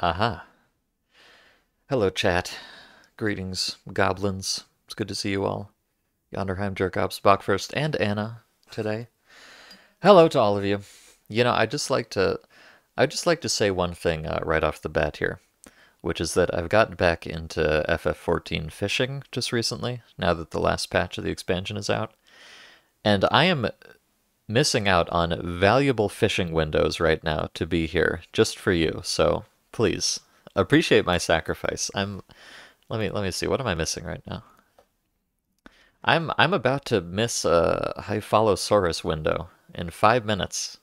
Aha. Hello, chat. Greetings, goblins. It's good to see you all. Yonderheim, Jerkops, Bachfirst, and Anna today. Hello to all of you. You know, I just like to say one thing right off the bat here, which is that I've gotten back into FF14 fishing just recently, now that the last patch of the expansion is out, and I am missing out on valuable fishing windows right now to be here just for you. So please appreciate my sacrifice. Let me see. What am I missing right now? I'm about to miss a Hyphalosaurus window in 5 minutes.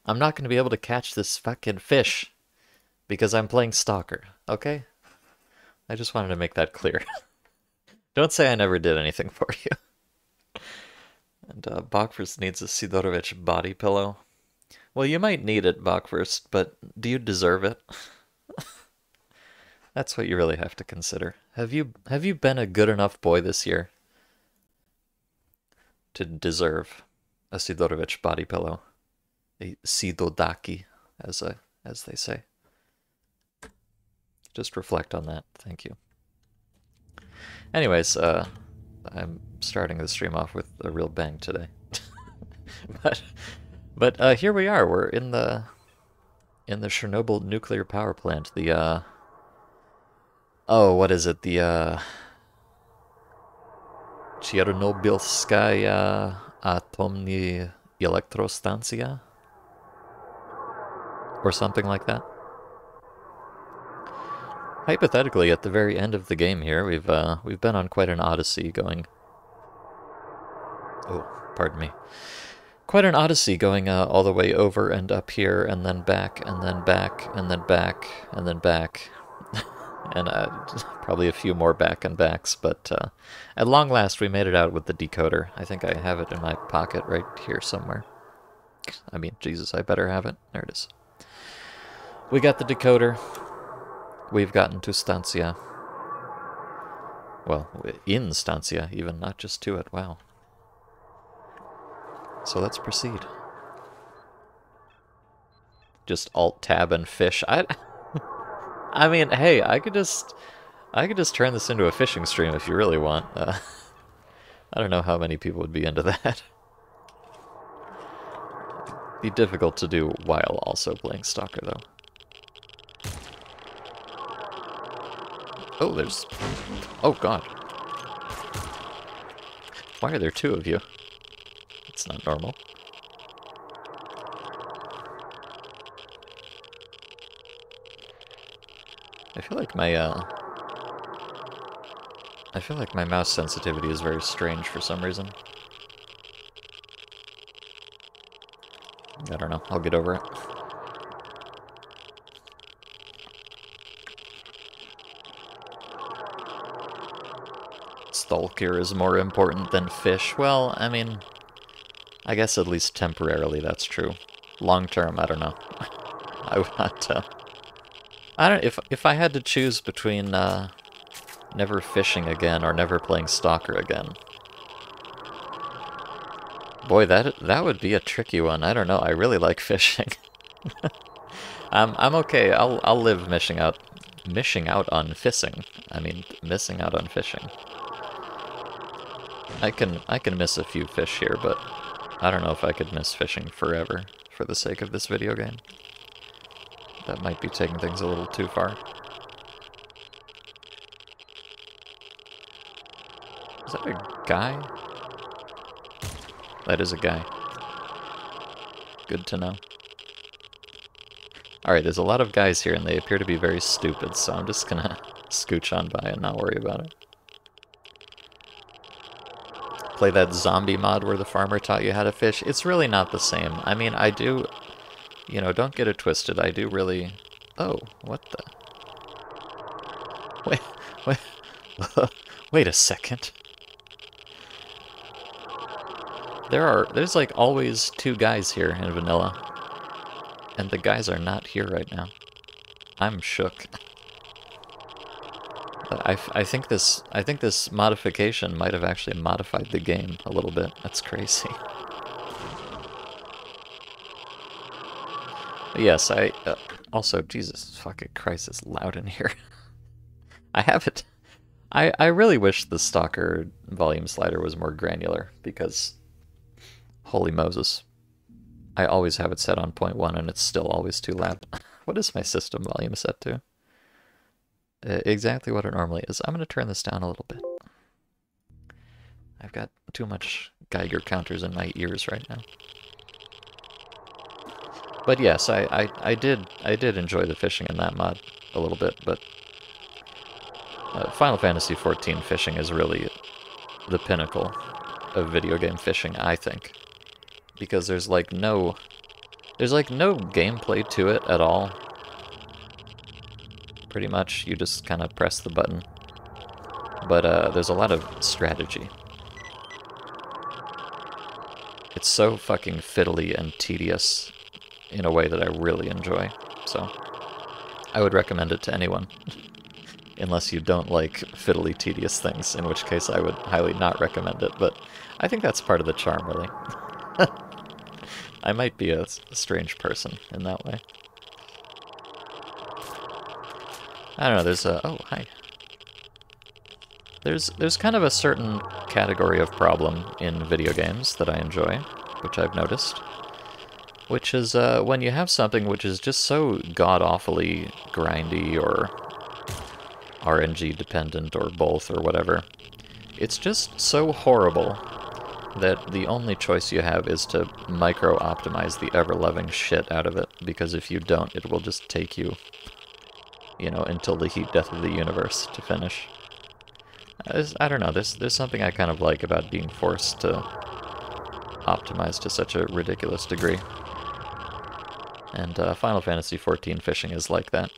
I'm not going to be able to catch this fucking fish because I'm playing Stalker. Okay? I just wanted to make that clear. Don't say I never did anything for you. And Bachfirst needs a Sidorovich body pillow. Well, you might need it, Bachfirst, but do you deserve it? That's what you really have to consider. Have you been a good enough boy this year to deserve a Sidorovich body pillow? A Sidodaki, as they say. Just reflect on that. Thank you. Anyways, I'm starting the stream off with a real bang today. but here we are. We're in the Chernobyl nuclear power plant. The oh, what is it? The Chernobylskaya Atomny Elektrostanция? Or something like that. Hypothetically, at the very end of the game here, we've been on quite an odyssey going. Oh, pardon me. Quite an odyssey going all the way over and up here, and then back, and then back, and then back, and then back. And probably a few more back and backs, but at long last we made it out with the decoder. I think I have it in my pocket right here somewhere. I mean, Jesus, I better have it. There it is. We got the decoder. We've gotten to Stancia. Well, in Stancia, even, not just to it. Wow. So let's proceed. Just Alt-Tab and fish. I mean, hey, I could just turn this into a fishing stream if you really want. I don't know how many people would be into that. Be difficult to do while also playing Stalker, though. Oh, there's... Oh, God. Why are there two of you? It's not normal. I feel like my mouse sensitivity is very strange for some reason. I don't know. I'll get over it. Stalker is more important than fish. Well, I mean, I guess at least temporarily that's true. Long term, I don't know. I would not. I don't. If I had to choose between never fishing again or never playing Stalker again, boy, that would be a tricky one. I don't know. I really like fishing. I'm okay. I'll live missing out on fishing. I mean, missing out on fishing. I can miss a few fish here, but I don't know if I could miss fishing forever for the sake of this video game. That might be taking things a little too far. Is that a guy? That is a guy. Good to know. Alright, there's a lot of guys here and they appear to be very stupid, so I'm just gonna scooch on by and not worry about it. Play that zombie mod where the farmer taught you how to fish. It's really not the same. I mean, I do... You know, don't get it twisted. I do really... Oh, what the... Wait... Wait a second. There's like always two guys here in vanilla. And the guys are not here right now. I'm shook. I think this modification might have actually modified the game a little bit. That's crazy. Yes, Also, Jesus fucking Christ, it's loud in here. I have it. I really wish the Stalker volume slider was more granular, because holy Moses. I always have it set on 0.1 and it's still always too loud. What is my system volume set to? Exactly what it normally is. I'm going to turn this down a little bit. I've got too much Geiger counters in my ears right now. But yes, I did enjoy the fishing in that mod a little bit, but Final Fantasy XIV fishing is really the pinnacle of video game fishing, I think. Because there's like no gameplay to it at all. Pretty much, you just kind of press the button. But there's a lot of strategy. It's so fucking fiddly and tedious in a way that I really enjoy. So, I would recommend it to anyone. Unless you don't like fiddly, tedious things, in which case I would highly not recommend it. But I think that's part of the charm, really. I might be a strange person in that way. I don't know, there's a... Oh, hi. There's kind of a certain category of problem in video games that I enjoy, which I've noticed. Which is when you have something which is just so god-awfully grindy or RNG dependent or both or whatever. It's just so horrible that the only choice you have is to micro-optimize the ever-loving shit out of it, because if you don't, it will just take you, you know, until the heat death of the universe to finish. I don't know, there's something I kind of like about being forced to optimize to such a ridiculous degree. And Final Fantasy XIV fishing is like that.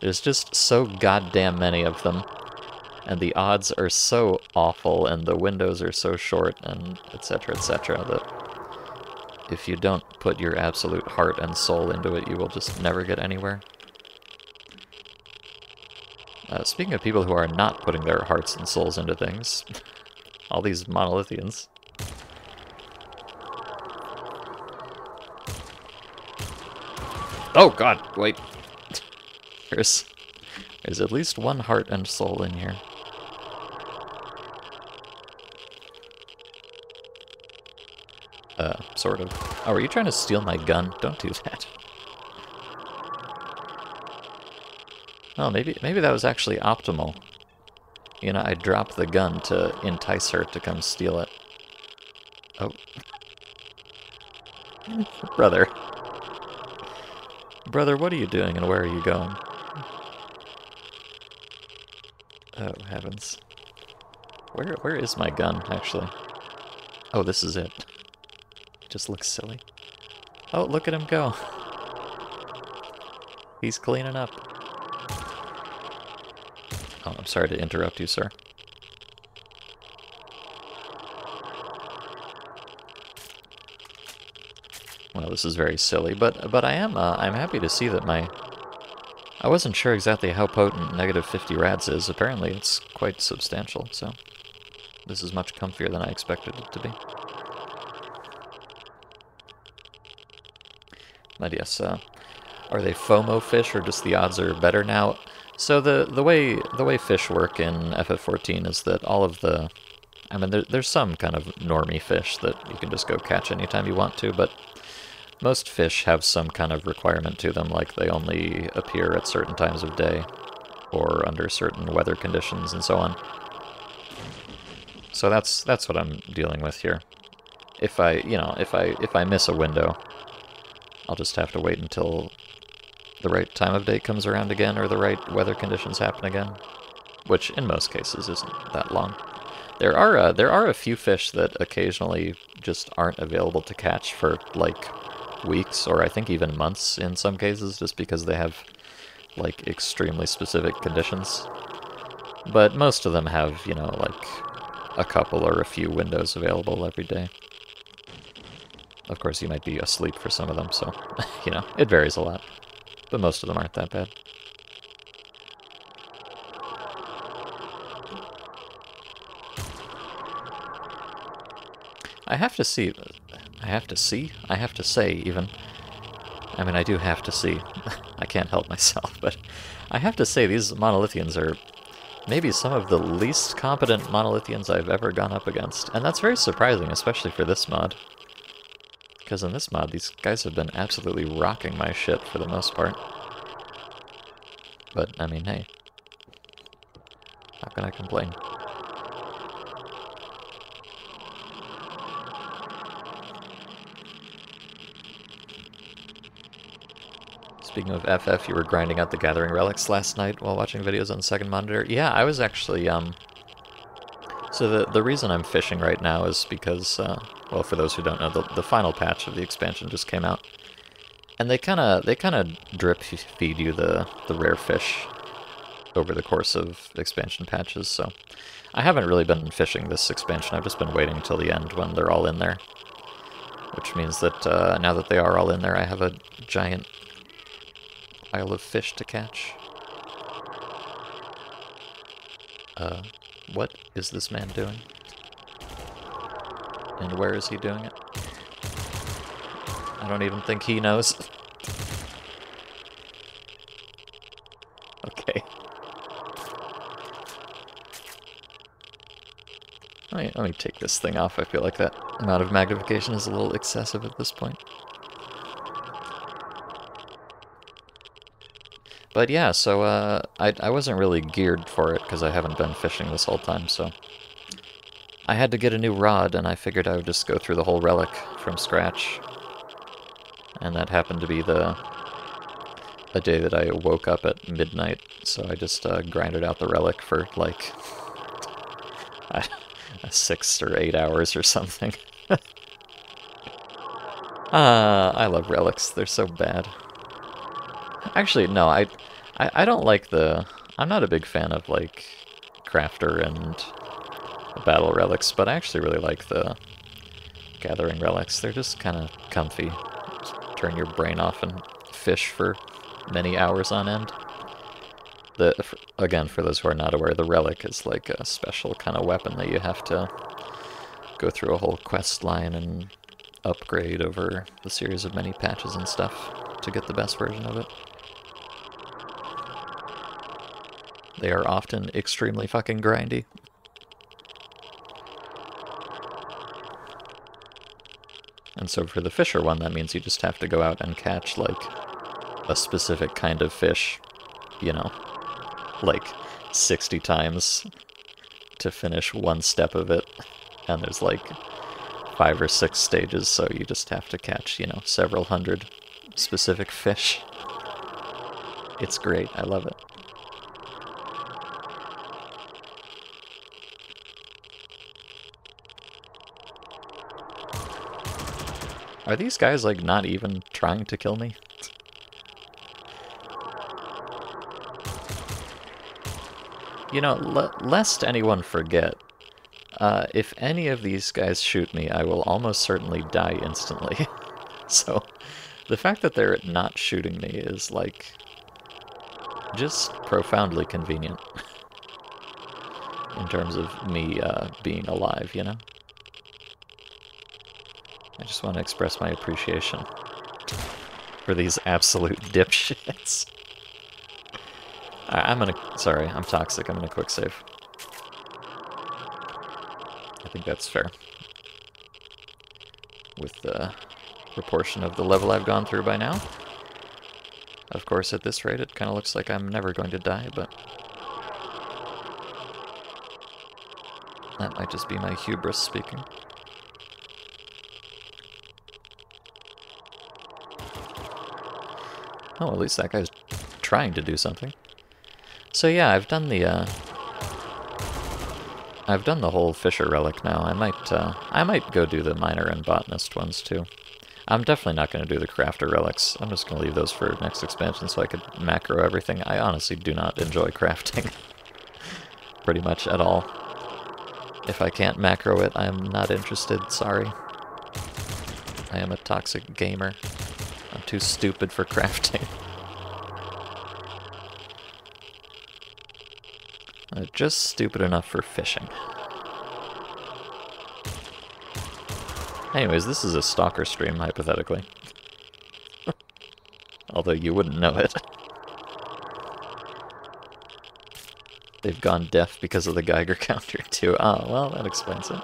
There's just so goddamn many of them. And the odds are so awful, and the windows are so short, and etc., that if you don't put your absolute heart and soul into it, you will just never get anywhere. Speaking of people who are not putting their hearts and souls into things, all these monolithians. Oh god, wait. There's at least one heart and soul in here. Sort of. Oh, are you trying to steal my gun? Don't do that. Oh, maybe that was actually optimal. You know, I dropped the gun to entice her to come steal it. Oh. Brother. Brother, what are you doing and where are you going? Oh, heavens. Where is my gun, actually? Oh, this is it. It just looks silly. Oh, look at him go. He's cleaning up. Oh, I'm sorry to interrupt you, sir. Well, this is very silly, but I'm happy to see that I wasn't sure exactly how potent negative 50 rads is. Apparently it's quite substantial, so this is much comfier than I expected it to be. But yes, are they FOMO fish, or just the odds are better now? So the way fish work in FF14 is that all of the... I mean, there's some kind of normie fish that you can just go catch anytime you want to, but most fish have some kind of requirement to them, like they only appear at certain times of day, or under certain weather conditions, and so on. So that's what I'm dealing with here. If I miss a window, I'll just have to wait until the right time of day comes around again, or the right weather conditions happen again, which in most cases isn't that long. There are a few fish that occasionally just aren't available to catch for like weeks, or I think even months in some cases, just because they have like extremely specific conditions. But most of them have, you know, like a couple or a few windows available every day. Of course, you might be asleep for some of them, so, you know, it varies a lot. But most of them aren't that bad. I have to see. I have to say, even. I mean, I do have to see. I can't help myself, but I have to say these Monolithians are maybe some of the least competent Monolithians I've ever gone up against. And that's very surprising, especially for this mod. Because in this mod, these guys have been absolutely rocking my shit for the most part. But, I mean, hey. How can I complain? Speaking of FF, you were grinding out the Gathering Relics last night while watching videos on the second monitor. Yeah, I was actually, So the reason I'm fishing right now is because, well, for those who don't know, the final patch of the expansion just came out. And they kind of drip feed you the rare fish over the course of expansion patches, so I haven't really been fishing this expansion. I've just been waiting until the end when they're all in there. Which means that now that they are all in there, I have a giant pile of fish to catch. What is this man doing? And where is he doing it? I don't even think he knows. Okay. Let me take this thing off. I feel like that amount of magnification is a little excessive at this point. But yeah, so I wasn't really geared for it because I haven't been fishing this whole time, so I had to get a new rod, and I figured I would just go through the whole relic from scratch. And that happened to be a day that I woke up at midnight, so I just grinded out the relic for like 6 or 8 hours or something. I love relics. They're so bad. Actually, no, I don't like I'm not a big fan of, like, crafter and battle relics, but I actually really like the gathering relics. They're just kind of comfy. Just turn your brain off and fish for many hours on end. Again, for those who are not aware, the relic is like a special kind of weapon that you have to go through a whole quest line and upgrade over the series of many patches and stuff to get the best version of it. They are often extremely fucking grindy. And so for the fisher one, that means you just have to go out and catch, like, a specific kind of fish, you know, like 60 times to finish one step of it. And there's like 5 or 6 stages, so you just have to catch, you know, several hundred specific fish. It's great. I love it. Are these guys, like, not even trying to kill me? You know, lest anyone forget, if any of these guys shoot me, I will almost certainly die instantly. So, the fact that they're not shooting me is, like, just profoundly convenient. In terms of me being alive, you know? I just want to express my appreciation for these absolute dipshits. Sorry, I'm toxic. I'm gonna quick save. I think that's fair. With the proportion of the level I've gone through by now. Of course, at this rate, it kind of looks like I'm never going to die, but that might just be my hubris speaking. Oh, at least that guy's trying to do something. So yeah, I've done the whole Fisher relic now. I might go do the Miner and Botanist ones too. I'm definitely not going to do the Crafter relics. I'm just going to leave those for next expansion so I could macro everything. I honestly do not enjoy crafting. Pretty much at all. If I can't macro it, I'm not interested. Sorry. I am a toxic gamer. I'm too stupid for crafting. Just stupid enough for fishing. Anyways, this is a stalker stream, hypothetically. Although you wouldn't know it. They've gone deaf because of the Geiger counter, too. Oh, well, that explains it.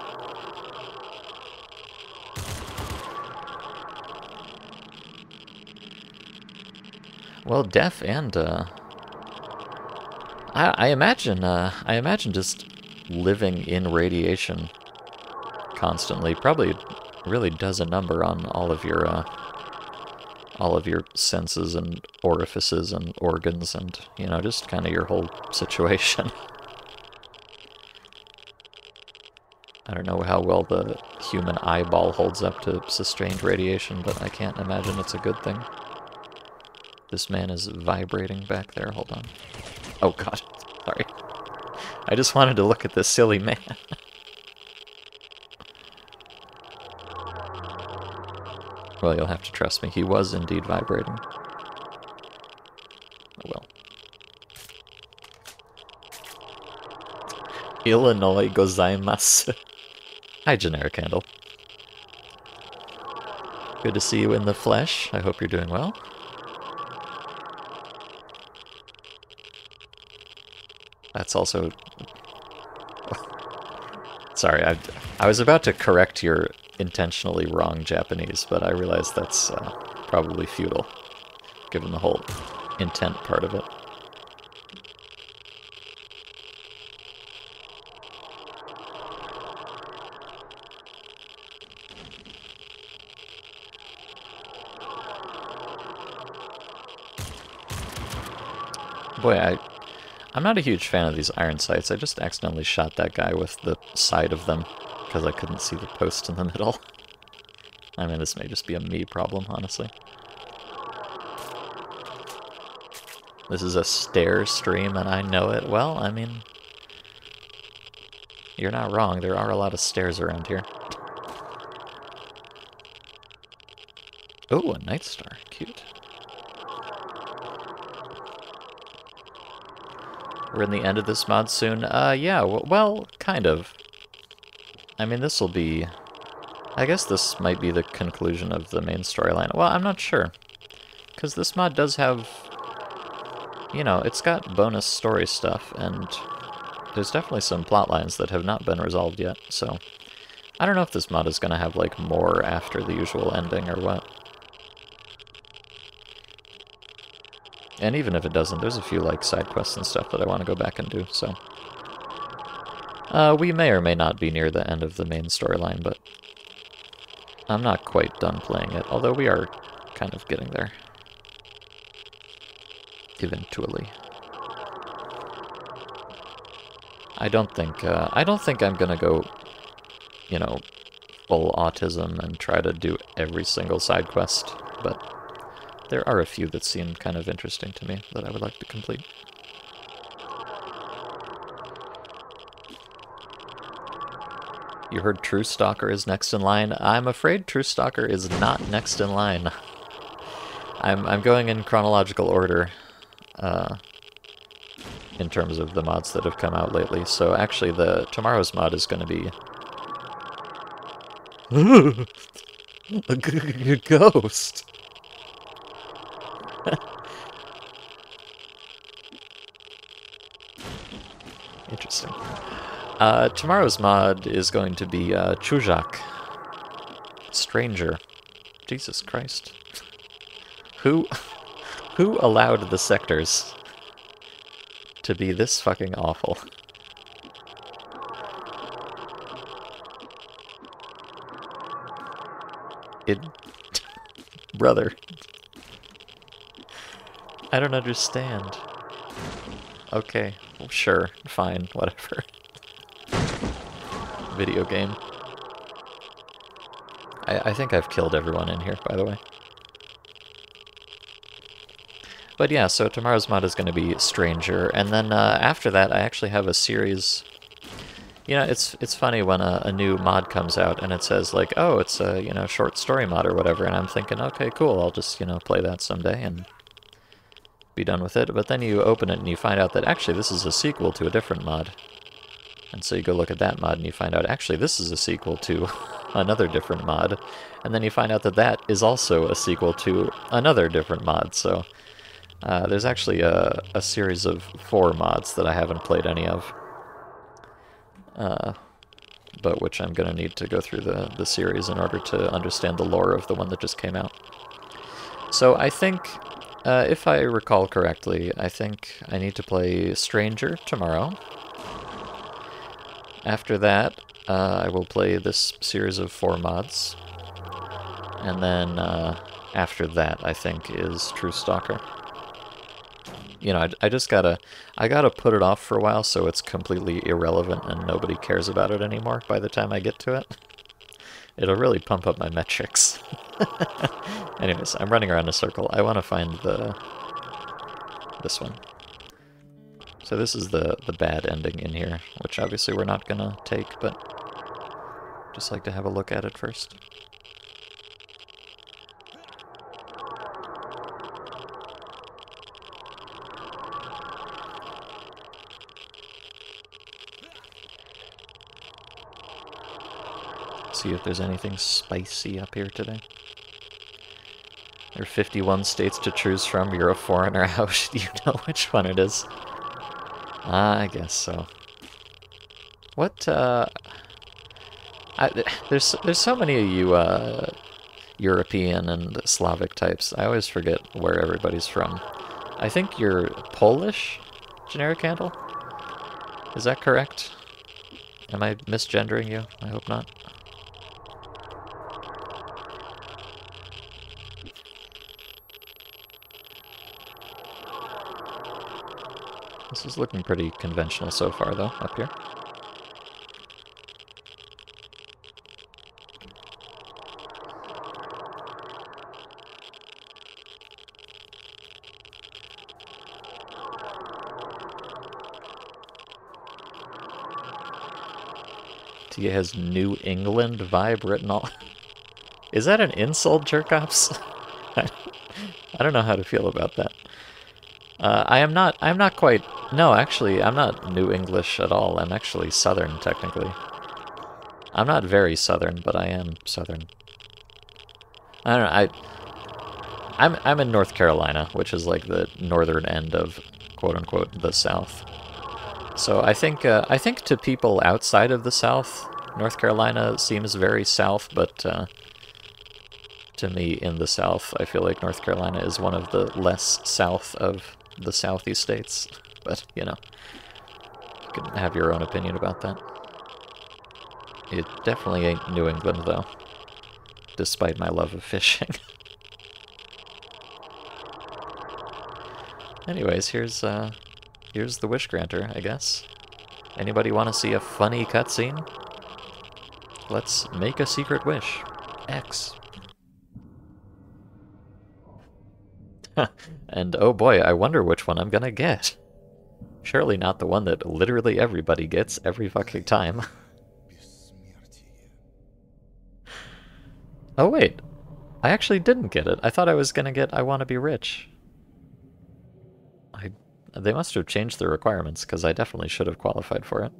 Well, deaf and, I imagine just living in radiation constantly probably really does a number on all of your senses and orifices and organs and, you know, just kind of your whole situation. I don't know how well the human eyeball holds up to sustained radiation, but I can't imagine it's a good thing. This man is vibrating back there. Hold on. Oh god, sorry. I just wanted to look at this silly man. Well, you'll have to trust me. He was indeed vibrating. Oh well. Illinois gozaimasu. Hi, generic candle. Good to see you in the flesh. I hope you're doing well. That's also... Sorry, I was about to correct your intentionally wrong Japanese, but I realized that's probably futile, given the whole intent part of it. Boy, I'm not a huge fan of these iron sights. I just accidentally shot that guy with the side of them because I couldn't see the post in the middle. I mean, this may just be a me problem, honestly. This is a stair stream and I know it. Well, I mean, you're not wrong. There are a lot of stairs around here. Oh, a night star. Cute. We're in the end of this mod soon. Yeah, well, kind of. I mean, this will be... I guess this might be the conclusion of the main storyline. Well, I'm not sure. Because this mod does have... You know, it's got bonus story stuff, and there's definitely some plot lines that have not been resolved yet, so... I don't know if this mod is going to have, like, more after the usual ending or what. And even if it doesn't, there's a few, like, side quests and stuff that I want to go back and do, so... we may or may not be near the end of the main storyline, but... I'm not quite done playing it, although we are kind of getting there. Eventually. I don't think I'm gonna go, you know, full autism and try to do every single side quest, but... There are a few that seem kind of interesting to me that I would like to complete. You heard True Stalker is next in line? I'm afraid True Stalker is not next in line. I'm going in chronological order in terms of the mods that have come out lately. So actually tomorrow's mod is going to be... a ghost! Interesting. Tomorrow's mod is going to be Chujak. Stranger. Jesus Christ. Who allowed the sectors to be this fucking awful? Brother. I don't understand. Okay, well, sure, fine, whatever. Video game. I think I've killed everyone in here, by the way. But yeah, so tomorrow's mod is going to be Stranger, and then after that I actually have a series... You know, it's funny when a new mod comes out and it says, like, oh, it's a, you know, short story mod or whatever, and I'm thinking, okay, cool, I'll just, you know, play that someday and be done with it. But then you open it and you find out that actually this is a sequel to a different mod. And so you go look at that mod and you find out actually this is a sequel to another different mod. And then you find out that that is also a sequel to another different mod. So There's actually a series of 4 mods that I haven't played any of. But which I'm going to need to go through the series in order to understand the lore of the one that just came out. So I think, if I recall correctly, I think I need to play Stranger tomorrow. After that, I will play this series of 4 mods. And then after that, I think, is True Stalker. You know, I just gotta put it off for a while so it's completely irrelevant and nobody cares about it anymore by the time I get to it. It'll really pump up my metrics. Anyways, I'm running around in a circle. I want to find this one. So this is the bad ending in here, which obviously we're not gonna take, but just like to have a look at it first. See if there's anything spicy up here today. There are 51 states to choose from. You're a foreigner. How should you know which one it is? I guess so. What, there's so many of you, European and Slavic types. I always forget where everybody's from. I think you're Polish, generic handle? Is that correct? Am I misgendering you? I hope not. This is looking pretty conventional so far, though, up here. He has New England vibe written all... Is that an insult, Jerkops? I don't know how to feel about that. I'm not quite... No, actually, I'm not New English at all. I'm actually Southern, technically. I'm not very Southern, but I am Southern. I don't know, I'm in North Carolina, which is like the northern end of, quote-unquote, the South. So I think to people outside of the South, North Carolina seems very South, but to me in the South, I feel like North Carolina is one of the less South of the Southeast states. But, you know, you can have your own opinion about that. It definitely ain't New England, though, despite my love of fishing. Anyways, here's the Wish Granter, I guess. Anybody want to see a funny cutscene? Let's make a secret wish. X. And oh boy, I wonder which one I'm gonna get. Surely not the one that literally everybody gets every fucking time. Oh wait, I actually didn't get it. I thought I was gonna get I Want to Be Rich. They must have changed the requirements, because I definitely should have qualified for it.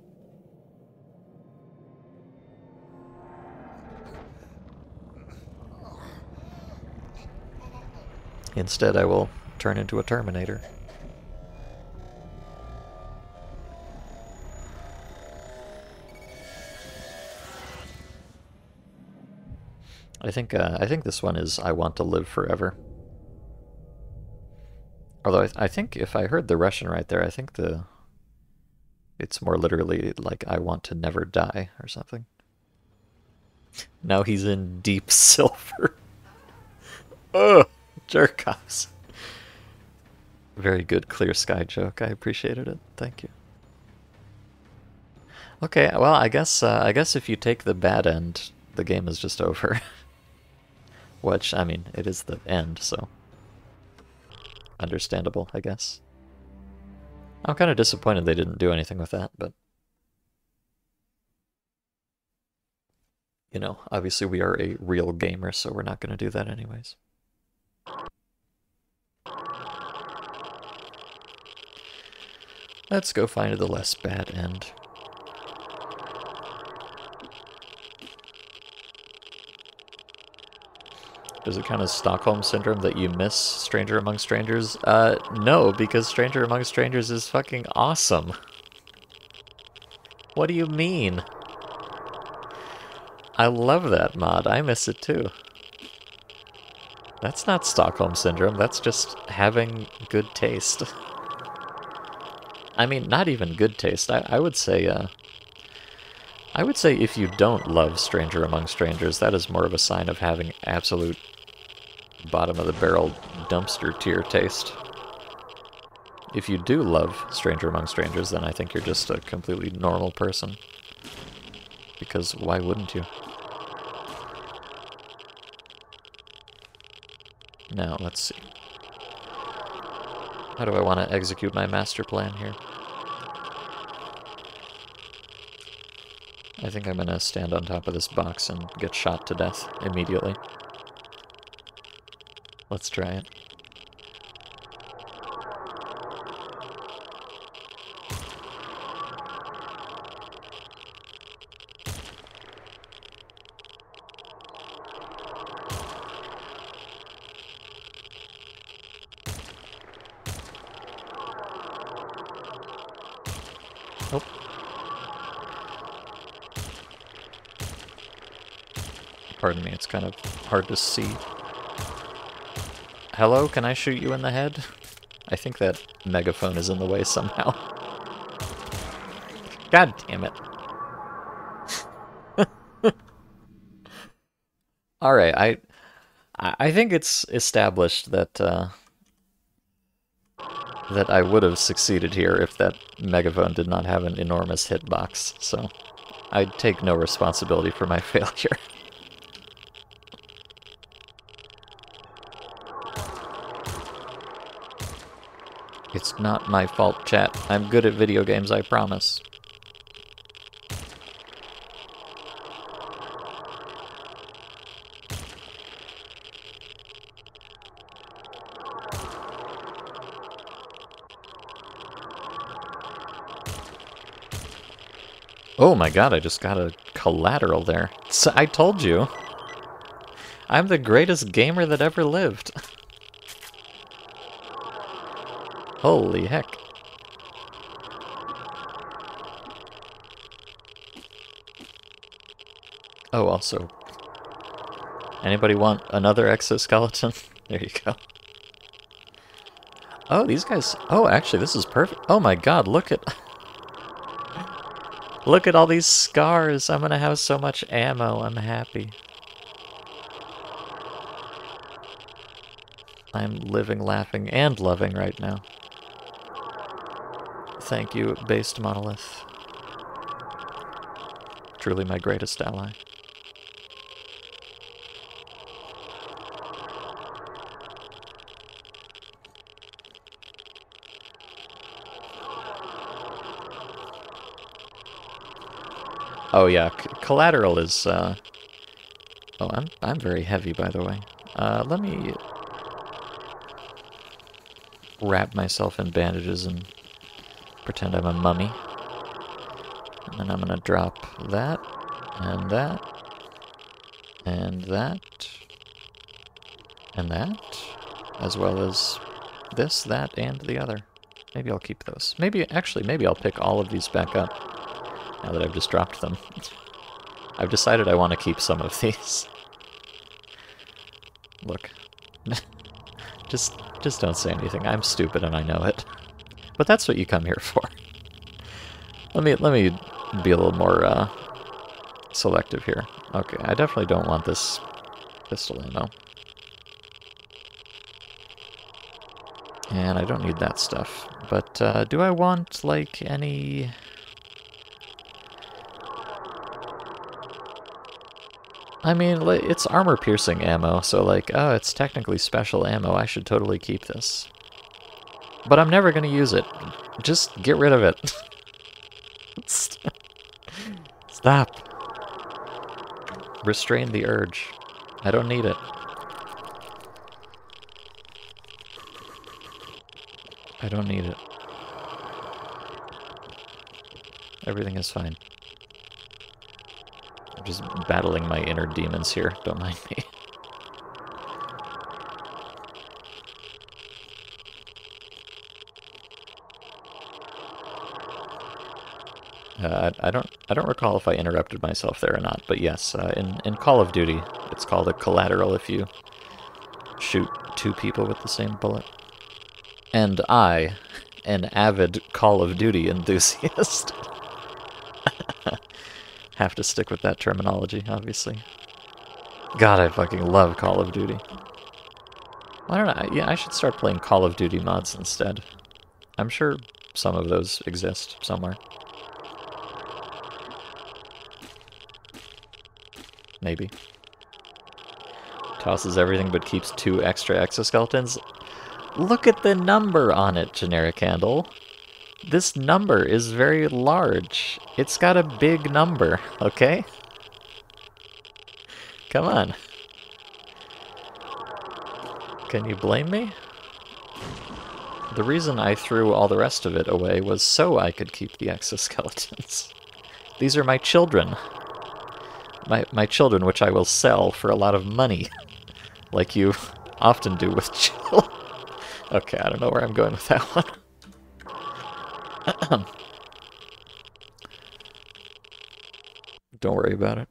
Instead, I will turn into a Terminator. I think this one is I Want to Live Forever. Although I think if I heard the Russian right there, I think it's more literally like I want to never die or something. Now he's in deep silver. Ugh, jerk-offs. Very good Clear Sky joke. I appreciated it. Thank you. Okay, well, I guess if you take the bad end, the game is just over. Which, I mean, it is the end, so understandable, I guess. I'm kind of disappointed they didn't do anything with that, but you know, obviously we are a real gamer, so we're not going to do that anyways. Let's go find the less bad end. Does it count as Stockholm Syndrome that you miss Stranger Among Strangers? No, because Stranger Among Strangers is fucking awesome. What do you mean? I love that mod. I miss it too. That's not Stockholm Syndrome. That's just having good taste. I mean, not even good taste. I would say if you don't love Stranger Among Strangers, that is more of a sign of having absolute bottom-of-the-barrel dumpster tier taste. If you do love Stranger Among Strangers, then I think you're just a completely normal person. Because why wouldn't you? Now, let's see. How do I want to execute my master plan here? I think I'm gonna stand on top of this box and get shot to death immediately. Let's try it. Oh. Pardon me, it's kind of hard to see. Hello, can I shoot you in the head? I think that megaphone is in the way somehow. God damn it. Alright, I think it's established that that I would have succeeded here if that megaphone did not have an enormous hitbox, so I take no responsibility for my failure. It's not my fault, chat. I'm good at video games, I promise. Oh my god, I just got a collateral there. So I told you. I'm the greatest gamer that ever lived. Holy heck. Oh, also. Anybody want another exoskeleton? There you go. Oh, these guys... Oh, actually, this is perfect. Oh my god, look at... Look at all these scars. I'm gonna have so much ammo. I'm happy. I'm living, laughing, and loving right now. Thank you, based monolith. Truly my greatest ally. Oh yeah, collateral is, Oh, I'm very heavy, by the way. Let me wrap myself in bandages and pretend I'm a mummy. And then I'm gonna drop that, and that, and that, and that, as well as this, that, and the other. Maybe I'll keep those. Maybe I'll pick all of these back up. Now that I've just dropped them. I've decided I want to keep some of these. Look. just don't say anything. I'm stupid and I know it. But that's what you come here for. Let me be a little more selective here. Okay, I definitely don't want this pistol ammo. And I don't need that stuff. But do I want, like, any... I mean, it's armor-piercing ammo, so like, oh, it's technically special ammo, I should totally keep this. But I'm never gonna use it. Just get rid of it. Stop. Restrain the urge. I don't need it. I don't need it. Everything is fine. I'm just battling my inner demons here, don't mind me. I don't recall if I interrupted myself there or not, but yes, in Call of Duty, it's called a collateral if you shoot two people with the same bullet. And I, an avid Call of Duty enthusiast, have to stick with that terminology, obviously. God, I fucking love Call of Duty. I don't know, yeah, I should start playing Call of Duty mods instead. I'm sure some of those exist somewhere. Maybe. Tosses everything but keeps 2 extra exoskeletons. Look at the number on it, Generic Candle. This number is very large. It's got a big number, okay? Come on. Can you blame me? The reason I threw all the rest of it away was so I could keep the exoskeletons. These are my children. My children, which I will sell for a lot of money. Like you often do with children. Okay, I don't know where I'm going with that one. Don't worry about it.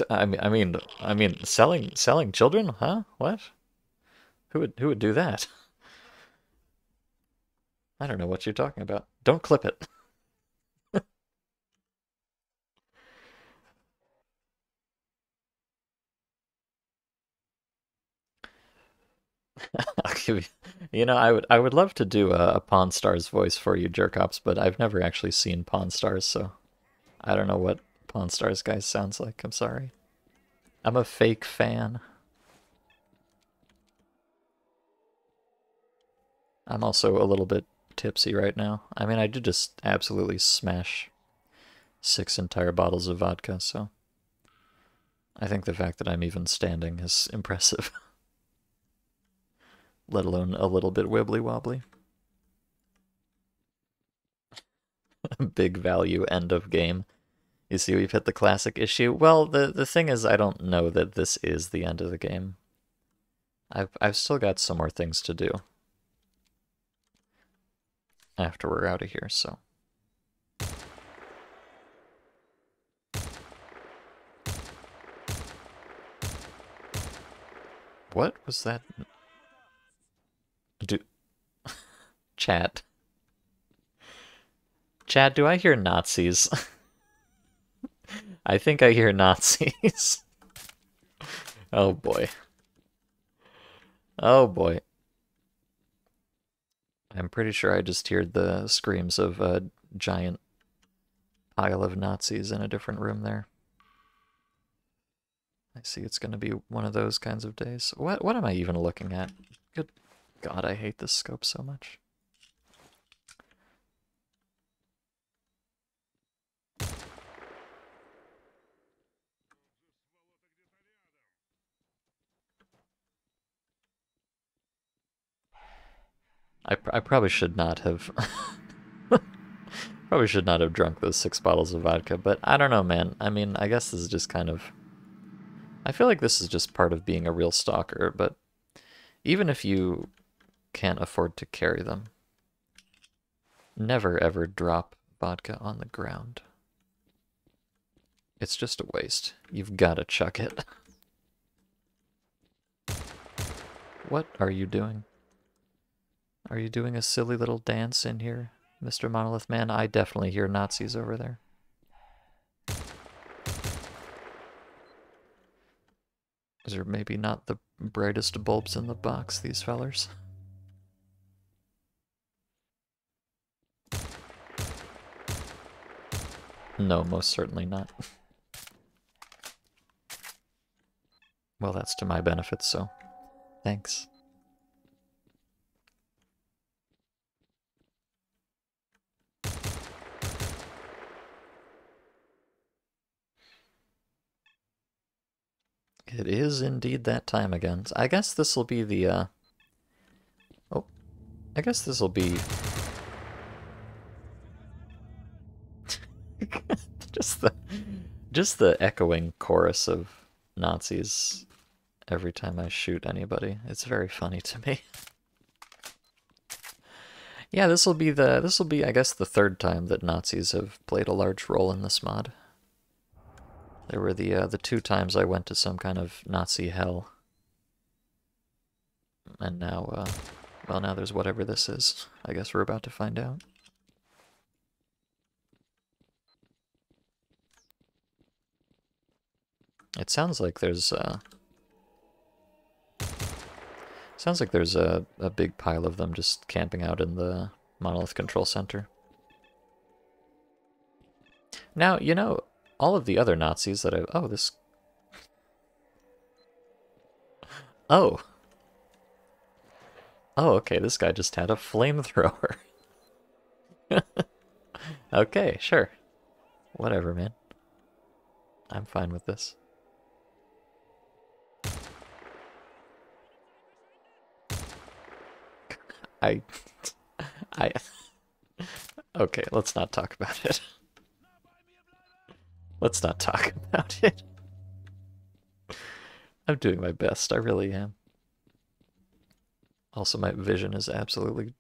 I mean, selling children, huh? What? Who would do that? I don't know what you're talking about. Don't clip it. I'll give you. You know, I would love to do a Pawn Stars voice for you, Jerkops, but I've never actually seen Pawn Stars, so I don't know what Pawn Stars guys sounds like. I'm sorry. I'm a fake fan. I'm also a little bit tipsy right now. I mean, I did just absolutely smash 6 entire bottles of vodka, so I think the fact that I'm even standing is impressive. Let alone a little bit wibbly-wobbly. Big value, end of game. You see, we've hit the classic issue. Well, the thing is, I don't know that this is the end of the game. I've still got some more things to do after we're out of here, so. What was that? Chat. Chat, do I hear Nazis? I think I hear Nazis. Oh boy. Oh boy. I'm pretty sure I just heard the screams of a giant pile of Nazis in a different room there. I see it's going to be one of those kinds of days. What am I even looking at? Good God, I hate this scope so much. I probably should not have probably should not have drunk those 6 bottles of vodka, but I don't know, man. I mean, I guess this is just kind of, I feel like this is just part of being a real stalker, but even if you can't afford to carry them, never ever drop vodka on the ground. It's just a waste. You've got to chuck it. What are you doing? Are you doing a silly little dance in here, Mr. Monolith Man? I definitely hear Nazis over there. These are maybe not the brightest bulbs in the box, these fellers. No, most certainly not. Well, that's to my benefit, so thanks. It is indeed that time again. I guess this will be the, oh, I guess this will be... just the echoing chorus of Nazis every time I shoot anybody. It's very funny to me. Yeah, this will be I guess the third time that Nazis have played a large role in this mod. There were the two times I went to some kind of Nazi hell, and now well, now there's whatever this is. I guess we're about to find out. It sounds like there's a big pile of them just camping out in the Monolith Control Center. Now, you know, all of the other Nazis that I've... Oh, this... Oh. Oh, okay, this guy just had a flamethrower. Okay, sure. Whatever, man. I'm fine with this. I... I... Okay, let's not talk about it. Let's not talk about it. I'm doing my best, I really am. Also, my vision is absolutely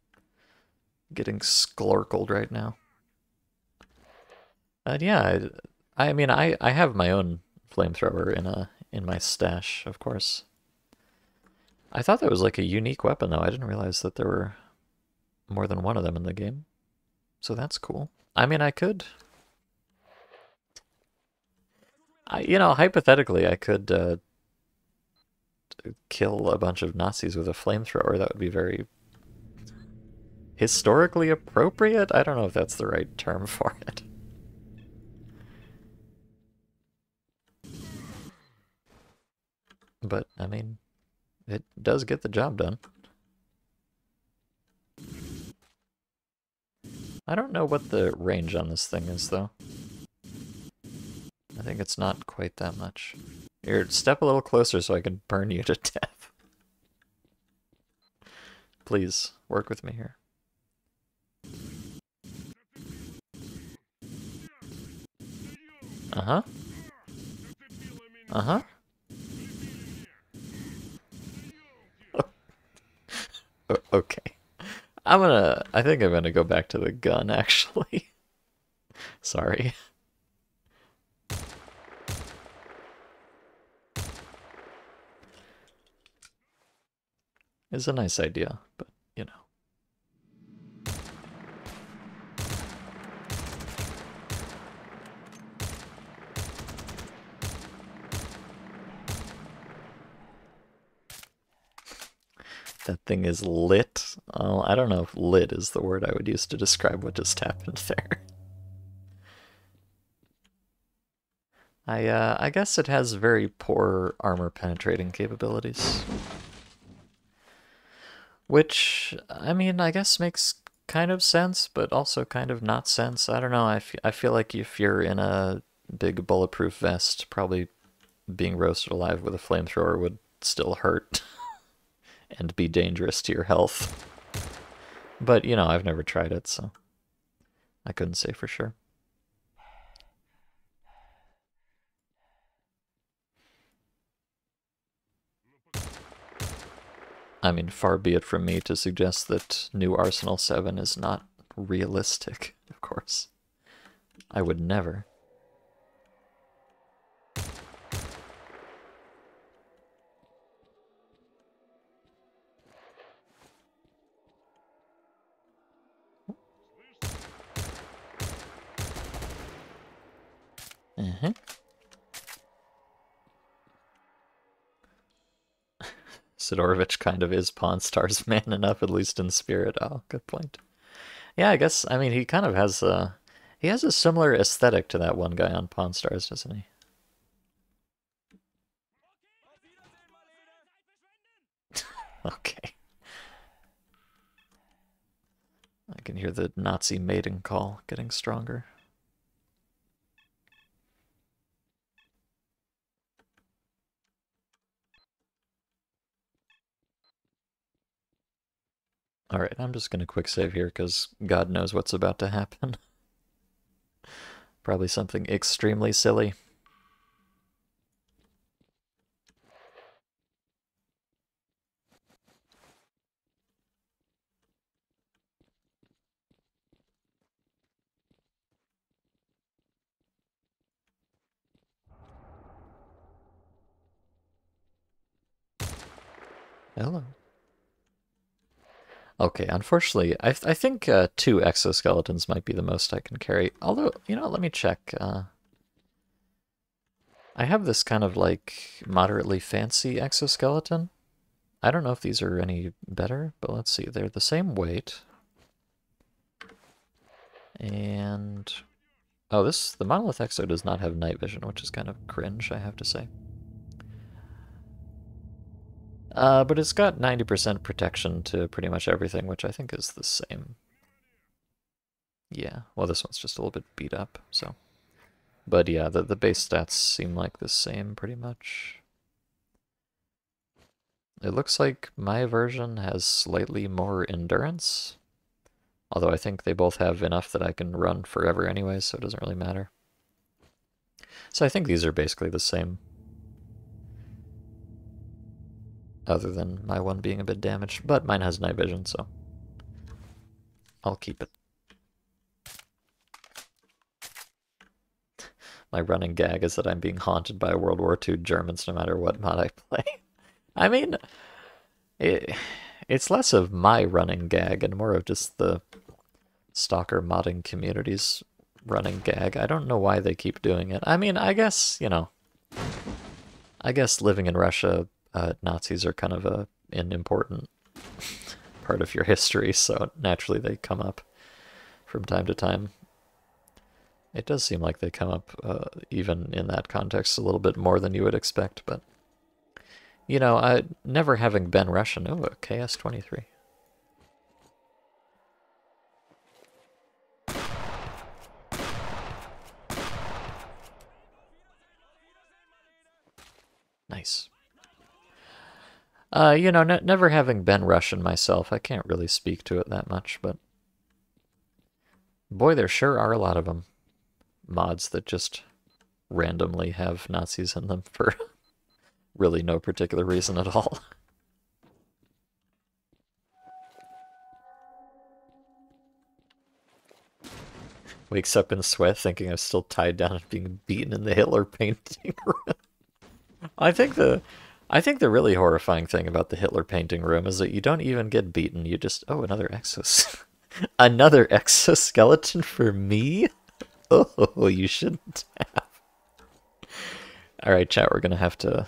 getting sklorkled right now. Yeah, I mean, I have my own flamethrower in my stash, of course. I thought that was like a unique weapon, though. I didn't realize that there were more than one of them in the game. So that's cool. I mean, I could... you know, hypothetically, I could kill a bunch of Nazis with a flamethrower. That would be very historically appropriate? I don't know if that's the right term for it. But, I mean, it does get the job done. I don't know what the range on this thing is, though. I think it's not quite that much. Here, step a little closer so I can burn you to death. Please, work with me here. Uh-huh. Uh-huh. Okay. I think I'm gonna go back to the gun, actually. Sorry. It's a nice idea, but, you know. That thing is lit. Oh, I don't know if lit is the word I would use to describe what just happened there. I guess it has very poor armor penetrating capabilities. Which, I mean, I guess makes kind of sense, but also kind of not sense. I don't know, I feel like if you're in a big bulletproof vest, probably being roasted alive with a flamethrower would still hurt and be dangerous to your health. But, you know, I've never tried it, so I couldn't say for sure. I mean, far be it from me to suggest that New Arsenal 7 is not realistic, of course. I would never. Uh-huh. Sidorovich kind of is Pawn Stars man enough, at least in spirit. Oh, good point. Yeah, I guess, I mean, he kind of has he has a similar aesthetic to that one guy on Pawn Stars, doesn't he? Okay. I can hear the Nazi mating call getting stronger. Alright, I'm just gonna quick save here because God knows what's about to happen. Probably something extremely silly. Hello. Okay, unfortunately, I think 2 exoskeletons might be the most I can carry. Although, you know, let me check. I have this kind of like moderately fancy exoskeleton. I don't know if these are any better, but let's see. They're the same weight. And oh, the Monolith Exo does not have night vision, which is kind of cringe, I have to say. But it's got 90% protection to pretty much everything, which I think is the same. Yeah, well, this one's just a little bit beat up, so. But yeah, the base stats seem like the same pretty much. It looks like my version has slightly more endurance. Although I think they both have enough that I can run forever anyway, so it doesn't really matter. So I think these are basically the same. Other than my one being a bit damaged, but mine has night vision, so I'll keep it. My running gag is that I'm being haunted by World War II Germans no matter what mod I play. I mean, it's less of my running gag and more of just the stalker modding community's running gag. I don't know why they keep doing it. I mean, I guess, you know, I guess living in Russia, Nazis are kind of an important part of your history, so naturally they come up from time to time. It does seem like they come up, even in that context, a little bit more than you would expect, but, you know, never having been Russian, oh, a KS-23. Nice. You know, never having been Russian myself, I can't really speak to it that much, but boy, there sure are a lot of them. Mods that just randomly have Nazis in them for really no particular reason at all. Wakes up in sweat thinking I'm still tied down and being beaten in the Hitler painting room. I think the really horrifying thing about the Hitler painting room is that you don't even get beaten. You just, oh, another another exoskeleton for me? Oh, you shouldn't have. All right, chat, we're going to have to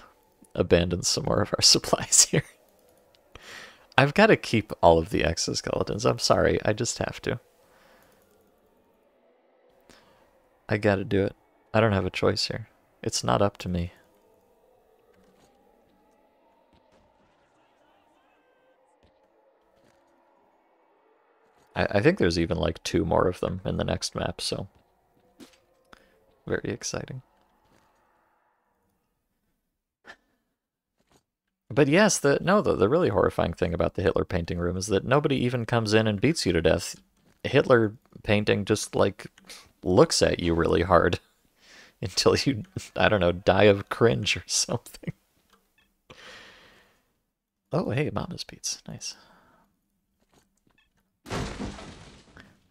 abandon some more of our supplies here. I've got to keep all of the exoskeletons. I'm sorry, I just have to. I got to do it. I don't have a choice here. It's not up to me. I think there's even like 2 more of them in the next map, so very exciting. But yes, the really horrifying thing about the Hitler painting room is that nobody even comes in and beats you to death. Hitler painting just like looks at you really hard until you, I don't know, die of cringe or something. Oh, hey, Mama's Beats. Nice.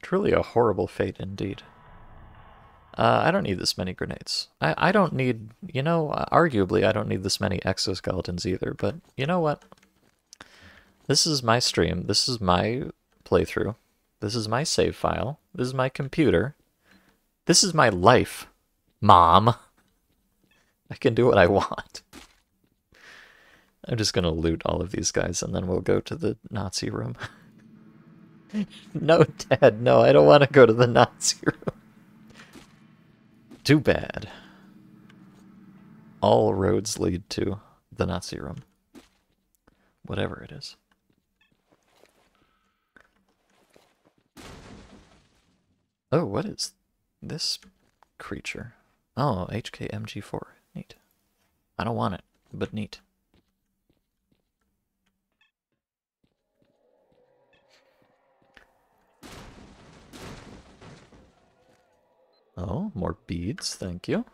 Truly a horrible fate indeed. I don't need this many grenades. I don't need, you know, arguably I don't need this many exoskeletons either, but you know what? This is my stream. This is my playthrough. This is my save file. This is my computer. This is my life, Mom. I can do what I want. I'm just gonna loot all of these guys and then we'll go to the Nazi room. No, Dad, no, I don't want to go to the Nazi room. Too bad. All roads lead to the Nazi room. Whatever it is. Oh, what is this creature? Oh, HKMG4. Neat. I don't want it, but neat. Oh, more beads, thank you.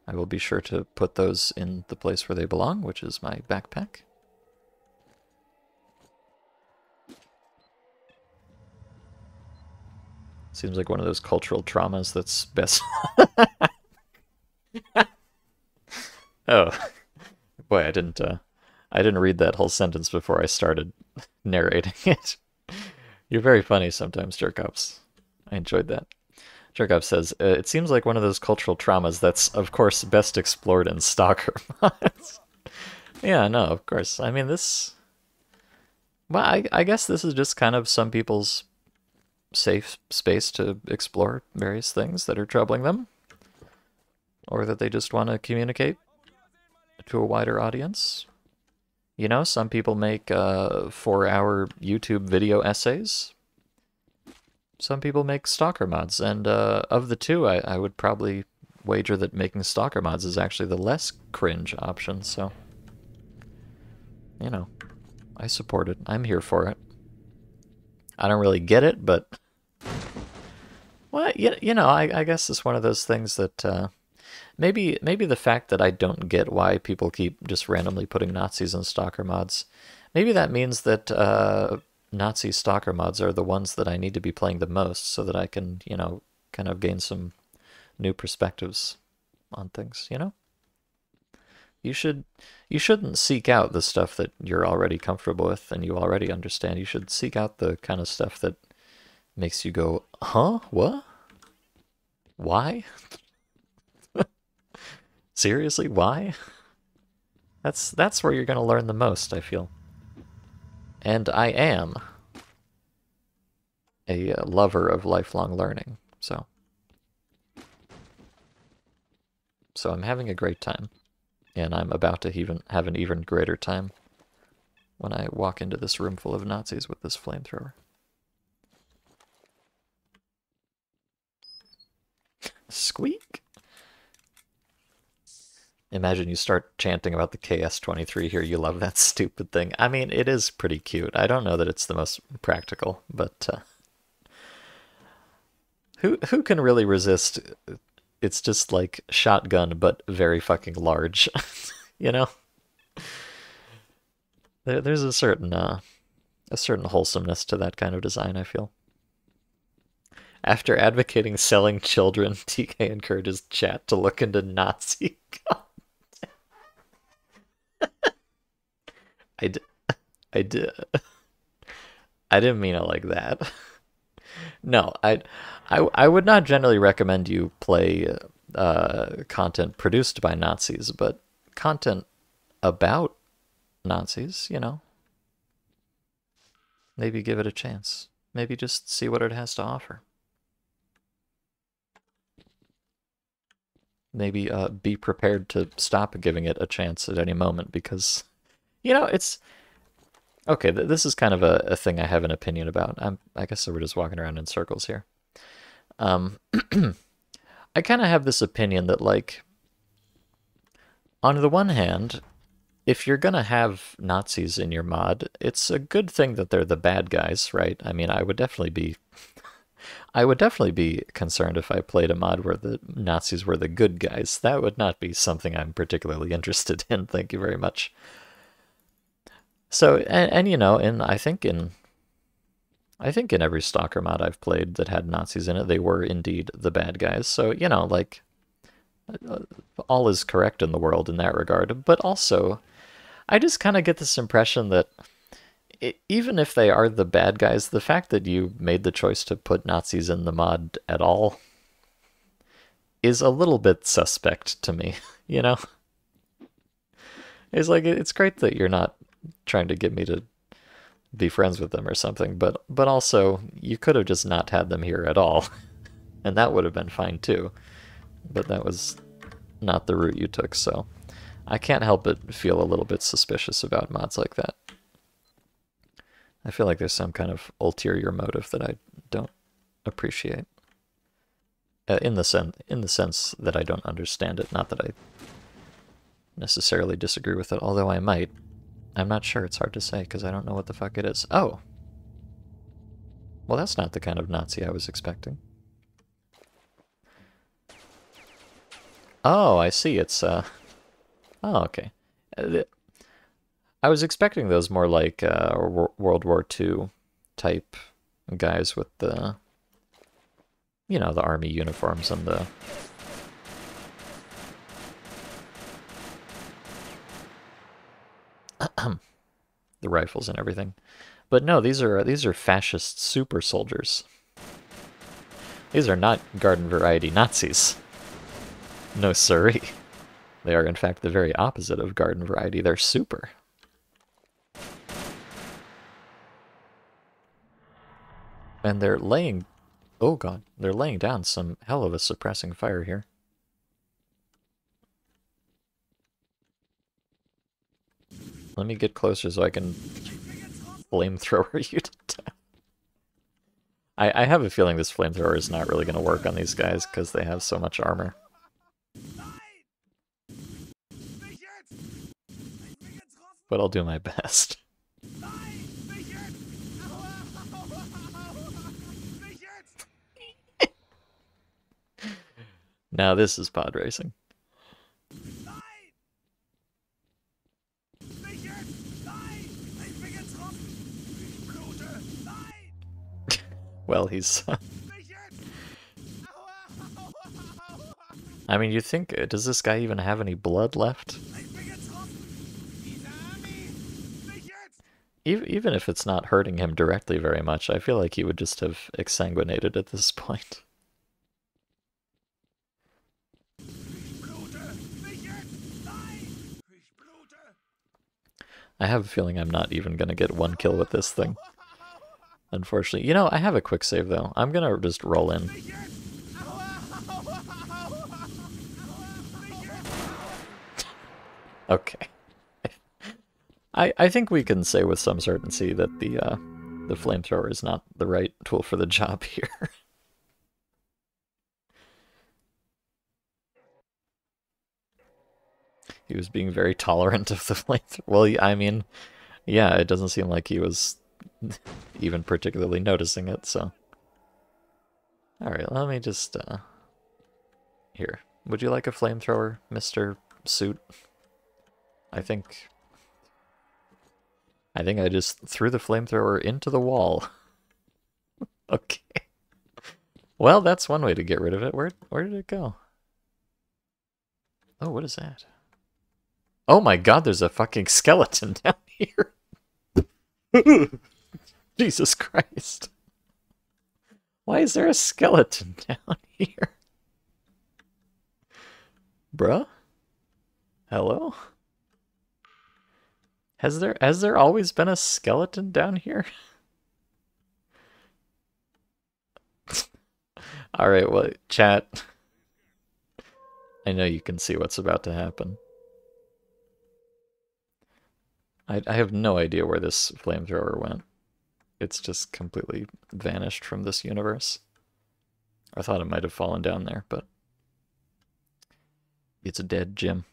I will be sure to put those in the place where they belong, which is my backpack. Seems like one of those cultural traumas that's best. Oh, boy, I I didn't read that whole sentence before I started narrating it. You're very funny sometimes, Jerkops. I enjoyed that. Jerkop says, it seems like one of those cultural traumas that's, of course, best explored in Stalker mods. Yeah, no, of course. I mean, this... Well, I guess this is just kind of some people's safe space to explore various things that are troubling them. Or that they just want to communicate to a wider audience. You know, some people make 4-hour YouTube video essays. Some people make Stalker mods, and of the two, I would probably wager that making Stalker mods is actually the less cringe option, so... You know, I support it. I'm here for it. I don't really get it, but... Well, you know, I guess it's one of those things that... Maybe the fact that I don't get why people keep just randomly putting Nazis in Stalker mods, maybe that means that Nazi Stalker mods are the ones that I need to be playing the most so that I can, you know, kind of gain some new perspectives on things, you know? You shouldn't seek out the stuff that you're already comfortable with and you already understand. You should seek out the kind of stuff that makes you go, huh? What? Why? Seriously, why? That's where you're going to learn the most, I feel. And I am a lover of lifelong learning, so I'm having a great time, and I'm about to even have an even greater time when I walk into this room full of Nazis with this flamethrower. Squeak! Imagine you start chanting about the KS-23 here. You love that stupid thing. I mean, it is pretty cute. I don't know that it's the most practical, but who can really resist? It's just like shotgun, but very fucking large. You know? There's a certain wholesomeness to that kind of design, I feel. After advocating selling children, TK encourages chat to look into Nazi content. I didn't mean it like that. No, I would not generally recommend you play content produced by Nazis, but content about Nazis, you know. Maybe give it a chance. Maybe just see what it has to offer. Maybe be prepared to stop giving it a chance at any moment because, you know, it's... Okay, this is kind of a thing I have an opinion about. I guess we're just walking around in circles here. I kind of have this opinion that, like, on the one hand, if you're gonna have Nazis in your mod, it's a good thing that they're the bad guys, right? I mean, I would definitely be concerned if I played a mod where the Nazis were the good guys. That would not be something I'm particularly interested in. Thank you very much. So, and you know, I think in every Stalker mod I've played that had Nazis in it, they were indeed the bad guys. So, you know, like, all is correct in the world in that regard. But also, I just kind of get this impression that even if they are the bad guys, the fact that you made the choice to put Nazis in the mod at all is a little bit suspect to me, you know? It's like, it's great that you're not trying to get me to be friends with them or something, but also you could have just not had them here at all, and that would have been fine too. But that was not the route you took, so I can't help but feel a little bit suspicious about mods like that. I feel like there's some kind of ulterior motive that I don't appreciate. In the sense that I don't understand it, not that I necessarily disagree with it, although I might. I'm not sure, it's hard to say, because I don't know what the fuck it is. Oh! Well, that's not the kind of Nazi I was expecting. Oh, I see, it's, Oh, okay. I was expecting those more like World War II type guys with the, you know, the army uniforms and the... the rifles and everything. But no, these are fascist super soldiers. These are not garden variety Nazis. No siree. They are in fact the very opposite of garden variety. They're super. And they're laying... Oh god, they're laying down some hell of a suppressing fire here. Let me get closer so I can flamethrower you to death. I have a feeling this flamethrower is not really going to work on these guys because they have so much armor. But I'll do my best. Now this is pod racing. Well, he's... I mean, you think, does this guy even have any blood left? Even if it's not hurting him directly very much, I feel like he would just have exsanguinated at this point. I have a feeling I'm not even going to get one kill with this thing. Unfortunately. You know, I have a quick save, though. I'm going to just roll in. Okay. I think we can say with some certainty that the flamethrower is not the right tool for the job here. He was being very tolerant of the flamethrower. Well, I mean, yeah, it doesn't seem like he was even particularly noticing it, so... Alright, let me just, Here. Would you like a flamethrower, Mr. Suit? I think I just threw the flamethrower into the wall. Okay. Well, that's one way to get rid of it. Where did it go? Oh, what is that? Oh my god, there's a fucking skeleton down here. Jesus Christ. Why is there a skeleton down here? Bruh? Hello? Has there always been a skeleton down here? Alright, well, chat. I know you can see what's about to happen. I have no idea where this flamethrower went. It's just completely vanished from this universe. I thought it might have fallen down there, but... It's dead, Jim.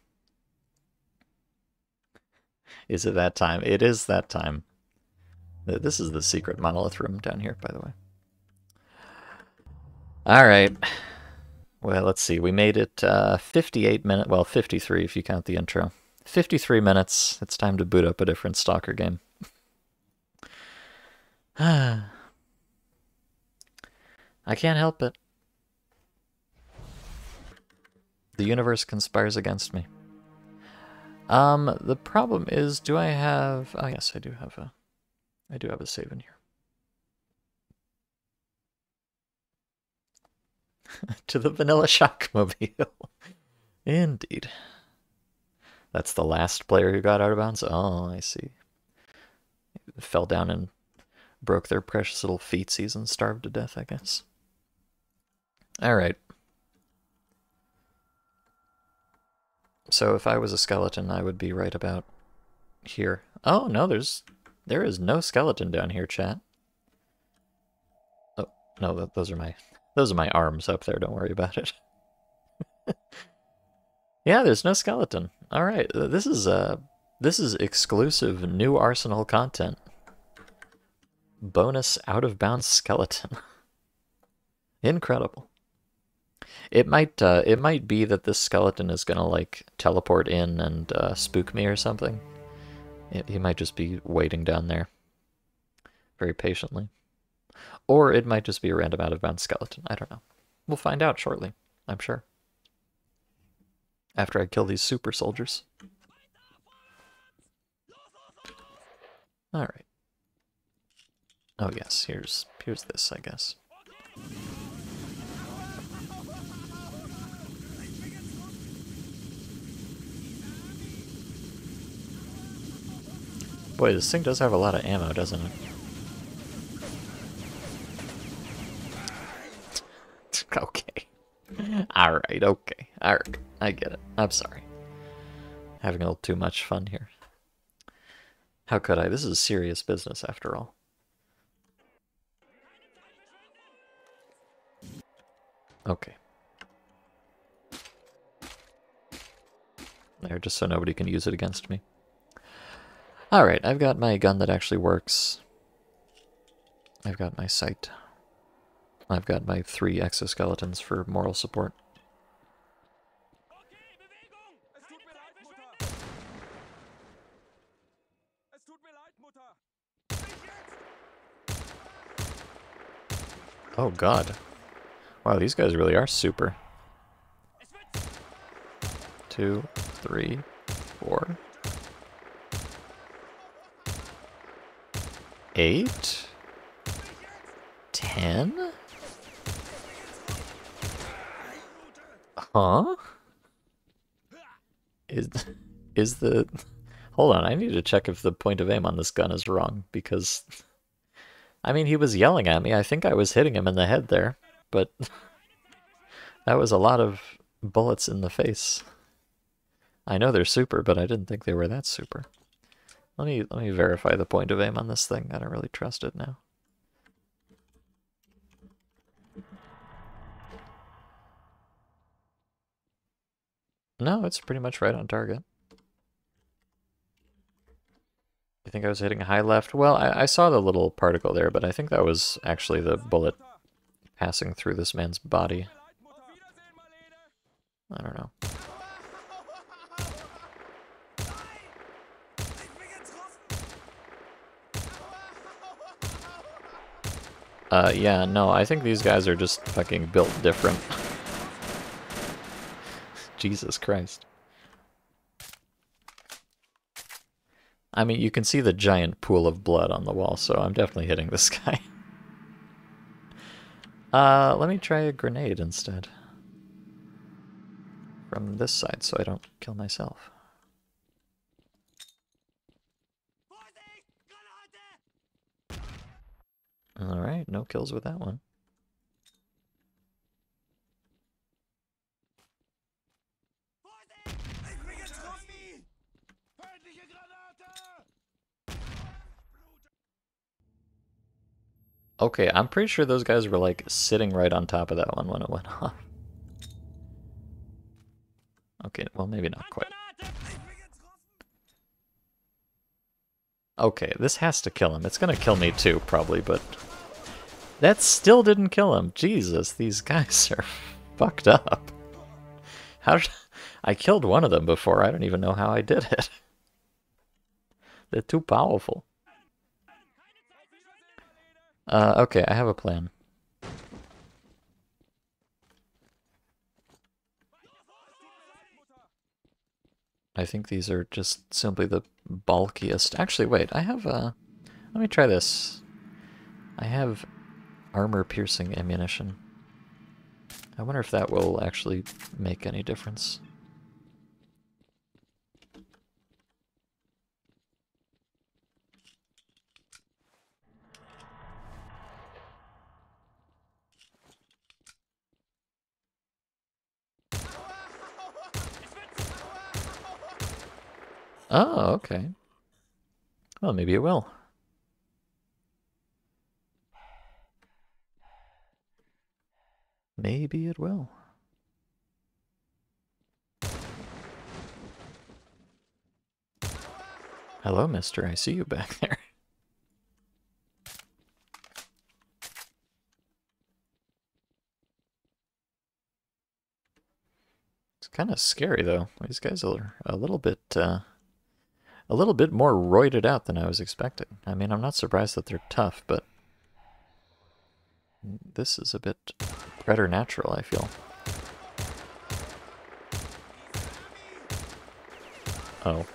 Is it that time? It is that time. This is the secret monolith room down here, by the way. Alright. Well, let's see. We made it 58 minutes. Well, 53 if you count the intro. 53 minutes. It's time to boot up a different Stalker game. I can't help it. The universe conspires against me. The problem is, do I have... Oh, yes, I do have a save in here. To the Vanilla Shockmobile. Indeed. That's the last player who got out of bounds? Oh, I see. Fell down and broke their precious little feetsies and starved to death, I guess. Alright. So if I was a skeleton, I would be right about here. Oh, no, there is no skeleton down here, chat. Oh, no, those are my arms up there, don't worry about it. Yeah, there's no skeleton. Alright, this is exclusive new Arsenal content. Bonus out-of-bounds skeleton. Incredible. It might be that this skeleton is gonna, like, teleport in and spook me or something. He might just be waiting down there. Very patiently. Or it might just be a random out-of-bounds skeleton. I don't know. We'll find out shortly, I'm sure. After I kill these super soldiers. Alright. Oh yes, here's this, I guess. Boy, this thing does have a lot of ammo, doesn't it? Okay. Alright, okay. Alright, I get it. I'm sorry. Having a little too much fun here. How could I? This is serious business, after all. Okay. There, just so nobody can use it against me. Alright, I've got my gun that actually works. I've got my sight. I've got my 3 exoskeletons for moral support. Oh god. Wow, these guys really are super. 2, 3, 4. 8? 10? Huh? Is the... Hold on, I need to check if the point of aim on this gun is wrong, because... I mean, he was yelling at me. I think I was hitting him in the head there, but... that was a lot of bullets in the face. I know they're super, but I didn't think they were that super. Let me verify the point of aim on this thing. I don't really trust it now. No, it's pretty much right on target. I think I was hitting high left. Well, I saw the little particle there, but I think that was actually the bullet passing through this man's body. I don't know. Yeah, no, I think these guys are just fucking built different. Jesus Christ. I mean, you can see the giant pool of blood on the wall, so I'm definitely hitting this guy. Let me try a grenade instead. From this side, so I don't kill myself. Alright, no kills with that one. Okay, I'm pretty sure those guys were like sitting right on top of that one when it went off. Okay, well maybe not quite. Okay, this has to kill him. It's gonna kill me too, probably, but... that still didn't kill him. Jesus, these guys are fucked up. How did... I killed one of them before. I don't even know how I did it. They're too powerful. Okay, I have a plan. I think these are just simply the bulkiest. Actually, wait, I have let me try this. I have armor-piercing ammunition. I wonder if that will actually make any difference. Oh, okay. Well, maybe it will. Maybe it will. Hello, mister. I see you back there. It's kind of scary, though. These guys are a little bit more roided out than I was expecting. I mean, I'm not surprised that they're tough, but this is a bit preternatural, I feel. Oh.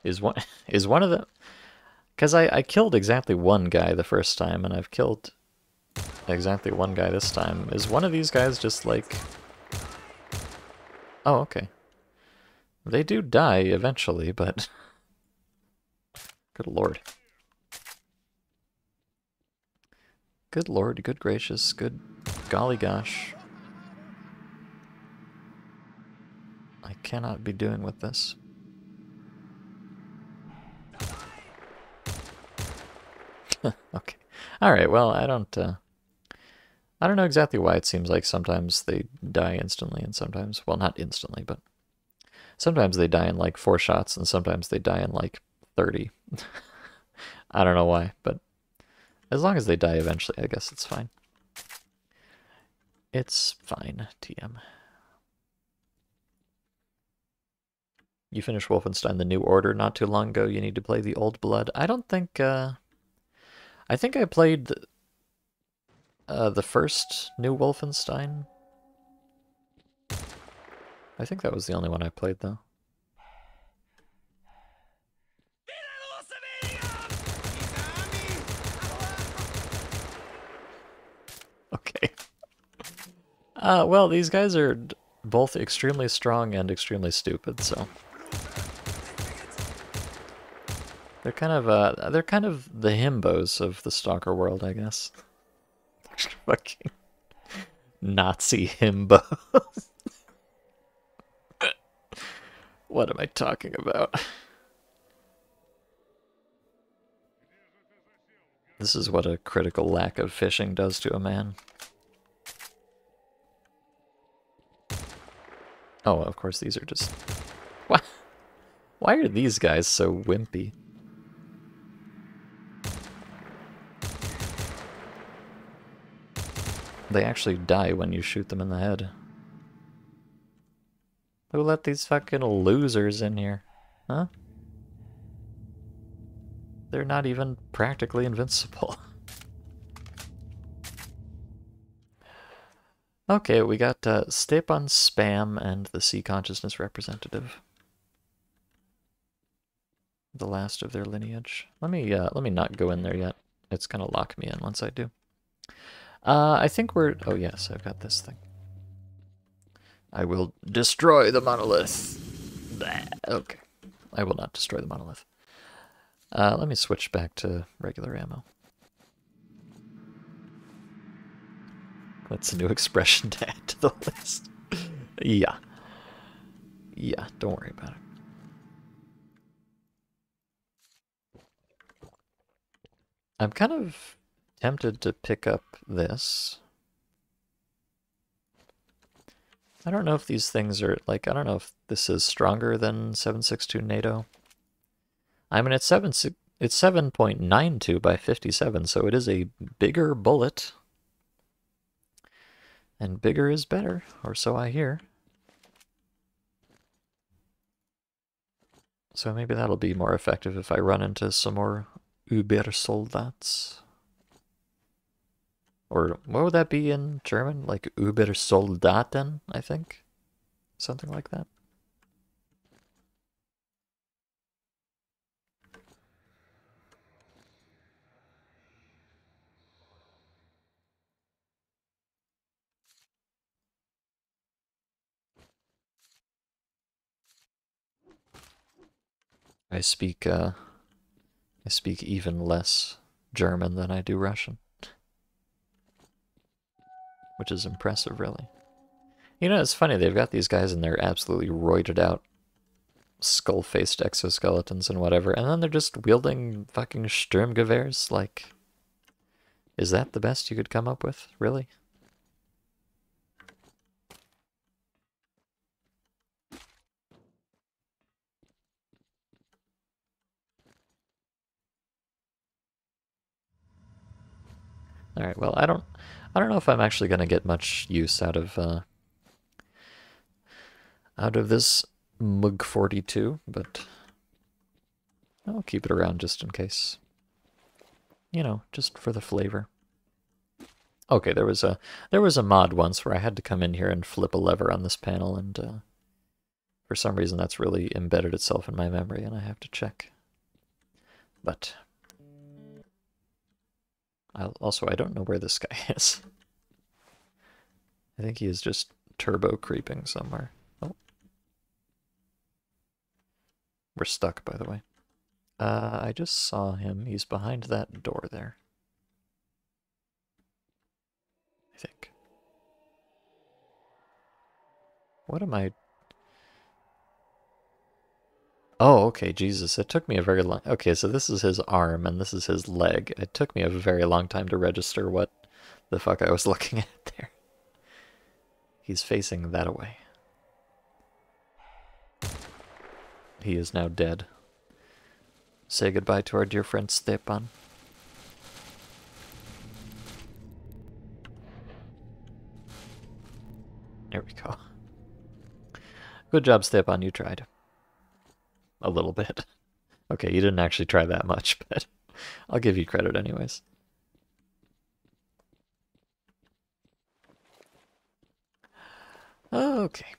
Is one is one of them? Because I killed exactly one guy the first time, and I've killed exactly one guy this time. Is one of these guys just like... Oh, okay. They do die eventually, but... Good lord. Good lord, good gracious, good golly gosh. I cannot be doing with this. Okay. Alright, well, I don't know exactly why it seems like sometimes they die instantly and sometimes, well, not instantly, but sometimes they die in like 4 shots and sometimes they die in like 30. I don't know why, but as long as they die eventually, I guess it's fine. It's fine, TM. You finished Wolfenstein The New Order not too long ago. You need to play the Old Blood. I don't think, I think I played the first new Wolfenstein. I think that was the only one I played, though. Okay. Well, these guys are both extremely strong and extremely stupid, so... They're kind of the himbos of the Stalker world, I guess. Fucking Nazi himbos. What am I talking about? This is what a critical lack of fishing does to a man. Oh, of course, these are just... Why are these guys so wimpy? They actually die when you shoot them in the head. Who let these fucking losers in here? Huh? They're not even practically invincible. Okay, we got Stepan Spam and the Sea Consciousness Representative. The last of their lineage. Let me not go in there yet. It's gonna lock me in once I do. I think we're... Oh yes, I've got this thing. I will destroy the monolith. Blah. Okay. I will not destroy the monolith. Let me switch back to regular ammo. That's a new expression to add to the list. Yeah. Yeah, don't worry about it. I'm kind of tempted to pick up this. I don't know if these things are, like, I don't know if this is stronger than 7.62 NATO. I mean, it's 7.92 by 57, so it is a bigger bullet. And bigger is better, or so I hear. So maybe that'll be more effective if I run into some more Übersoldats. Or what would that be in German? Like Übersoldaten, I think? Something like that. I speak even less German than I do Russian. Which is impressive, really. You know, it's funny, they've got these guys and they're absolutely roided out, skull-faced exoskeletons and whatever, and then they're just wielding fucking Sturmgewehrs, like... Is that the best you could come up with? Really? Alright, well, I don't know if I'm actually going to get much use out of this Mug 42, but I'll keep it around just in case. You know, just for the flavor. Okay, there was a mod once where I had to come in here and flip a lever on this panel, and For some reason, that's really embedded itself in my memory, and I have to check. But I don't know where this guy is. I think he is just turbo creeping somewhere. Oh. We're stuck, by the way. I just saw him. He's behind that door there. I think. What am I... Oh, okay, Jesus. It took me a very long... Okay, so this is his arm, and this is his leg. It took me a very long time to register what the fuck I was looking at there. He's facing that away. He is now dead. Say goodbye to our dear friend Stepan. There we go. Good job, Stepan, you tried. A little bit. Okay, you didn't actually try that much, but I'll give you credit anyways. Okay.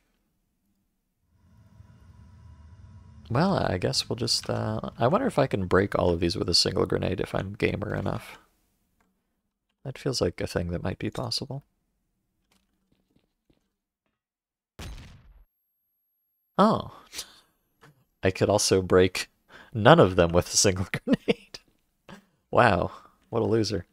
Well, I guess we'll just, I wonder if I can break all of these with a single grenade if I'm gamer enough. That feels like a thing that might be possible. Oh. I could also break none of them with a single grenade. Wow, what a loser.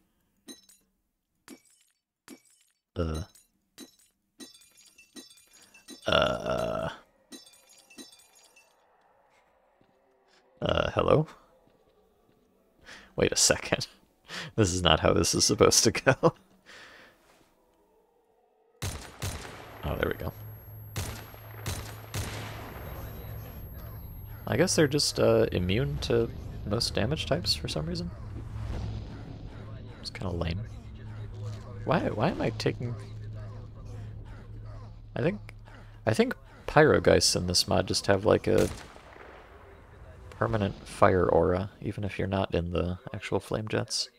Hello? Wait a second. This is not how this is supposed to go. Oh, there we go. I guess they're just immune to most damage types for some reason. It's kind of lame. Why am I taking... I think Pyrogeists in this mod just have like a permanent fire aura, even if you're not in the actual flame jets.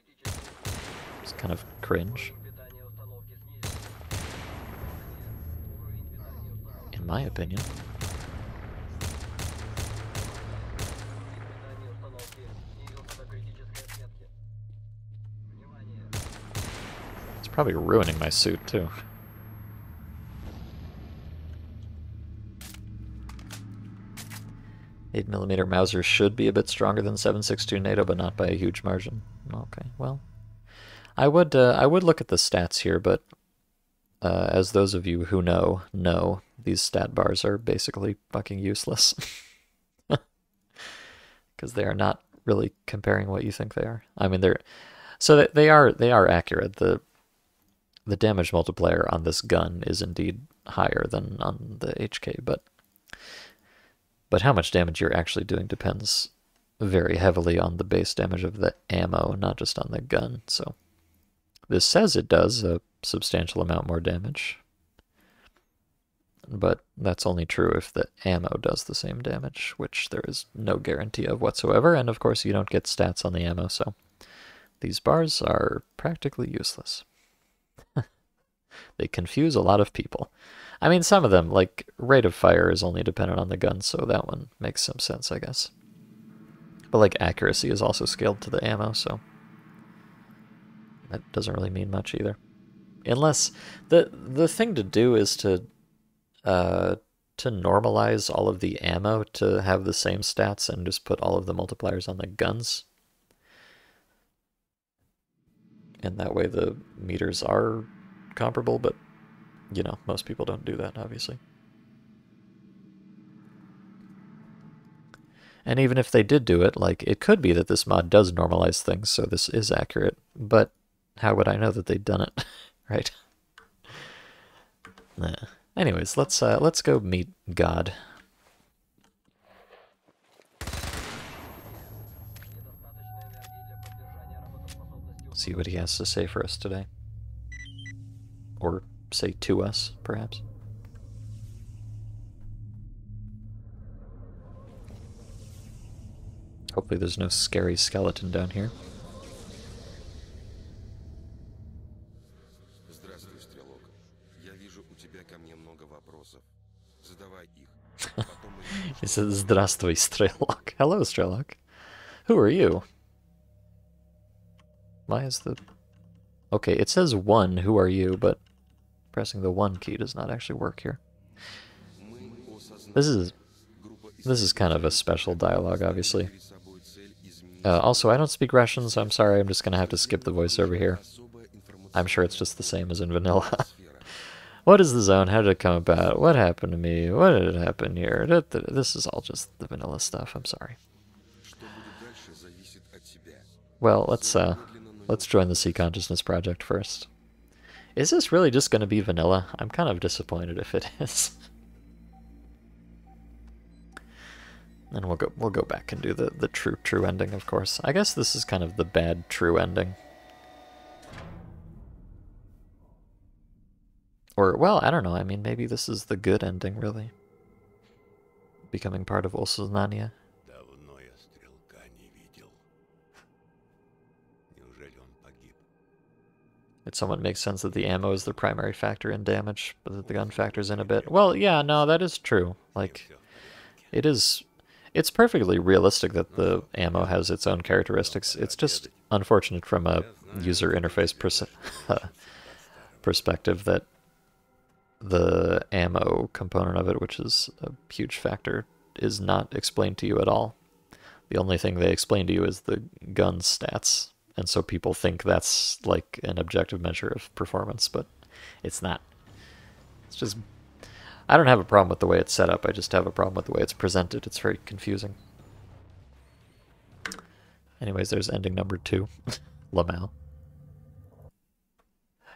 It's kind of cringe. In my opinion. It's probably ruining my suit, too. "8mm Mauser should be a bit stronger than 7.62 NATO, but not by a huge margin." Okay, well, I would look at the stats here, but as those of you who know, these stat bars are basically fucking useless because they are not really comparing what you think they are. I mean, they are accurate. The damage multiplier on this gun is indeed higher than on the HK, but how much damage you're actually doing depends very heavily on the base damage of the ammo, not just on the gun. So this says it does a substantial amount more damage, but that's only true if the ammo does the same damage, which there is no guarantee of whatsoever, and of course you don't get stats on the ammo, so these bars are practically useless. They confuse a lot of people. I mean, some of them, like, rate of fire is only dependent on the gun, so that one makes some sense, I guess. But, like, accuracy is also scaled to the ammo, so that doesn't really mean much either. Unless, the thing to do is to normalize all of the ammo to have the same stats and just put all of the multipliers on the guns. And that way the meters are comparable, but you know, most people don't do that, obviously. And even if they did do it, like, it could be that this mod does normalize things, so this is accurate, but how would I know that they'd done it, right? Nah. Anyways, let's go meet God. See what he has to say for us today. Or say to us, perhaps. Hopefully there's no scary skeleton down here. Здравствуй, Стрелок. Я вижу, у тебя ко мне много вопросов. Задавай их. He says, "Здравствуй, Strelok." Hello, Strelok. Who are you? Why is the... Okay, it says 1, who are you, but pressing the 1 key does not actually work here. This is kind of a special dialogue, obviously. Also, I don't speak Russian, so I'm sorry, I'm just gonna have to skip the voiceover here. I'm sure it's just the same as in vanilla. What is the zone? How did it come about? What happened to me? What did happen here? This is all just the vanilla stuff, I'm sorry. Well, let's join the Sea Consciousness Project first. Is this really just gonna be vanilla? I'm kind of disappointed if it is. And we'll go back and do the true ending, of course. I guess this is kind of the bad true ending. Or, well, I don't know. I mean, maybe this is the good ending, really. Becoming part of Ossoznania. It somewhat makes sense that the ammo is the primary factor in damage, but that the gun factors in a bit. Well, yeah, no, that is true. Like, it is... It's perfectly realistic that the ammo has its own characteristics. It's just unfortunate from a user interface perspective that the ammo component of it, which is a huge factor, is not explained to you at all. The only thing they explain to you is the gun stats, and so people think that's like an objective measure of performance, but it's not. It's just... I don't have a problem with the way it's set up, I just have a problem with the way it's presented. It's very confusing. Anyways, there's ending number 2. Lamau.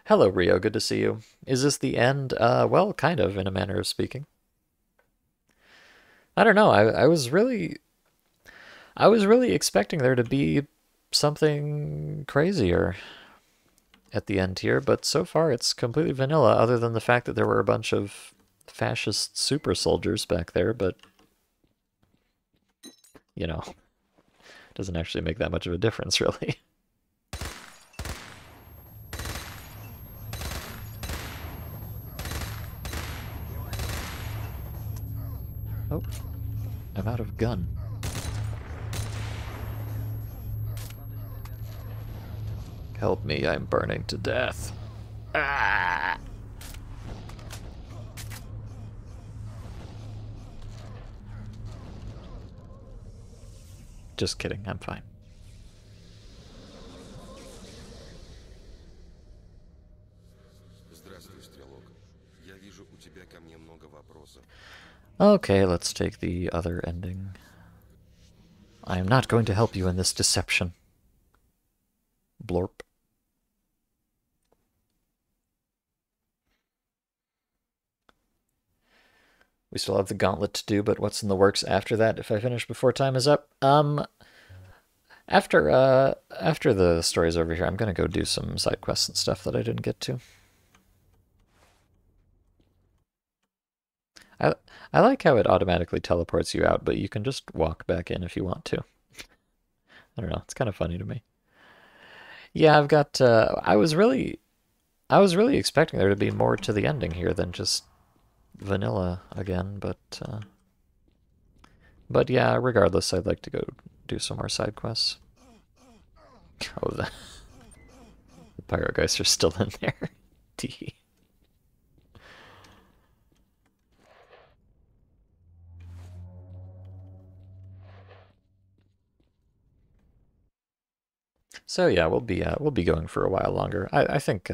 Hello, Rio, good to see you. Is this the end? Well, kind of, in a manner of speaking. I don't know, I was really expecting there to be something crazier at the end here, but so far it's completely vanilla, other than the fact that there were a bunch of fascist super soldiers back there, but, you know, doesn't actually make that much of a difference, really. Oh, I'm out of gun. Help me, I'm burning to death. Ah! Just kidding, I'm fine. Okay, let's take the other ending. I am not going to help you in this deception. Blorp. We still have the gauntlet to do, but what's in the works after that if I finish before time is up? After the story's over here, I'm gonna go do some side quests and stuff that I didn't get to. I like how it automatically teleports you out, but you can just walk back in if you want to. I don't know, it's kind of funny to me. Yeah, I've got I was really expecting there to be more to the ending here than just vanilla again, but yeah, regardless, I'd like to go do some more side quests. Oh, the pyro guys are still in there. Tee. So yeah, we'll be going for a while longer. I think.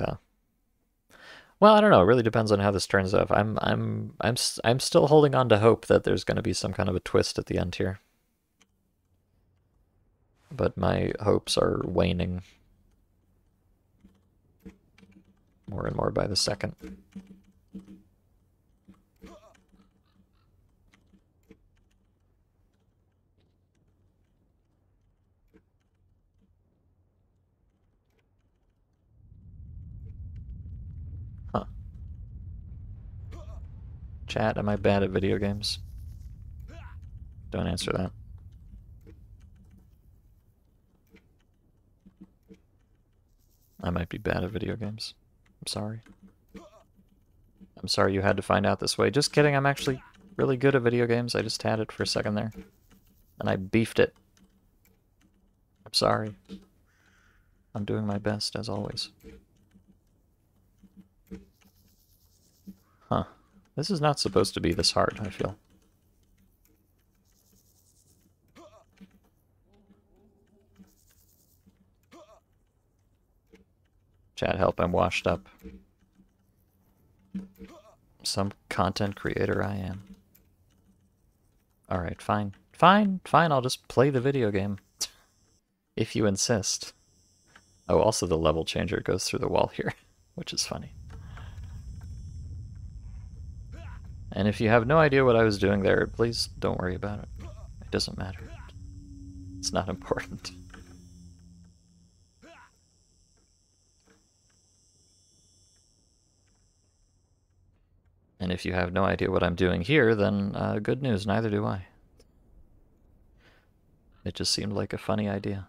Well, I don't know. It really depends on how this turns out. I'm still holding on to hope that there's going to be some kind of a twist at the end here. But my hopes are waning more and more by the second. Huh. Chat, am I bad at video games? Don't answer that. I might be bad at video games. I'm sorry. I'm sorry you had to find out this way. Just kidding, I'm actually really good at video games. I just had it for a second there. And I beefed it. I'm sorry. I'm doing my best, as always. Huh. This is not supposed to be this hard, I feel. Chat, help, I'm washed up. Some content creator I am. Alright, fine. Fine, I'll just play the video game. If you insist. Oh, also the level changer goes through the wall here, which is funny. And if you have no idea what I was doing there, please don't worry about it. It doesn't matter. It's not important. And if you have no idea what I'm doing here, then good news, neither do I. It just seemed like a funny idea.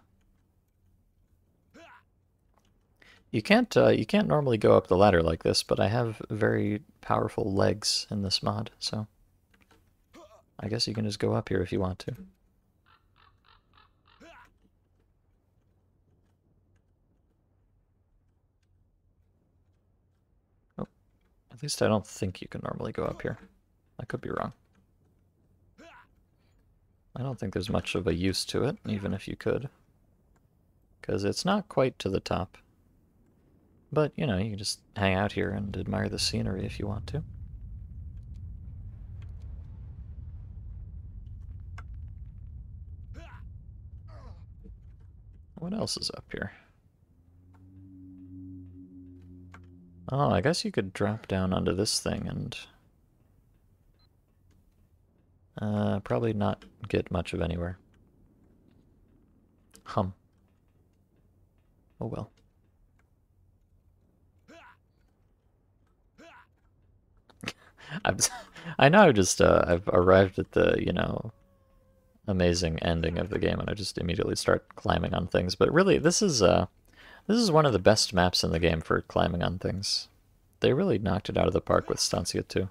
You can't normally go up the ladder like this, but I have very powerful legs in this mod, so I guess you can just go up here if you want to. Oh, at least I don't think you can normally go up here. I could be wrong. I don't think there's much of a use to it, even if you could. Because it's not quite to the top. But, you know, you can just hang out here and admire the scenery if you want to. What else is up here? Oh, I guess you could drop down onto this thing and probably not get much of anywhere. Oh well. I know I've arrived at the, you know, amazing ending of the game and I just immediately start climbing on things. But really, this is one of the best maps in the game for climbing on things. They really knocked it out of the park with Stancia 2.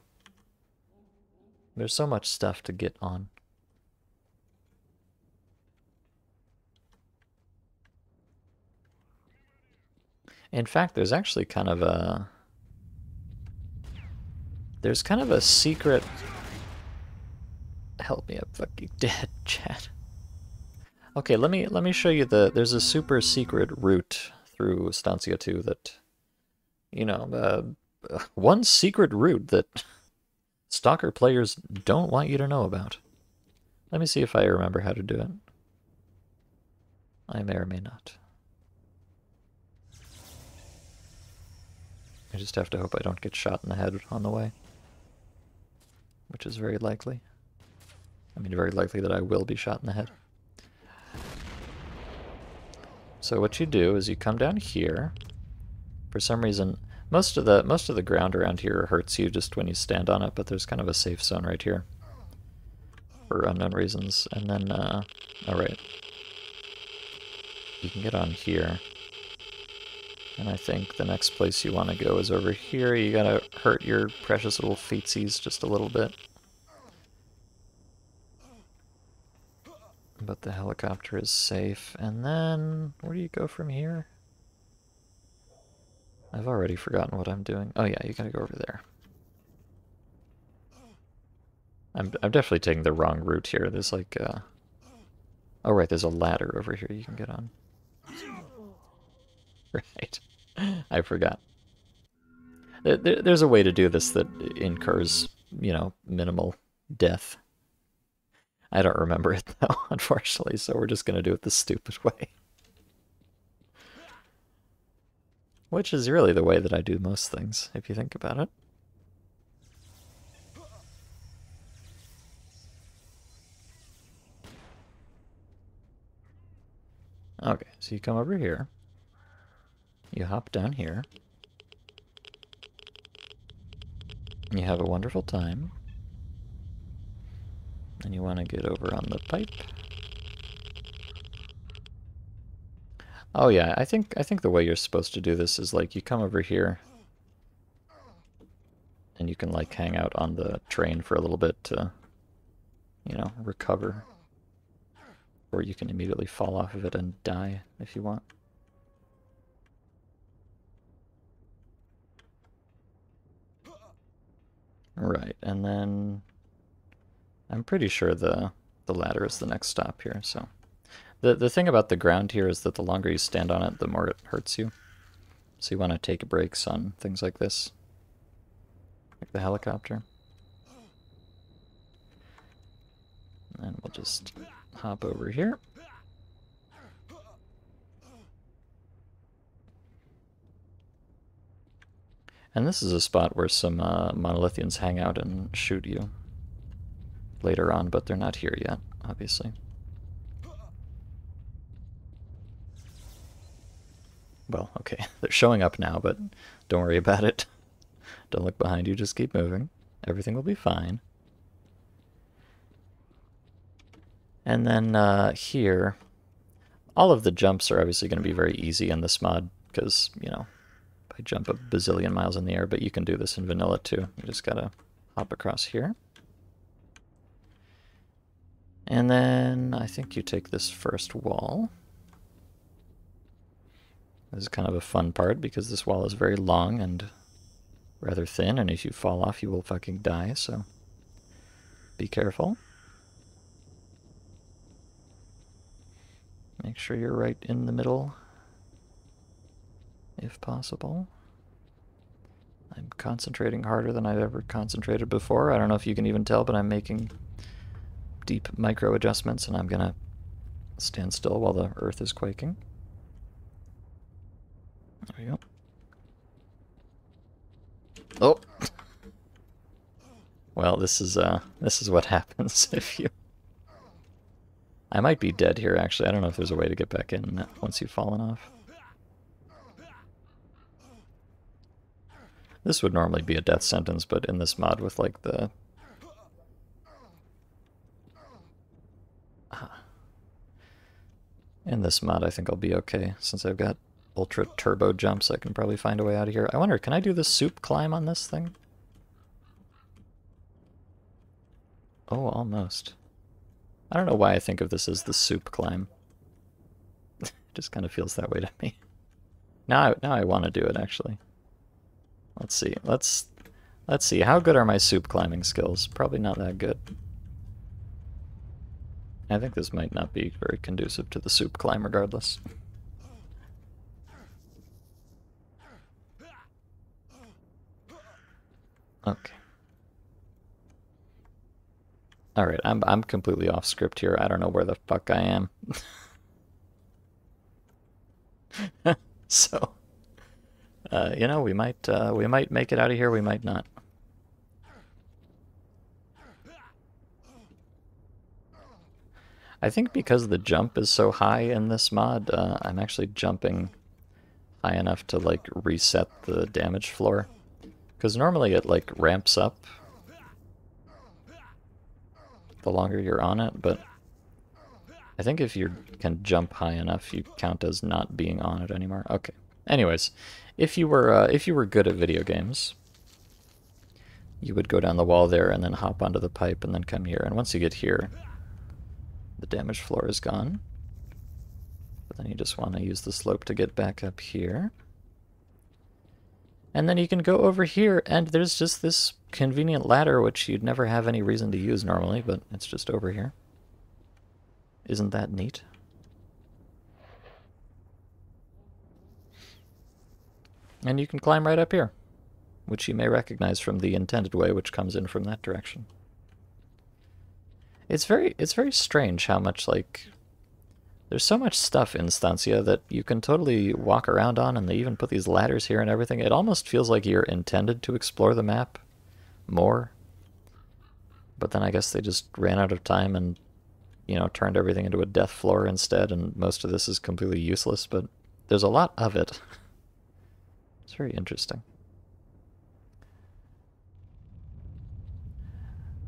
There's so much stuff to get on. In fact, there's actually kind of a... There's kind of a secret... Help me, I'm fucking dead, chat. Okay, let me show you there's a super secret route through Stancia 2 that, you know, one secret route that Stalker players don't want you to know about. Let me see if I remember how to do it. I may or may not. I just have to hope I don't get shot in the head on the way. Which is very likely. I mean, very likely that I will be shot in the head. So what you do is you come down here. For some reason, most of the ground around here hurts you just when you stand on it, but there's kind of a safe zone right here. For unknown reasons. And then, alright. You can get on here. And I think the next place you want to go is over here. You gotta hurt your precious little feetsies just a little bit. But the helicopter is safe. And then, where do you go from here? I've already forgotten what I'm doing. Oh yeah, you gotta go over there. I'm definitely taking the wrong route here. There's like, oh right, there's a ladder over here you can get on. Right. I forgot. There's a way to do this that incurs, you know, minimal death. I don't remember it, though, unfortunately, so we're just going to do it the stupid way. Which is really the way that I do most things, if you think about it. Okay, so you come over here. You hop down here. You have a wonderful time. And you want to get over on the pipe. Oh yeah, I think the way you're supposed to do this is like you come over here. and you can like hang out on the train for a little bit to, you know, recover. Or you can immediately fall off of it and die if you want. Right, and then I'm pretty sure the ladder is the next stop here, so. The thing about the ground here is that the longer you stand on it, the more it hurts you. So you want to take breaks on things like this. Like the helicopter. And we'll just hop over here. And this is a spot where some monolithians hang out and shoot you later on, but they're not here yet, obviously. Well, okay, they're showing up now, but don't worry about it. Don't look behind you, just keep moving. Everything will be fine. And then here, all of the jumps are obviously going to be very easy in this mod, because, you know, I jump a bazillion miles in the air, but you can do this in vanilla too. You just gotta hop across here. And then I think you take this first wall. This is kind of a fun part because this wall is very long and rather thin, and if you fall off you will fucking die, so be careful. Make sure you're right in the middle, if possible. I'm concentrating harder than I've ever concentrated before. I don't know if you can even tell, but I'm making deep micro adjustments, and I'm gonna stand still while the earth is quaking. There we go. Oh! Well, this is what happens if you... I might be dead here, actually. I don't know if there's a way to get back in once you've fallen off. This would normally be a death sentence, but in this mod with, like, the... In this mod, I think I'll be okay. Since I've got ultra turbo jumps, I can probably find a way out of here. I wonder, can I do the soup climb on this thing? Oh, almost. I don't know why I think of this as the soup climb. It just kind of feels that way to me. Now I want to do it, actually. Let's see. Let's see. How good are my soup climbing skills? Probably not that good. I think this might not be very conducive to the soup climb regardless. Okay. Alright, I'm completely off script here. I don't know where the fuck I am. So, you know, we might make it out of here, we might not. I think because the jump is so high in this mod, I'm actually jumping high enough to, like, reset the damage floor. Because normally it, like, ramps up the longer you're on it, but I think if you can jump high enough, you count as not being on it anymore. Okay. Anyways, if you were good at video games, you would go down the wall there and then hop onto the pipe and then come here. And once you get here, the damage floor is gone. But then you just want to use the slope to get back up here. And then you can go over here, and there's just this convenient ladder, which you'd never have any reason to use normally, but it's just over here. Isn't that neat? And you can climb right up here, which you may recognize from the intended way, which comes in from that direction. It's very strange how much, like, there's so much stuff in Stancia that you can totally walk around on, and they even put these ladders here and everything. It almost feels like you're intended to explore the map more. But then I guess they just ran out of time and, you know, turned everything into a death floor instead, and most of this is completely useless, but there's a lot of it. It's very interesting.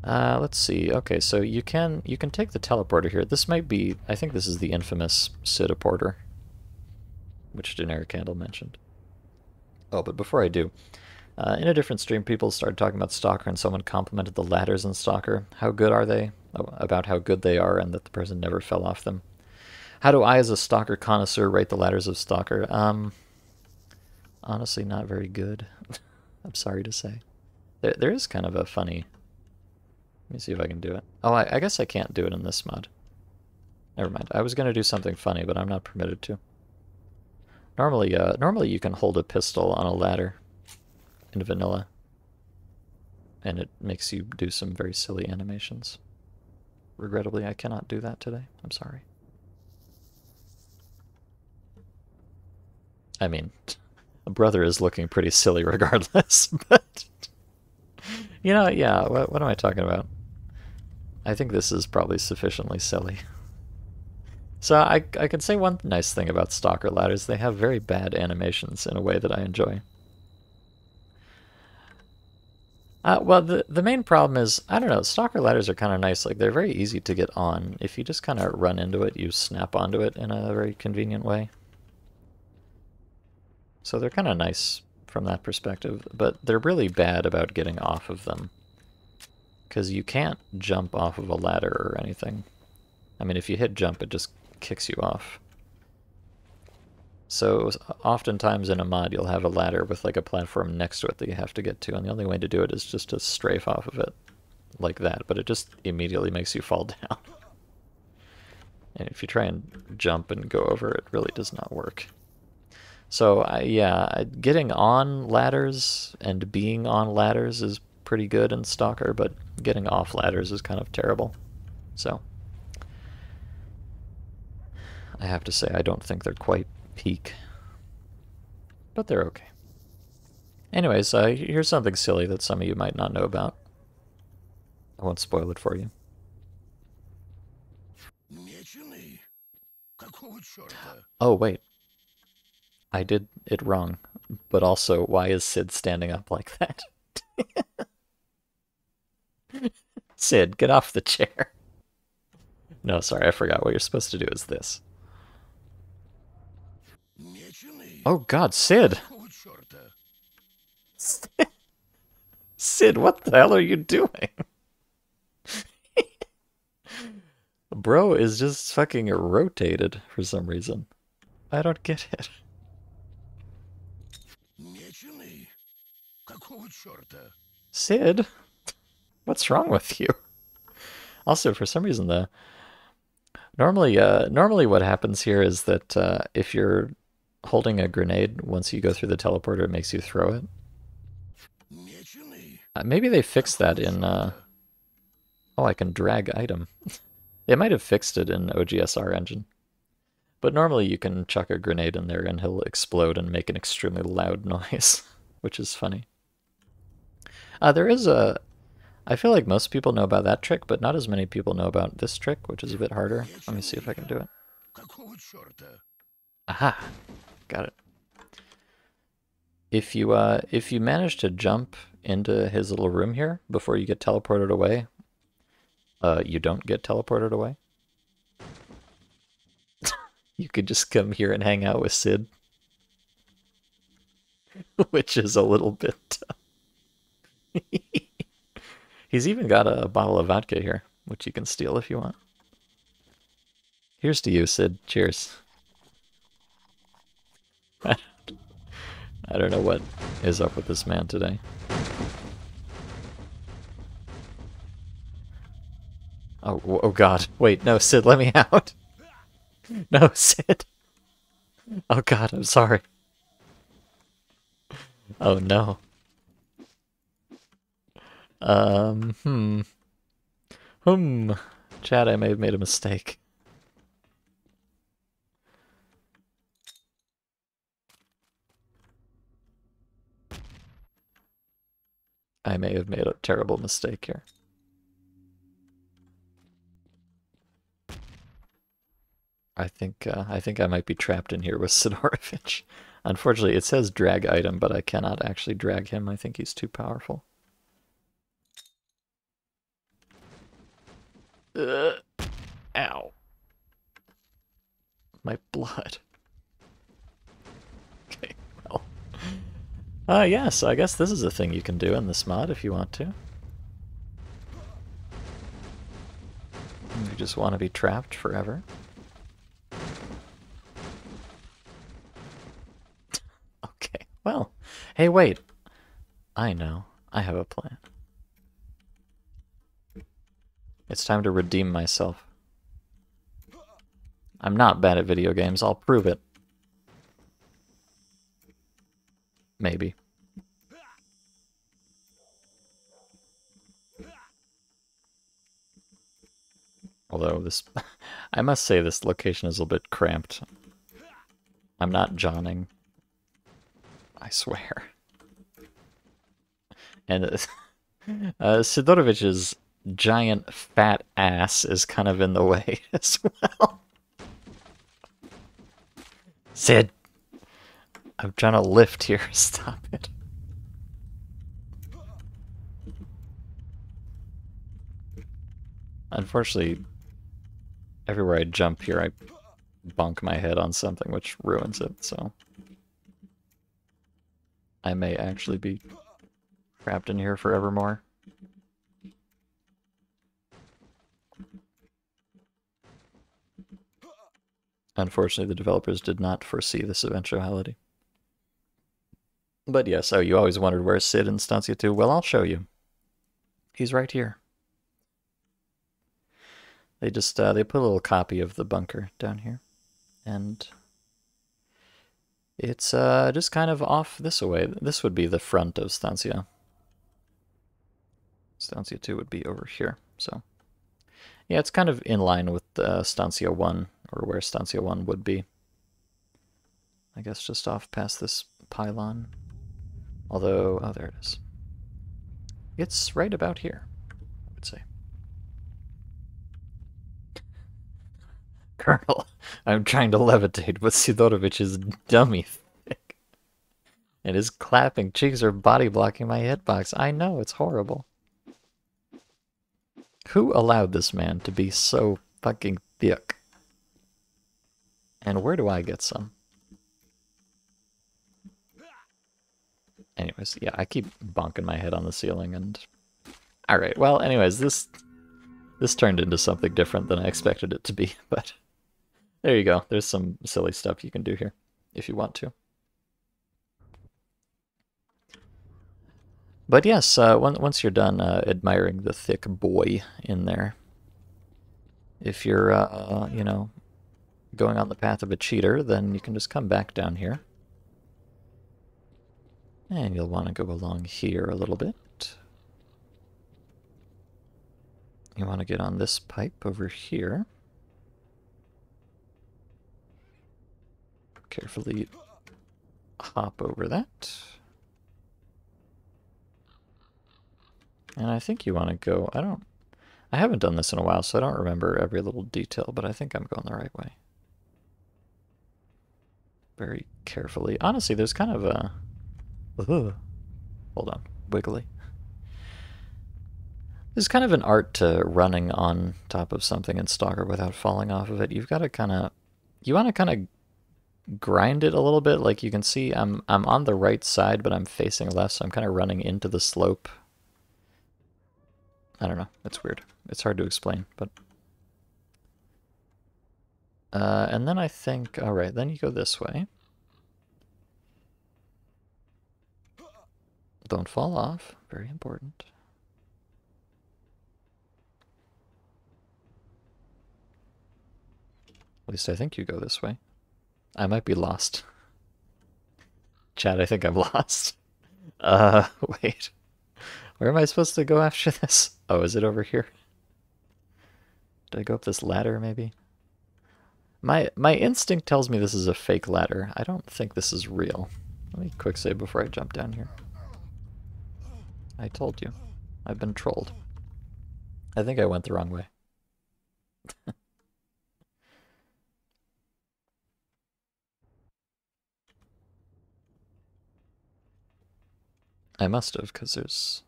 Let's see. Okay, so you can take the teleporter here. This might be, I think this is the infamous Cityporter, which Generic Candle mentioned. Oh, but before I do, In a different stream, people started talking about Stalker, and someone complimented the ladders in Stalker. How good are they? About how good they are, and that the person never fell off them. How do I, as a Stalker connoisseur, rate the ladders of Stalker? Honestly, not very good. I'm sorry to say. There is kind of a funny... Let me see if I can do it. Oh, I guess I can't do it in this mod. Never mind. I was going to do something funny, but I'm not permitted to. Normally you can hold a pistol on a ladder in vanilla, and it makes you do some very silly animations. Regrettably, I cannot do that today. I'm sorry. I mean, a brother is looking pretty silly regardless, but... You know, yeah, what am I talking about? I think this is probably sufficiently silly. So I can say one nice thing about Stalker ladders. They have very bad animations in a way that I enjoy. Well, the main problem is, I don't know, Stalker ladders are kind of nice. Like, they're very easy to get on. If you just kind of run into it, you snap onto it in a very convenient way. So they're kind of nice from that perspective, but they're really bad about getting off of them. Because you can't jump off of a ladder or anything. I mean, if you hit jump, it just kicks you off. So oftentimes in a mod, you'll have a ladder with like a platform next to it that you have to get to, and the only way to do it is just to strafe off of it like that, but it just immediately makes you fall down. And if you try and jump and go over, it really does not work. So yeah, getting on ladders and being on ladders is pretty good in Stalker, but getting off ladders is kind of terrible. So I have to say I don't think they're quite peak, but they're okay. Anyways, here's something silly that some of you might not know about. I won't spoil it for you. Oh, wait. I did it wrong. But also, why is Sid standing up like that? Sid, get off the chair. No, sorry, I forgot. What you're supposed to do is this. Oh god, Sid! Sid, what the hell are you doing? Bro is just fucking rotated for some reason. I don't get it. Sid? What's wrong with you? Also, for some reason, normally what happens here is that if you're holding a grenade, once you go through the teleporter, it makes you throw it. Maybe they fixed that in... Oh, I can drag item. They might have fixed it in OGSR engine. But normally you can chuck a grenade in there and he'll explode and make an extremely loud noise, which is funny. There is a... I feel like most people know about that trick, but not as many people know about this trick, which is a bit harder. Let me see if I can do it. Aha! Got it. If you manage to jump into his little room here before you get teleported away, you don't get teleported away. You could just come here and hang out with Sid. Which is a little bit tough. He's even got a bottle of vodka here, which you can steal if you want. Here's to you, Sid. Cheers. I don't know what is up with this man today. Oh god. Wait, no, Sid, let me out. No, Sid. Oh god, I'm sorry. Oh no. Chad, I may have made a mistake. I may have made a terrible mistake here. I think I might be trapped in here with Sidorovich. Unfortunately, it says drag item, but I cannot actually drag him. I think he's too powerful. Ow. My blood. Okay, well. Yes, I guess this is a thing you can do in this mod if you want to. You just want to be trapped forever. Okay, well, hey, wait. I know. I have a plan. It's time to redeem myself. I'm not bad at video games. I'll prove it. Maybe. Although this... I must say this location is a little bit cramped. I'm not Johning. I swear. And Sidorovic's giant fat ass is kind of in the way as well. Sid! I'm trying to lift here. Stop it. Unfortunately, everywhere I jump here, I bonk my head on something, which ruins it, so... I may actually be trapped in here forevermore. Unfortunately, the developers did not foresee this eventuality. But yes, oh, you always wondered where's Sid in Stancia 2? Well, I'll show you. He's right here. They just, they put a little copy of the bunker down here. And it's just kind of off this way. This would be the front of Stancia. Stancia 2 would be over here, so... Yeah, it's kind of in line with Stancia 1, or where Stancia 1 would be. I guess just off past this pylon. Although, oh, there it is. It's right about here, I would say. Colonel, I'm trying to levitate, but Sidorovich is dummy thick. And his clapping cheeks are body blocking my hitbox. I know, it's horrible. Who allowed this man to be so fucking thick? And where do I get some? Anyways, yeah, I keep bonking my head on the ceiling and... Alright, well, anyways, this turned into something different than I expected it to be, but... There you go, there's some silly stuff you can do here, if you want to. But yes, once you're done admiring the thick boy in there, if you're, you know, going on the path of a cheater, then you can just come back down here. And you'll want to go along here a little bit. You want to get on this pipe over here. Carefully hop over that. And I think you want to go, I haven't done this in a while, so I don't remember every little detail, but I think I'm going the right way. Very carefully. Honestly, there's kind of a... hold on. Wiggly. There's kind of an art to running on top of something in Stalker without falling off of it. You've got to kind of... You want to kind of grind it a little bit. Like you can see, I'm on the right side, but I'm facing left, so I'm kind of running into the slope. I don't know. It's weird. It's hard to explain, but... and then I think... Alright, then you go this way. Don't fall off. Very important. At least I think you go this way. I might be lost. Chat, I think I'm lost. Wait. Where am I supposed to go after this? Oh, is it over here? Did I go up this ladder, maybe? My instinct tells me this is a fake ladder. I don't think this is real. Let me quick save before I jump down here. I told you. I've been trolled. I think I went the wrong way. I must have, because there's...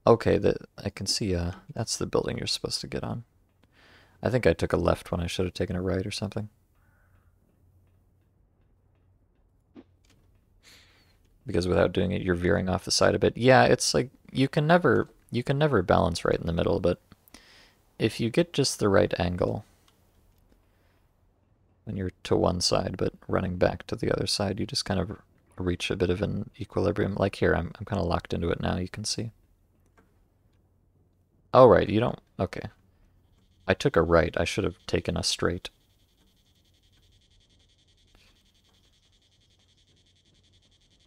Okay, I can see, that's the building you're supposed to get on. I think I took a left when I should have taken a right or something. because without doing it, you're veering off the side a bit. Yeah, it's like you can never balance right in the middle, but if you get just the right angle when you're to one side but running back to the other side, you just kind of reach a bit of an equilibrium. Like here, I'm kind of locked into it now, you can see. Oh, right, you don't... Okay. I took a right. I should have taken a straight.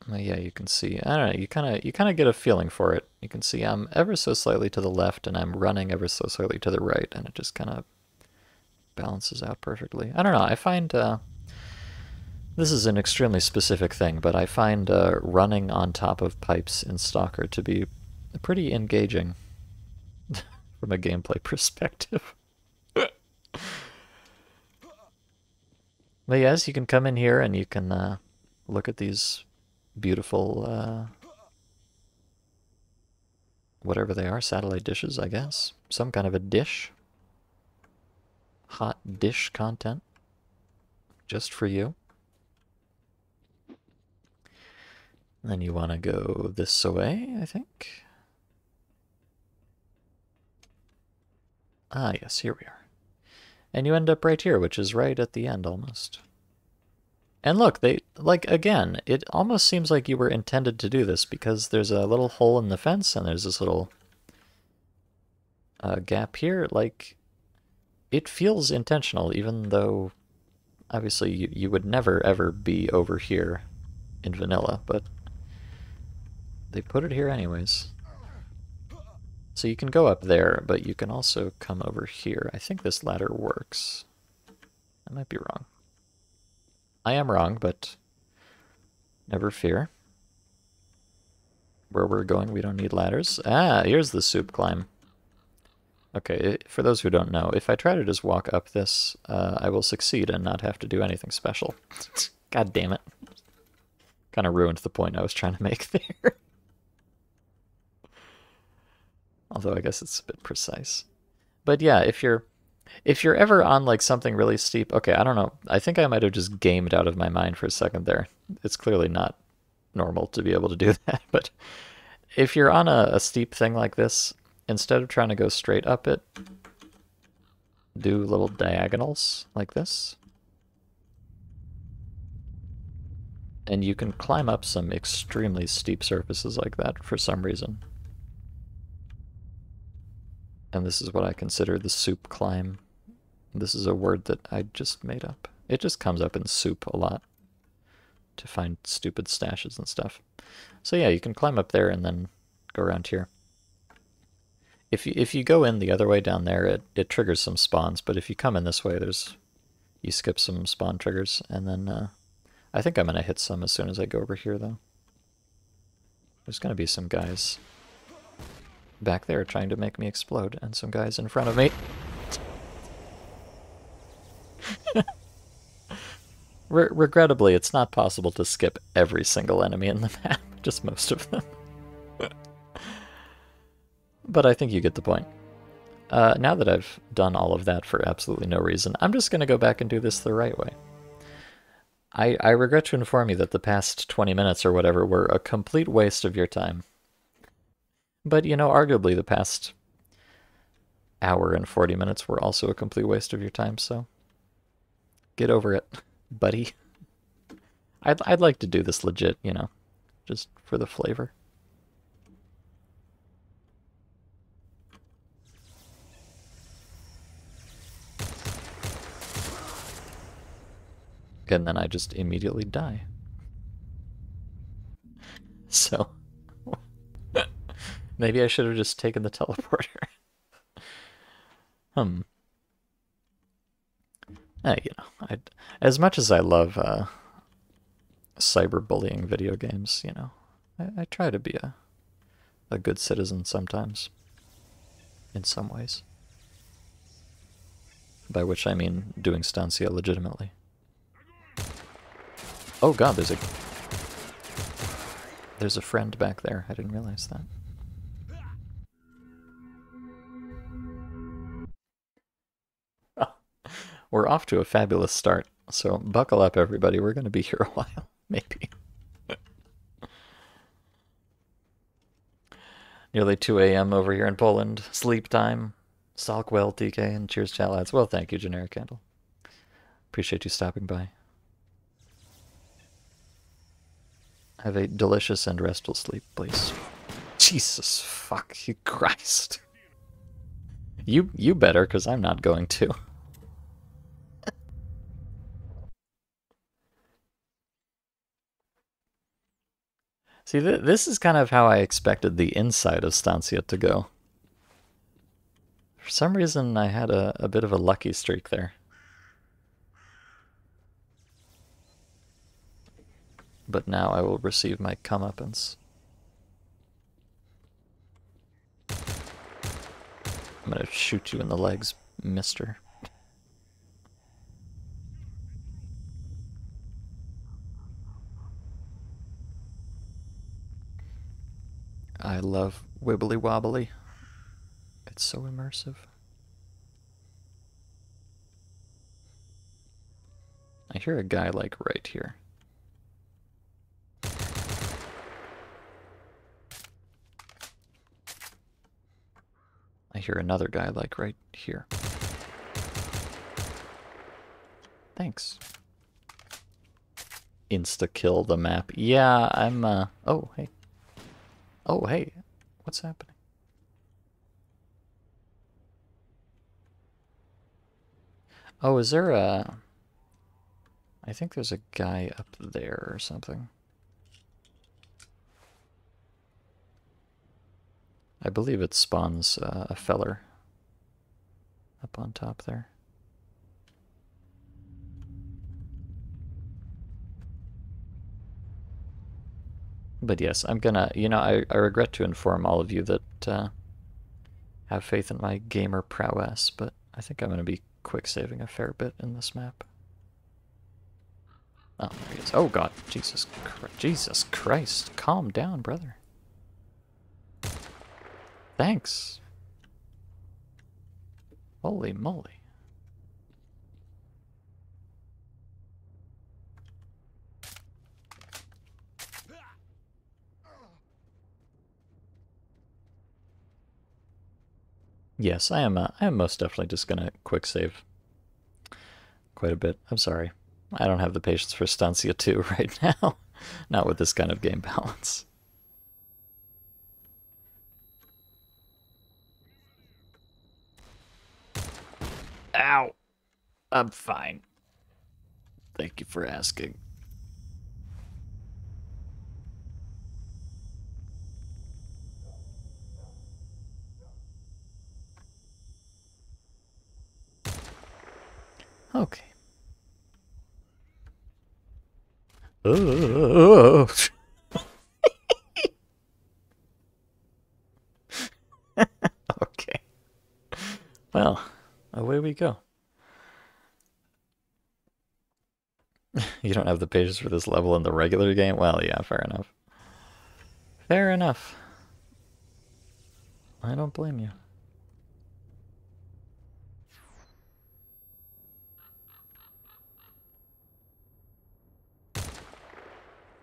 Well, yeah, you can see. I don't know. You kind of get a feeling for it. You can see I'm ever so slightly to the left, and I'm running ever so slightly to the right, and it just kind of balances out perfectly. I don't know. I find this is an extremely specific thing, but I find running on top of pipes in Stalker to be pretty engaging from a gameplay perspective. But yes, you can come in here and you can look at these beautiful, whatever they are, satellite dishes, I guess. Some kind of a dish. Hot dish content. Just for you. And then you want to go this way, I think. Ah, yes, here we are. And you end up right here, which is right at the end almost. And look, they, like, again, it almost seems like you were intended to do this because there's a little hole in the fence and there's this little gap here. Like, it feels intentional, even though obviously you would never ever be over here in vanilla, but they put it here anyways. So you can go up there, but you can also come over here. I think this ladder works. I might be wrong. I am wrong, but never fear. Where we're going, we don't need ladders. Ah, here's the soup climb. Okay, for those who don't know, if I try to just walk up this, I will succeed and not have to do anything special. God damn it. Kind of ruined the point I was trying to make there. Although I guess it's a bit precise. But yeah, if you're ever on like something really steep, okay, I don't know. I think I might have just gamed out of my mind for a second there. It's clearly not normal to be able to do that, but if you're on a steep thing like this, instead of trying to go straight up it, do little diagonals like this. And you can climb up some extremely steep surfaces like that for some reason. And this is what I consider the soup climb. This is a word that I just made up. It just comes up in soup a lot to find stupid stashes and stuff. So yeah, you can climb up there and then go around here. If you go in the other way down there, it triggers some spawns, but if you come in this way, you skip some spawn triggers, and then I think I'm going to hit some as soon as I go over here, though. There's going to be some guys back there trying to make me explode, and some guys in front of me. Regrettably, it's not possible to skip every single enemy in the map, just most of them. But I think you get the point. Now that I've done all of that for absolutely no reason, I'm just going to go back and do this the right way. I regret to inform you that the past 20 minutes or whatever were a complete waste of your time. But, you know, arguably the past hour and 40 minutes were also a complete waste of your time, so get over it, buddy. I'd like to do this legit, you know, just for the flavor. And then I just immediately die. So, maybe I should have just taken the teleporter. You know, as much as I love cyberbullying video games, you know, I try to be a good citizen sometimes, in some ways. By which I mean doing Stancia legitimately. Oh god, there's a friend back there. I didn't realize that. We're off to a fabulous start, so buckle up everybody. We're going to be here a while, maybe. Nearly 2 a.m. over here in Poland. Sleep time. Salk well, TK, and cheers, chat lads. Well, thank you, Generic Candle. Appreciate you stopping by. Have a delicious and restful sleep, please. Jesus fucking Christ. You better, because I'm not going to. See, this is kind of how I expected the inside of Stancia to go. For some reason, I had a bit of a lucky streak there. But now I will receive my comeuppance. I'm gonna shoot you in the legs, mister. I love Wibbly Wobbly. It's so immersive. I hear a guy like right here. I hear another guy like right here. Thanks. Insta-kill the map. Yeah, I'm, oh, hey. Oh, hey. What's happening? Oh, is there a... I think there's a guy up there or something. I believe it spawns a feller up on top there. But yes, I'm gonna, you know, I regret to inform all of you that have faith in my gamer prowess, but I think I'm gonna be quick saving a fair bit in this map. Oh, there he is. Oh god, Jesus Christ, calm down, brother. Thanks. Holy moly. Yes, I am most definitely just gonna quick save quite a bit. I'm sorry. I don't have the patience for Stancia 2 right now. Not with this kind of game balance. Ow! I'm fine. Thank you for asking. Okay. Oh. Okay. Well, away we go. You don't have the patience for this level in the regular game? Well, yeah, fair enough. Fair enough. I don't blame you.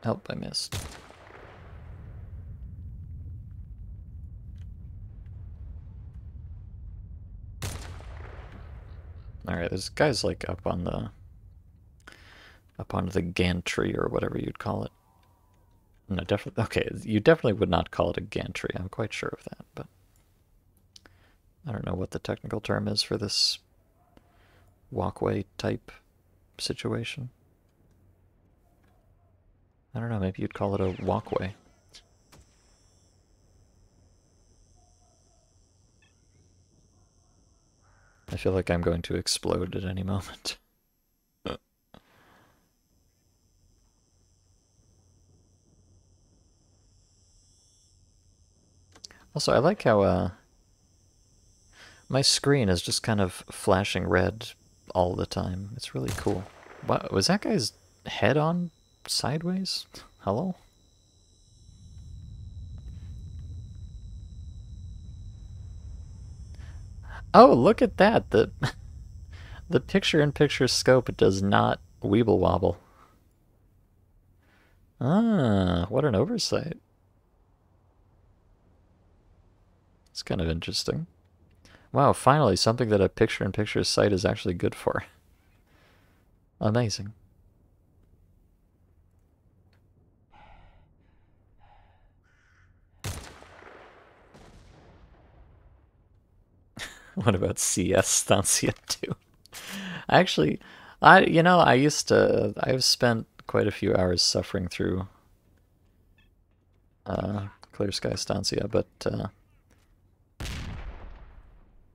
Help, I missed. Alright, there's guys like up on the gantry or whatever you'd call it. No, definitely. Okay, you definitely would not call it a gantry. I'm quite sure of that, but I don't know what the technical term is for this walkway type situation. I don't know, maybe you'd call it a walkway. I feel like I'm going to explode at any moment. Also, I like how my screen is just kind of flashing red all the time. It's really cool. Wow, was that guy's head on sideways? Hello? Oh, look at that! The picture-in-picture scope does not weeble wobble. Ah, what an oversight. It's kind of interesting. Wow, finally something that a picture-in-picture site is actually good for. Amazing. What about CS Stancia 2? Actually, I've spent quite a few hours suffering through Clear Sky Stancia, but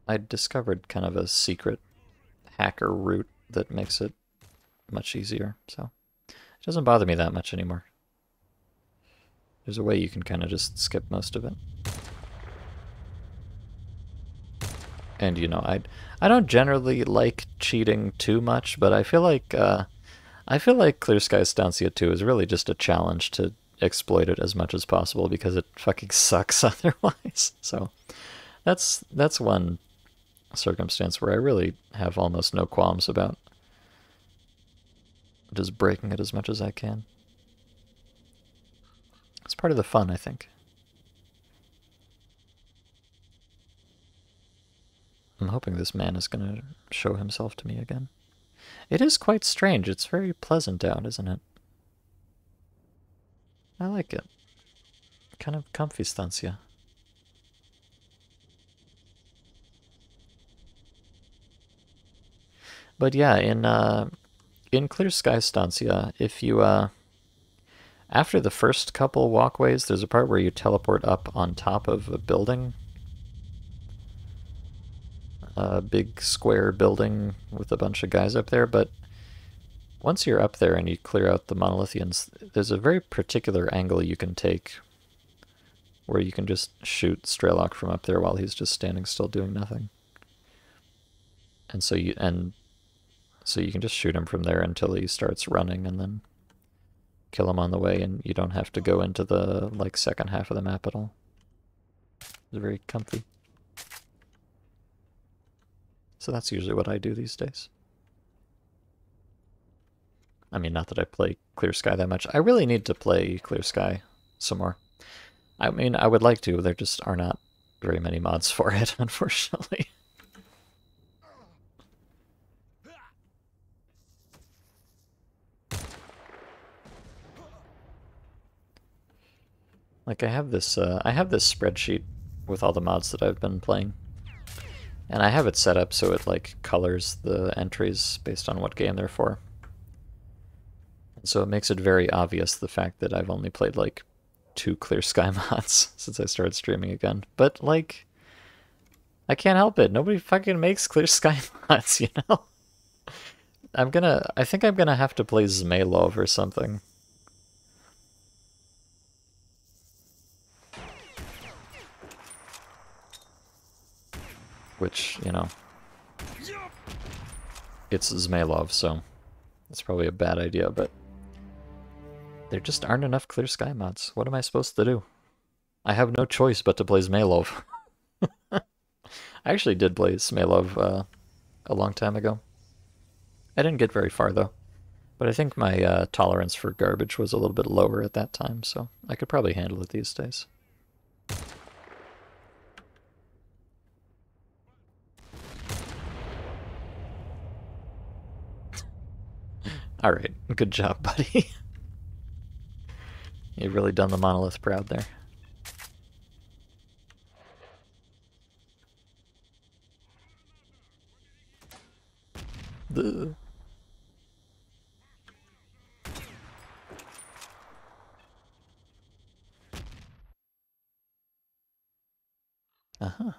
I discovered kind of a secret hacker route that makes it much easier, so it doesn't bother me that much anymore. There's a way you can kind of just skip most of it. And I don't generally like cheating too much, but I feel like Clear Sky Stancia 2 is really just a challenge to exploit it as much as possible because it fucking sucks otherwise. So that's one circumstance where I really have almost no qualms about just breaking it as much as I can. It's part of the fun, I think. I'm hoping this man is going to show himself to me again. It is quite strange. It's very pleasant out, isn't it? I like it. Kind of comfy Stancia. But yeah, in Clear Sky Stancia, if you after the first couple walkways, there's a part where you teleport up on top of a building. A big square building with a bunch of guys up there, but once you're up there and you clear out the Monolithians, there's a very particular angle you can take where you can just shoot Strelok from up there while he's just standing still doing nothing. And so you can just shoot him from there until he starts running and then kill him on the way, and you don't have to go into the second half of the map at all. It's very comfy. So that's usually what I do these days. I mean, not that I play Clear Sky that much. I really need to play Clear Sky some more. I mean, I would like to. There just are not very many mods for it, unfortunately. I have this spreadsheet with all the mods that I've been playing. And I have it set up so it colors the entries based on what game they're for. And so it makes it very obvious the fact that I've only played 2 Clear Sky mods since I started streaming again. But I can't help it. Nobody fucking makes Clear Sky mods, you know? I think I'm gonna have to play Zmailov or something. Which, it's Zmailov, so it's probably a bad idea, but there just aren't enough Clear Sky mods. What am I supposed to do? I have no choice but to play Zmailov. I actually did play Zmailov a long time ago. I didn't get very far, though. But I think my tolerance for garbage was a little bit lower at that time, so I could probably handle it these days. Alright, good job, buddy. You've really done the monolith proud there. The... Uh-huh.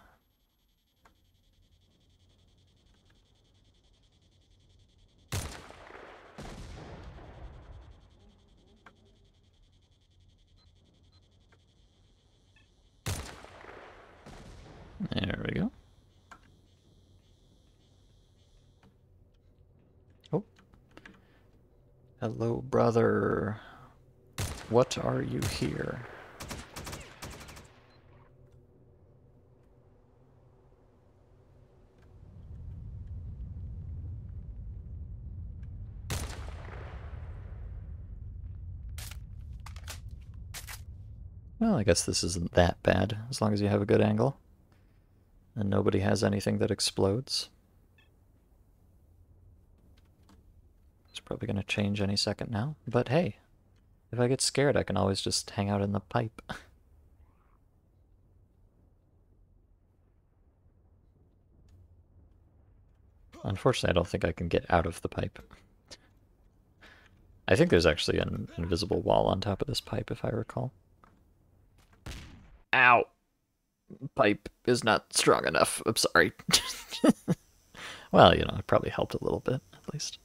There we go. Oh. Hello, brother. What are you here? Well, I guess this isn't that bad, as long as you have a good angle. And nobody has anything that explodes. It's probably going to change any second now. But hey, if I get scared, I can always just hang out in the pipe. Unfortunately, I don't think I can get out of the pipe. I think there's actually an invisible wall on top of this pipe, if I recall. Ow! Pipe is not strong enough. I'm sorry. Well, you know, it probably helped a little bit, at least.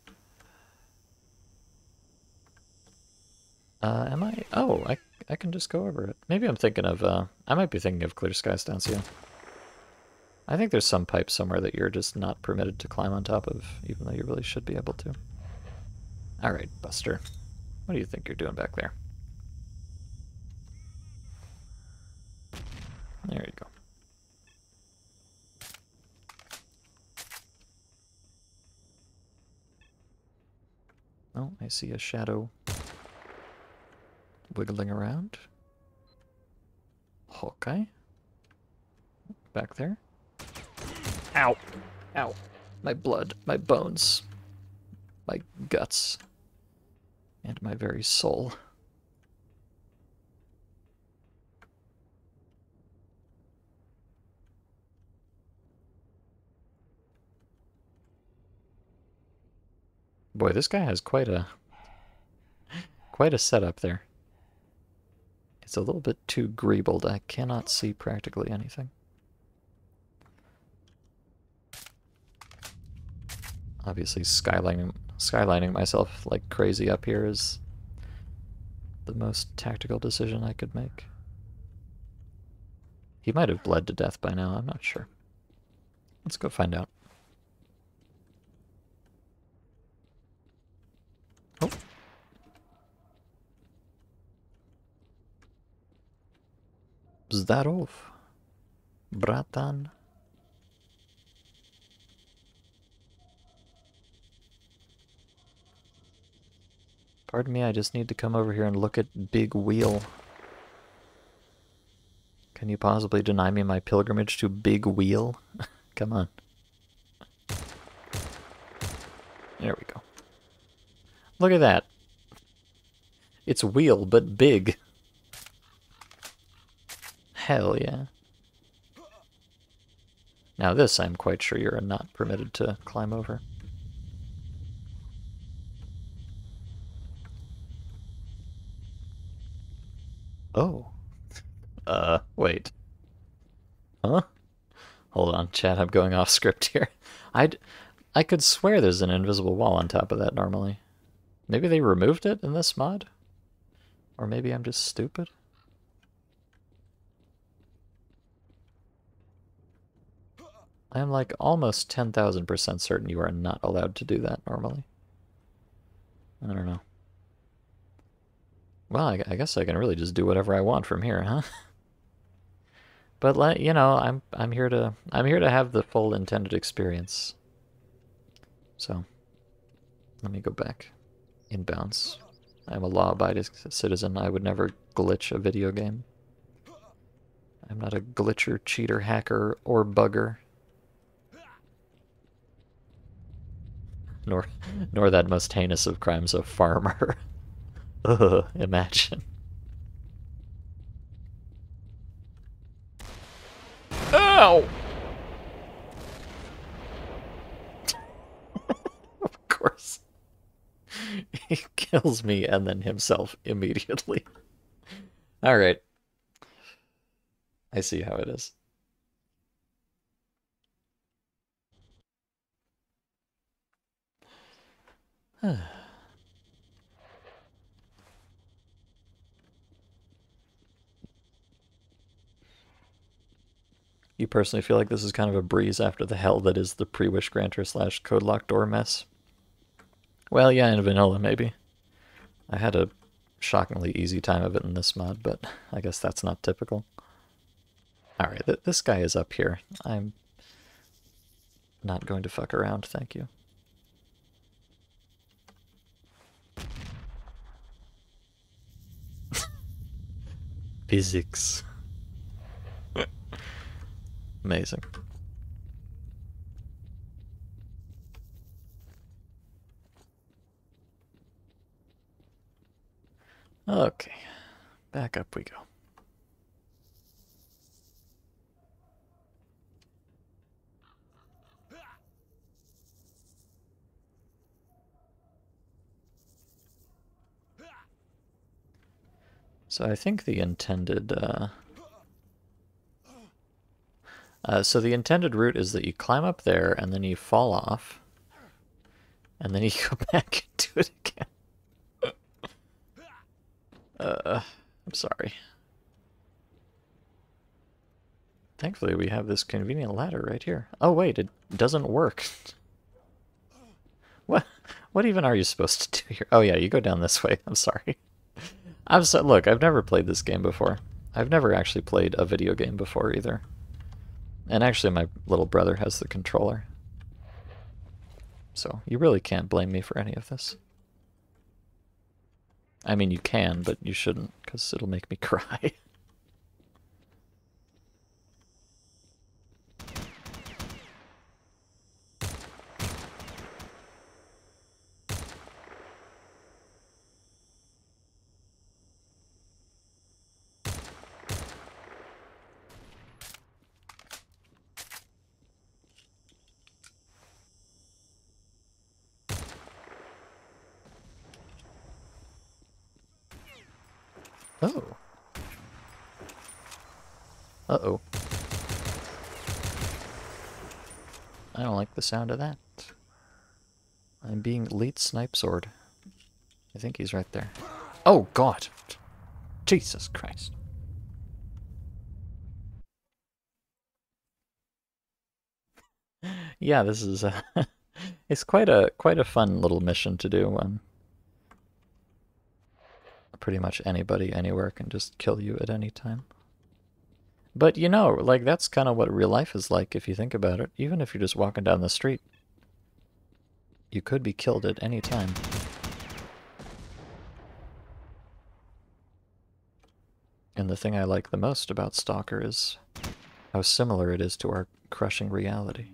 Am I? Oh, I can just go over it. Maybe I'm thinking of, I might be thinking of Clear Skies Down Sea. I think there's some pipe somewhere that you're just not permitted to climb on top of, even though you really should be able to. Alright, Buster. What do you think you're doing back there? There you go. Oh, I see a shadow wiggling around. Hawkeye. Back there. Ow! Ow! My blood, my bones, my guts, and my very soul. Boy, this guy has quite a setup there. It's a little bit too greebled. I cannot see practically anything. Obviously, skylining myself like crazy up here is the most tactical decision I could make. He might have bled to death by now, I'm not sure. Let's go find out. Oh. Zdarov, bratan. Pardon me, I just need to come over here and look at Big Wheel. Can you possibly deny me my pilgrimage to Big Wheel? Come on. There we go. Look at that. It's wheel, but big. Hell yeah. Now this, I'm quite sure you're not permitted to climb over. Oh. Wait. Huh? Hold on, chat, I'm going off script here. I could swear there's an invisible wall on top of that normally. Maybe they removed it in this mod? Or maybe I'm just stupid? I am like almost 10,000% certain you are not allowed to do that normally. I don't know. Well, I guess I can really just do whatever I want from here, huh? But you know, I'm here to have the full intended experience. So, let me go back. Inbounds. I'm a law-abiding citizen. I would never glitch a video game. I'm not a glitcher, cheater, hacker, or bugger. Nor that most heinous of crimes, a farmer. Ugh, imagine. Ow! Of course. He kills me and then himself immediately. Alright. I see how it is. You personally feel like this is kind of a breeze after the hell that is the pre-wish granter / code lock door mess? Well, yeah, in vanilla, maybe. I had a shockingly easy time of it in this mod, but I guess that's not typical. Alright, this guy is up here. I'm not going to fuck around, thank you. Physics. Amazing. Okay, back up we go. So I think the intended so the intended route is that you climb up there and then you fall off, and then you go back and do it again. I'm sorry. Thankfully, we have this convenient ladder right here. Oh wait, it doesn't work. What even are you supposed to do here? Oh yeah, you go down this way. I'm sorry. Look, I've never played this game before. I've never actually played a video game before either. And actually, my little brother has the controller. So you really can't blame me for any of this. I mean, you can, but you shouldn't, because it'll make me cry. Oh. Uh-oh. I don't like the sound of that. I'm being late snipe sword. I think he's right there. Oh, God! Jesus Christ. Yeah, this is it's quite a fun little mission to do when pretty much anybody anywhere can just kill you at any time. But you know, like that's kind of what real life is like if you think about it. Even if you're just walking down the street, you could be killed at any time. And the thing I like the most about Stalker is how similar it is to our crushing reality.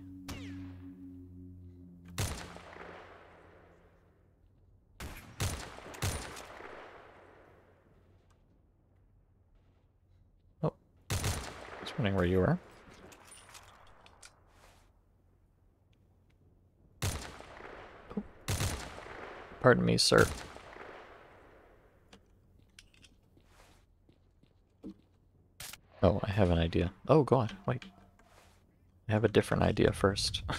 Oh, I was wondering where you were. Oh. Pardon me, sir. Oh, I have an idea. Oh God, wait. I have a different idea first. I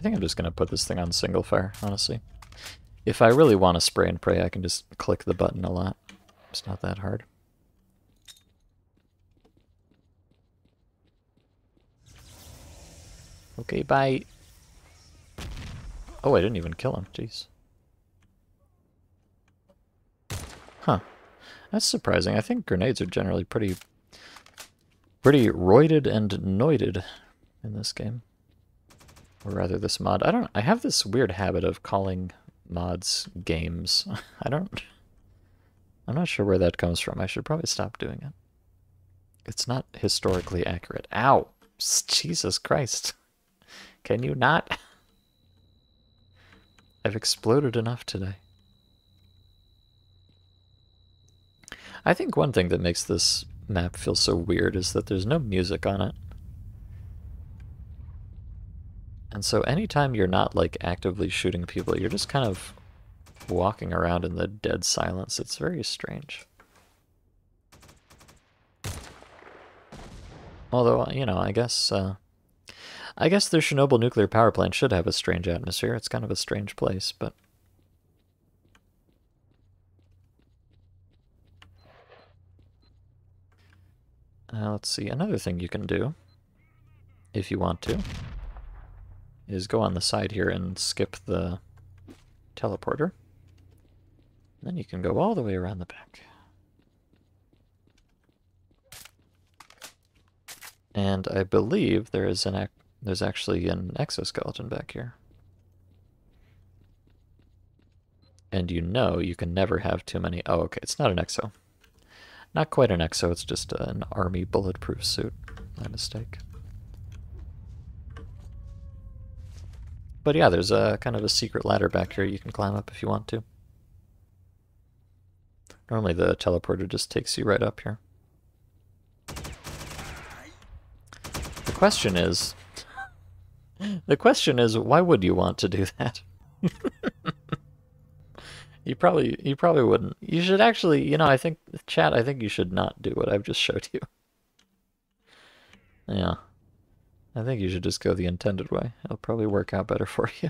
think I'm just gonna put this thing on single fire, honestly. If I really want to spray and pray, I can just click the button a lot. It's not that hard. Okay, bye. Oh, I didn't even kill him. Jeez. Huh. That's surprising. I think grenades are generally pretty roided and noided in this game. Or rather, this mod. I have this weird habit of calling mods games. I'm not sure where that comes from. I should probably stop doing it. It's not historically accurate. Ow! Jesus Christ. Can you not? I've exploded enough today. I think one thing that makes this map feel so weird is that there's no music on it. And so anytime you're not like actively shooting people, you're just kind of walking around in the dead silence. It's very strange. Although, you know, I guess the Chernobyl nuclear power plant should have a strange atmosphere. It's kind of a strange place, but... let's see, another thing you can do, if you want to, is go on the side here and skip the teleporter. Then you can go all the way around the back. And I believe there's actually an exoskeleton back here. And you know you can never have too many... Oh, okay, it's not an exo. Not quite an exo, it's just an army bulletproof suit. My mistake. But yeah, there's a kind of a secret ladder back here you can climb up if you want to. Normally the teleporter just takes you right up here. The question is, why would you want to do that? You probably wouldn't. You should actually, you know, I think, chat, I think you should not do what I've just showed you. Yeah. I think you should just go the intended way. It'll probably work out better for you.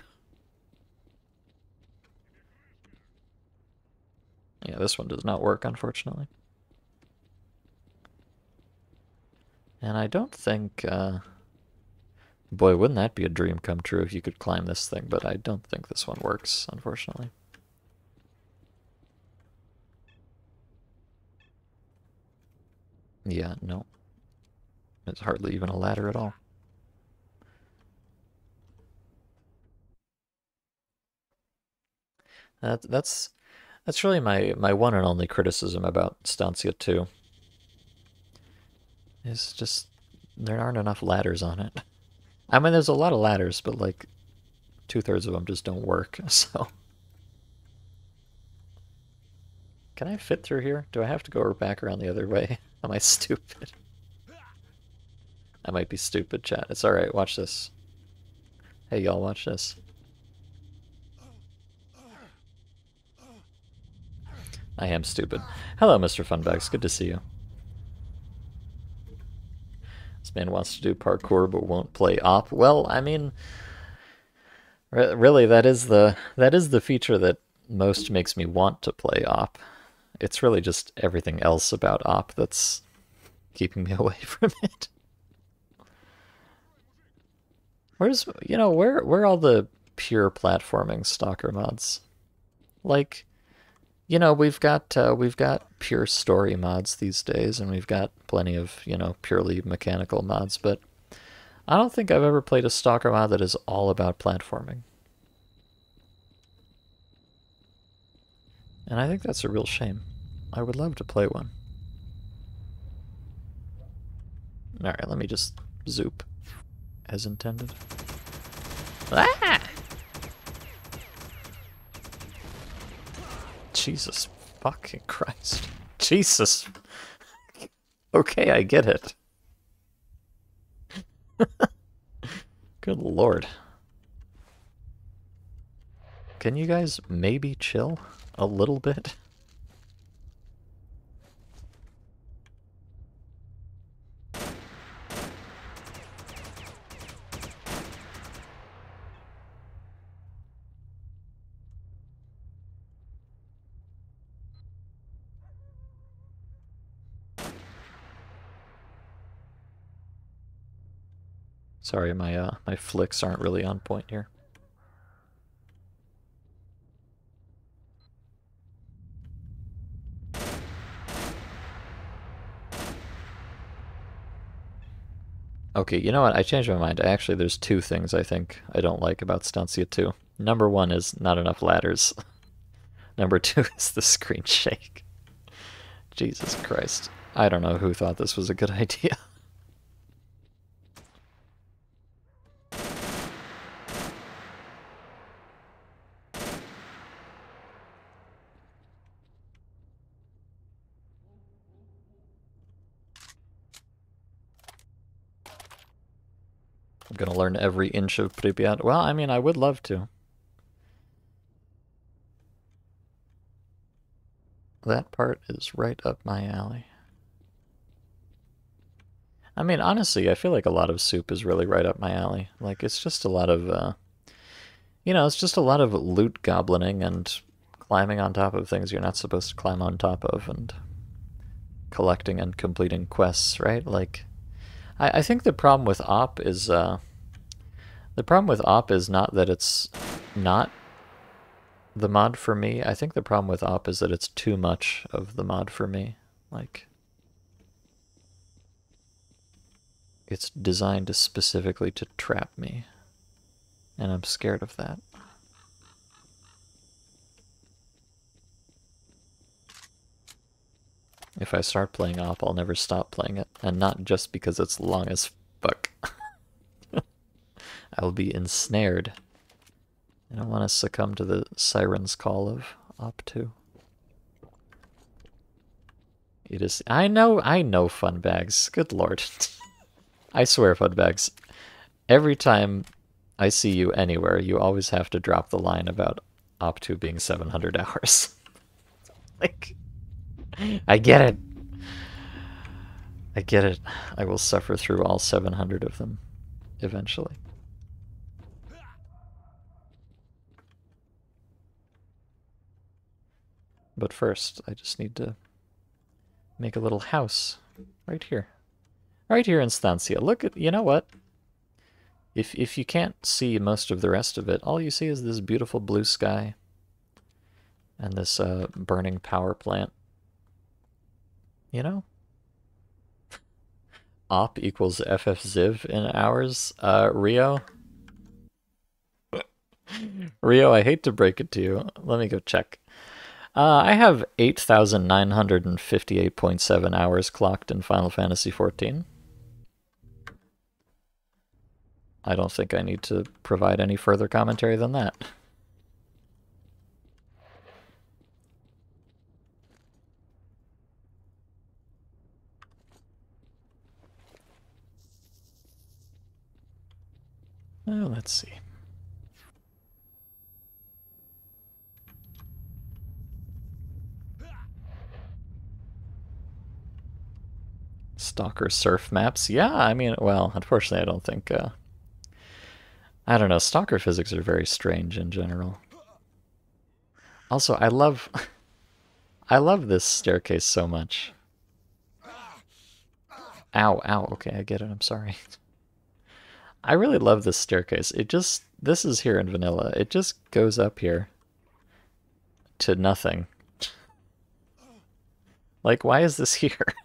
Yeah, this one does not work, unfortunately. And I don't think, boy, wouldn't that be a dream come true if you could climb this thing, but I don't think this one works, unfortunately. Yeah, no. It's hardly even a ladder at all. That's really my one and only criticism about Stancia 2. It's just there aren't enough ladders on it. I mean, there's a lot of ladders, but like 2/3 of them just don't work. So, can I fit through here? Do I have to go back around the other way? Am I stupid? I might be stupid, chat. It's all right. Watch this. Hey, y'all, watch this. I am stupid. Hello, Mr. Funbags. Good to see you. This man wants to do parkour but won't play op. Well, I mean, really, that is the feature that most makes me want to play op. It's really just everything else about op that's keeping me away from it. Where are all the pure platforming stalker mods? Like, you know, we've got pure story mods these days, and we've got plenty of, you know, purely mechanical mods, but I don't think I've ever played a stalker mod that is all about platforming. And I think that's a real shame. I would love to play one. Alright, let me just zoop as intended. Ah! Jesus fucking Christ. Jesus. Okay, I get it. Good lord. Can you guys maybe chill a little bit? Sorry, my flicks aren't really on point here. Okay, you know what? I changed my mind. Actually, there's two things I think I don't like about Stancia 2. Number one is not enough ladders. Number two is the screen shake. Jesus Christ. I don't know who thought this was a good idea. I'm gonna learn every inch of Pripyat. Well, I mean, I would love to. That part is right up my alley. I mean, honestly, I feel like a lot of soup is really right up my alley. Like, it's just a lot of, you know, it's just a lot of loot goblining and climbing on top of things you're not supposed to climb on top of and collecting and completing quests, right? Like, I think the problem with op is, the problem with op is not that it's not the mod for me. I think the problem with op is that it's too much of the mod for me. Like, it's designed specifically to trap me, and I'm scared of that. If I start playing op, I'll never stop playing it, and not just because it's long as fuck. I'll be ensnared I don't want to succumb to the siren's call of Op 2. It is. I know, fun bags. Good lord. I swear, fun bags. Every time I see you anywhere, you always have to drop the line about Op 2 being 700 hours. Like, I get it. I get it. I will suffer through all 700 of them eventually. But first, I just need to make a little house right here. Right here in Stancia. Look at, you know what? If you can't see most of the rest of it, all you see is this beautiful blue sky and this burning power plant. You know? Op equals FFZiv in hours. Rio? Rio, I hate to break it to you. Let me go check. I have 8,958.7 hours clocked in Final Fantasy XIV. I don't think I need to provide any further commentary than that. Well, let's see. Stalker surf maps. Yeah, I mean, well, unfortunately, I don't think... I don't know, stalker physics are very strange in general. Also, I love... I love this staircase so much. Ow, ow, okay, I get it, I'm sorry. I really love this staircase. It just... This is here in vanilla. It just goes up here to nothing. Like, why is this here?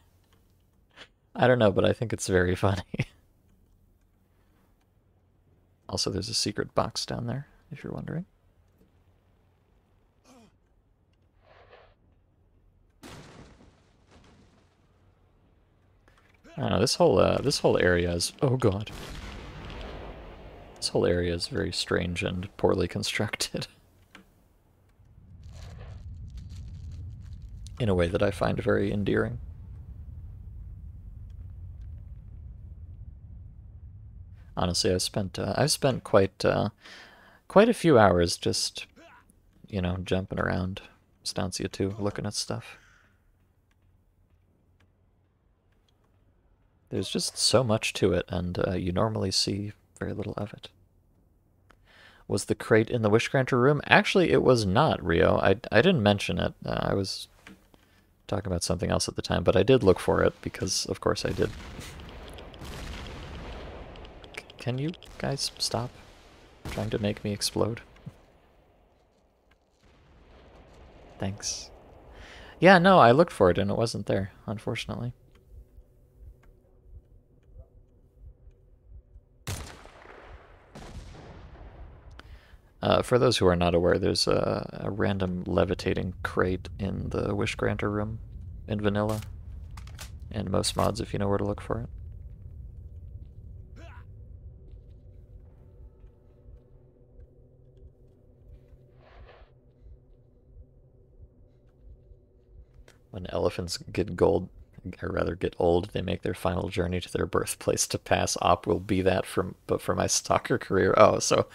I don't know, but I think it's very funny. Also, there's a secret box down there, if you're wondering. I don't know, this whole area is... Oh god. This whole area is very strange and poorly constructed. In a way that I find very endearing. Honestly, I've spent quite a few hours just, you know, jumping around Stancia 2, looking at stuff. There's just so much to it, and you normally see very little of it. Was the crate in the Wish Granter room? Actually, it was not, Rio. I didn't mention it. I was talking about something else at the time, but I did look for it, because of course I did. Can you guys stop trying to make me explode? Thanks. Yeah, no, I looked for it and it wasn't there, unfortunately. For those who are not aware, there's a random levitating crate in the Wish Granter room in vanilla, and most mods if you know where to look for it. When elephants get gold, or rather get old, they make their final journey to their birthplace to pass. Op will be that but for my stalker career. Oh, so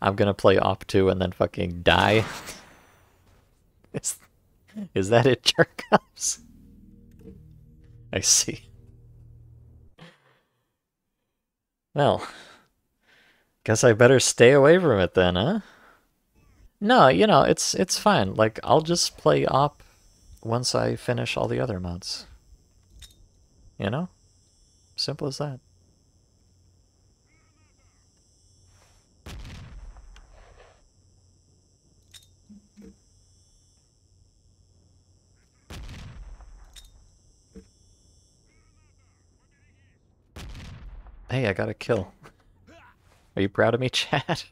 I'm gonna play Op 2 and then fucking die? Is that it, Jerkups? I see. Well, guess I better stay away from it then, huh? No, you know, it's fine. Like, I'll just play Op once I finish all the other mods. You know? Simple as that. Hey, I got a kill. Are you proud of me, chat?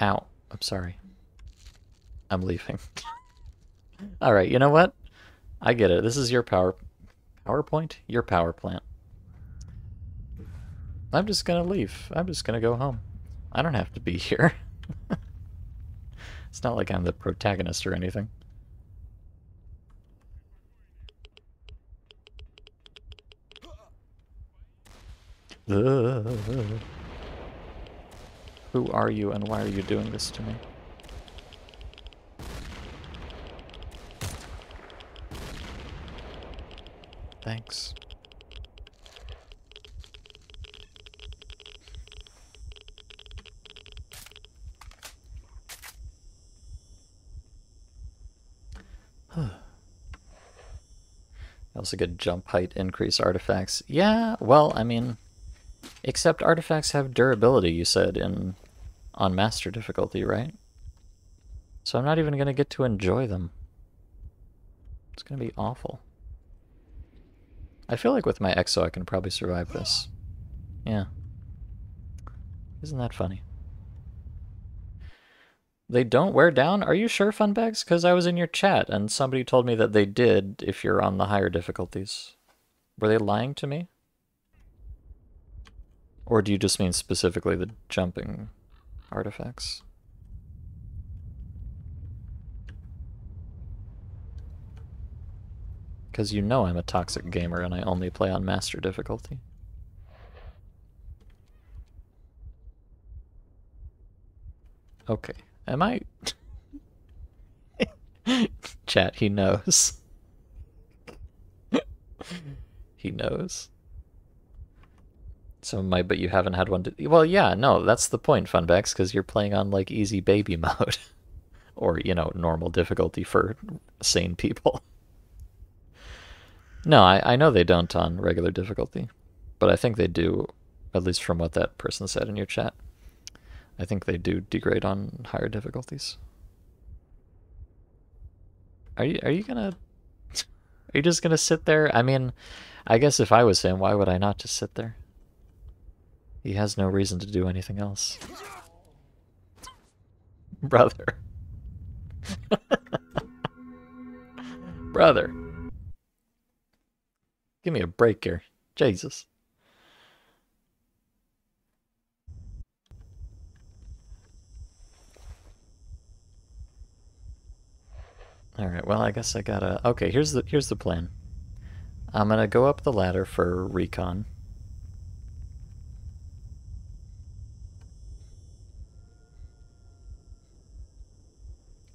Ow. I'm sorry. I'm leaving. Alright, you know what? I get it. This is your power PowerPoint? Your power plant. I'm just gonna leave. I'm just gonna go home. I don't have to be here. It's not like I'm the protagonist or anything. Who are you and why are you doing this to me? Thanks. Also get jump height increase artifacts. Yeah, well, I mean, except artifacts have durability, you said, on master difficulty, right? So I'm not even going to get to enjoy them. It's going to be awful. I feel like with my exo I can probably survive this. Yeah. Isn't that funny? They don't wear down? Are you sure, Funbags? Because I was in your chat and somebody told me that they did if you're on the higher difficulties. Were they lying to me? Or do you just mean specifically the jumping artifacts? Because you know I'm a toxic gamer and I only play on master difficulty. Okay. Am I... Chat, he knows. He knows. So but you haven't had one to... Well, yeah, no, that's the point, Funbags, because you're playing on, like, easy baby mode. Or, you know, normal difficulty for sane people. No, I know they don't on regular difficulty. But I think they do, at least from what that person said in your chat. I think they do degrade on higher difficulties. Are you gonna... Are you just gonna sit there? I mean, I guess if I was him, why would I not just sit there? He has no reason to do anything else. Brother. Brother. Give me a break here. Jesus. Alright, well I guess I gotta... Okay, here's the plan. I'm gonna go up the ladder for recon.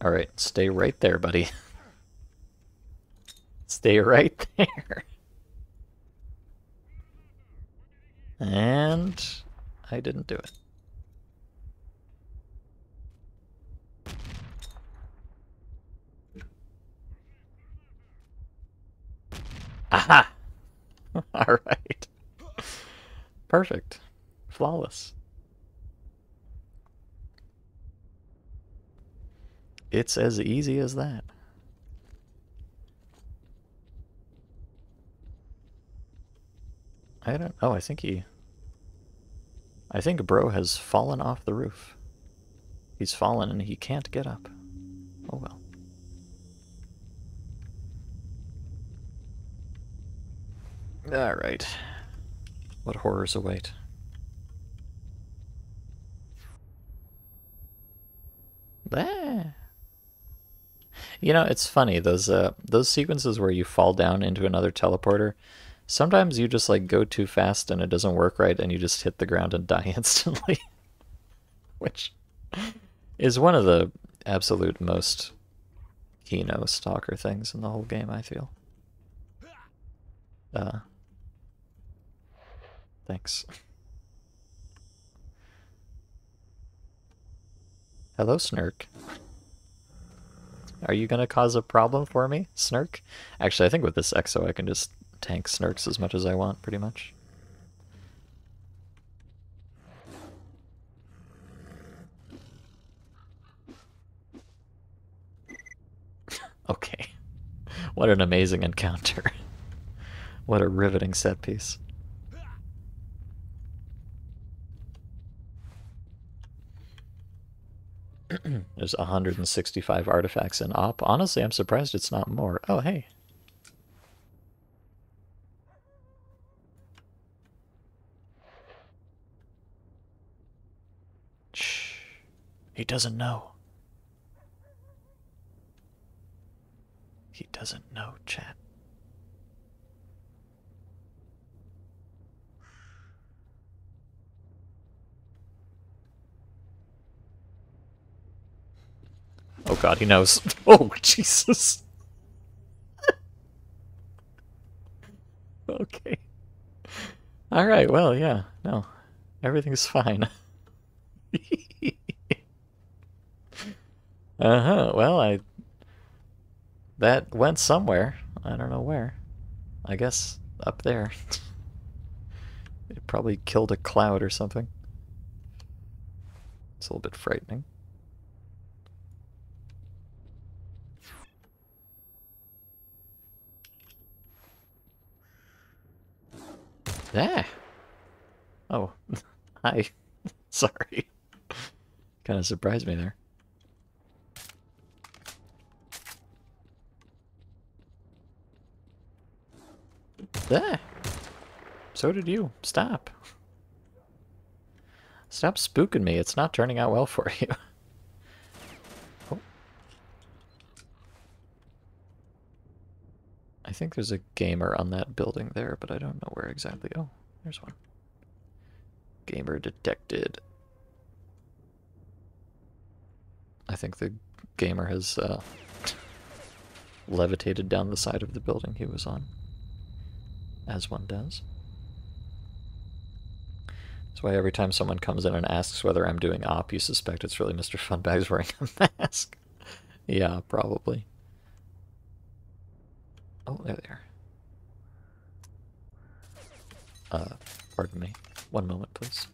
Alright, stay right there, buddy. Stay right there. And... I didn't do it. Aha! Alright. Perfect. Flawless. It's as easy as that. I don't... Oh, I think bro has fallen off the roof. He's fallen and he can't get up. Oh well. Alright. What horrors await? Ah. You know, it's funny, those sequences where you fall down into another teleporter, sometimes you just like go too fast and it doesn't work right and you just hit the ground and die instantly. Which is one of the absolute most Kino stalker things in the whole game, I feel. Thanks. Hello, Snurk. Are you gonna cause a problem for me, Snurk? Actually, I think with this Exo I can just tank Snurks as much as I want, pretty much. Okay. What an amazing encounter. What a riveting set piece. There's 165 artifacts in Op. Honestly, I'm surprised it's not more. Oh, hey. He doesn't know. He doesn't know, chat. Oh god, he knows. Oh, Jesus. Okay. Alright, well, yeah, no. Everything's fine. Uh-huh, well, that went somewhere. I don't know where. I guess up there. It probably killed a cloud or something. It's a little bit frightening. Ah! Oh, hi. Sorry. Kind of surprised me there. Ah! So did you. Stop. Stop spooking me. It's not turning out well for you. Oh. I think there's a gamer on that building there, but I don't know where exactly. Oh, there's one. Gamer detected. I think the gamer has levitated down the side of the building he was on. As one does. That's why every time someone comes in and asks whether I'm doing op, you suspect it's really Mr. Funbags wearing a mask. Yeah, probably. Oh, there they are. Pardon me. One moment, please.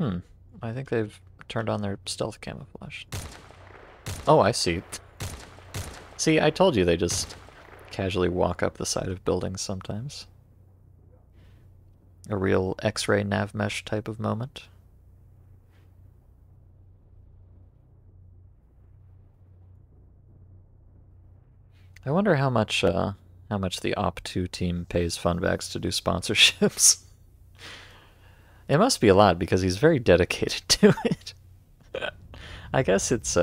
I think they've turned on their stealth camouflage. Oh, I see. See, I told you they just casually walk up the side of buildings sometimes. A real X-ray nav mesh type of moment. I wonder how much the Op2 team pays Funbags to do sponsorships. It must be a lot because he's very dedicated to it. I guess it's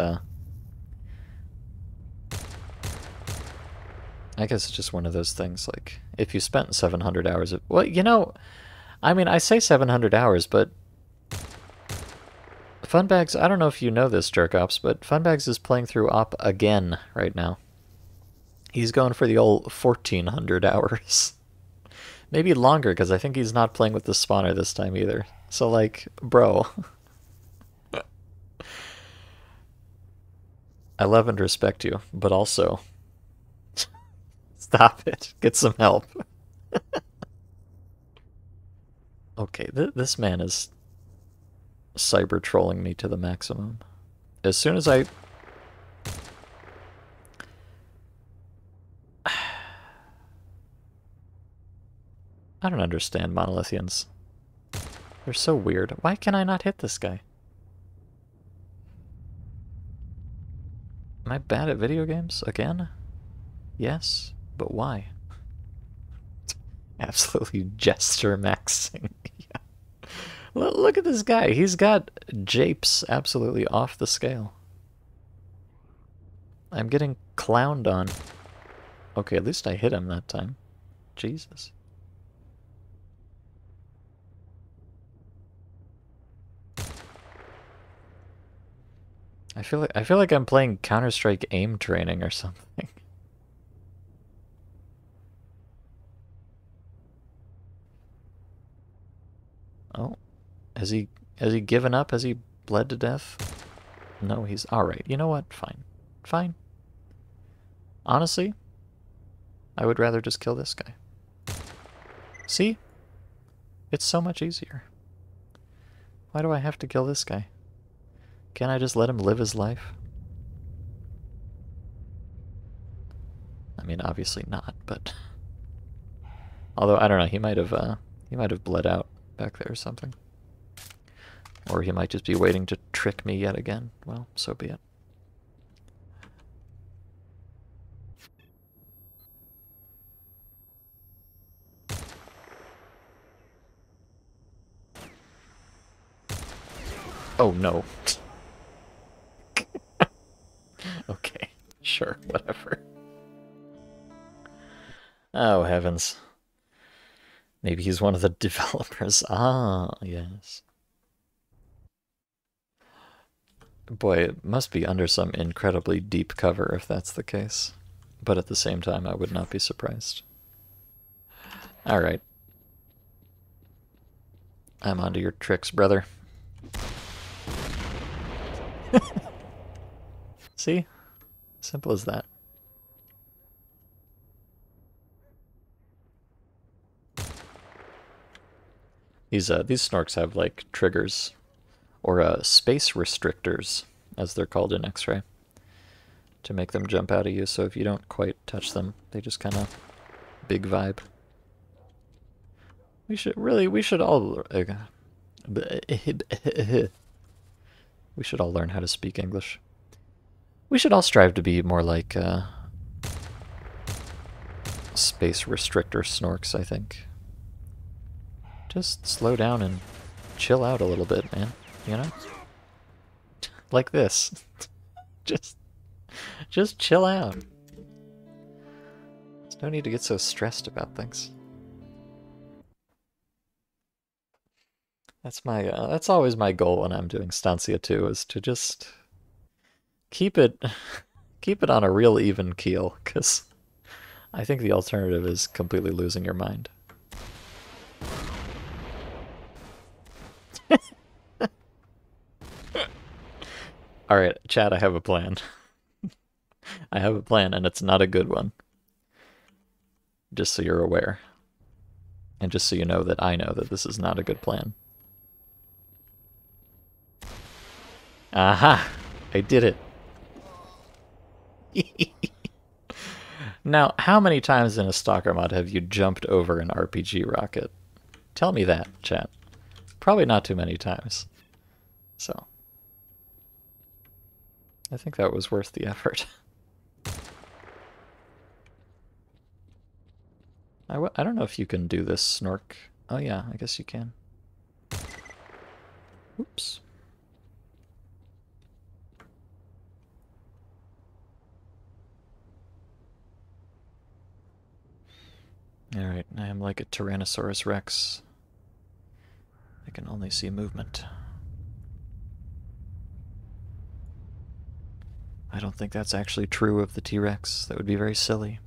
just one of those things, like, if you spent 700 hours of... Well, you know, I mean, I say 700 hours, but... Funbags, I don't know if you know this, Jerkops, but Funbags is playing through Op again right now. He's going for the old 1400 hours. Maybe longer, because I think he's not playing with the spawner this time either. So, like, bro. I love and respect you, but also... Stop it. Get some help. Okay, this man is cyber trolling me to the maximum. As soon as I... I don't understand Monolithians. They're so weird. Why can I not hit this guy? Am I bad at video games? Again? Yes, but why? Absolutely jester maxing. Yeah. Look at this guy. He's got japes absolutely off the scale. I'm getting clowned on. Okay, at least I hit him that time. Jesus. I feel like I'm playing Counter-Strike aim training or something. Oh, has he given up? Has he bled to death? No, he's alright. You know what? Fine. Fine. Honestly, I would rather just kill this guy. See? It's so much easier. Why do I have to kill this guy? Can't I just let him live his life? I mean, obviously not, but... Although, I don't know, he might have bled out back there or something. Or he might just be waiting to trick me yet again. Well, so be it. Oh no. Okay, sure, whatever. Oh heavens. Maybe he's one of the developers. Ah, yes. Boy, it must be under some incredibly deep cover if that's the case. But at the same time, I would not be surprised. Alright. I'm onto your tricks, brother. See? Simple as that. These snorks have, like, triggers. Or space restrictors, as they're called in X-ray. To make them jump out at you, so if you don't quite touch them, they just kind of big vibe. We should all we should all learn how to speak English. We should all strive to be more like space restrictor snorks, I think. Just slow down and chill out a little bit, man. You know? Like this. Just chill out. There's no need to get so stressed about things. That's always my goal when I'm doing Stancia 2, is to just keep it on a real even keel, because I think the alternative is completely losing your mind. Alright, chat, I have a plan. I have a plan, and it's not a good one. Just so you're aware. And just so you know that I know that this is not a good plan. Aha! I did it! Now, how many times in a Stalker mod have you jumped over an RPG rocket? Tell me that, chat. Probably not too many times. So, I think that was worth the effort. I don't know if you can do this snork. Oh yeah, I guess you can. Oops. Alright, I am like a Tyrannosaurus Rex. I can only see movement. I don't think that's actually true of the T-Rex. That would be very silly.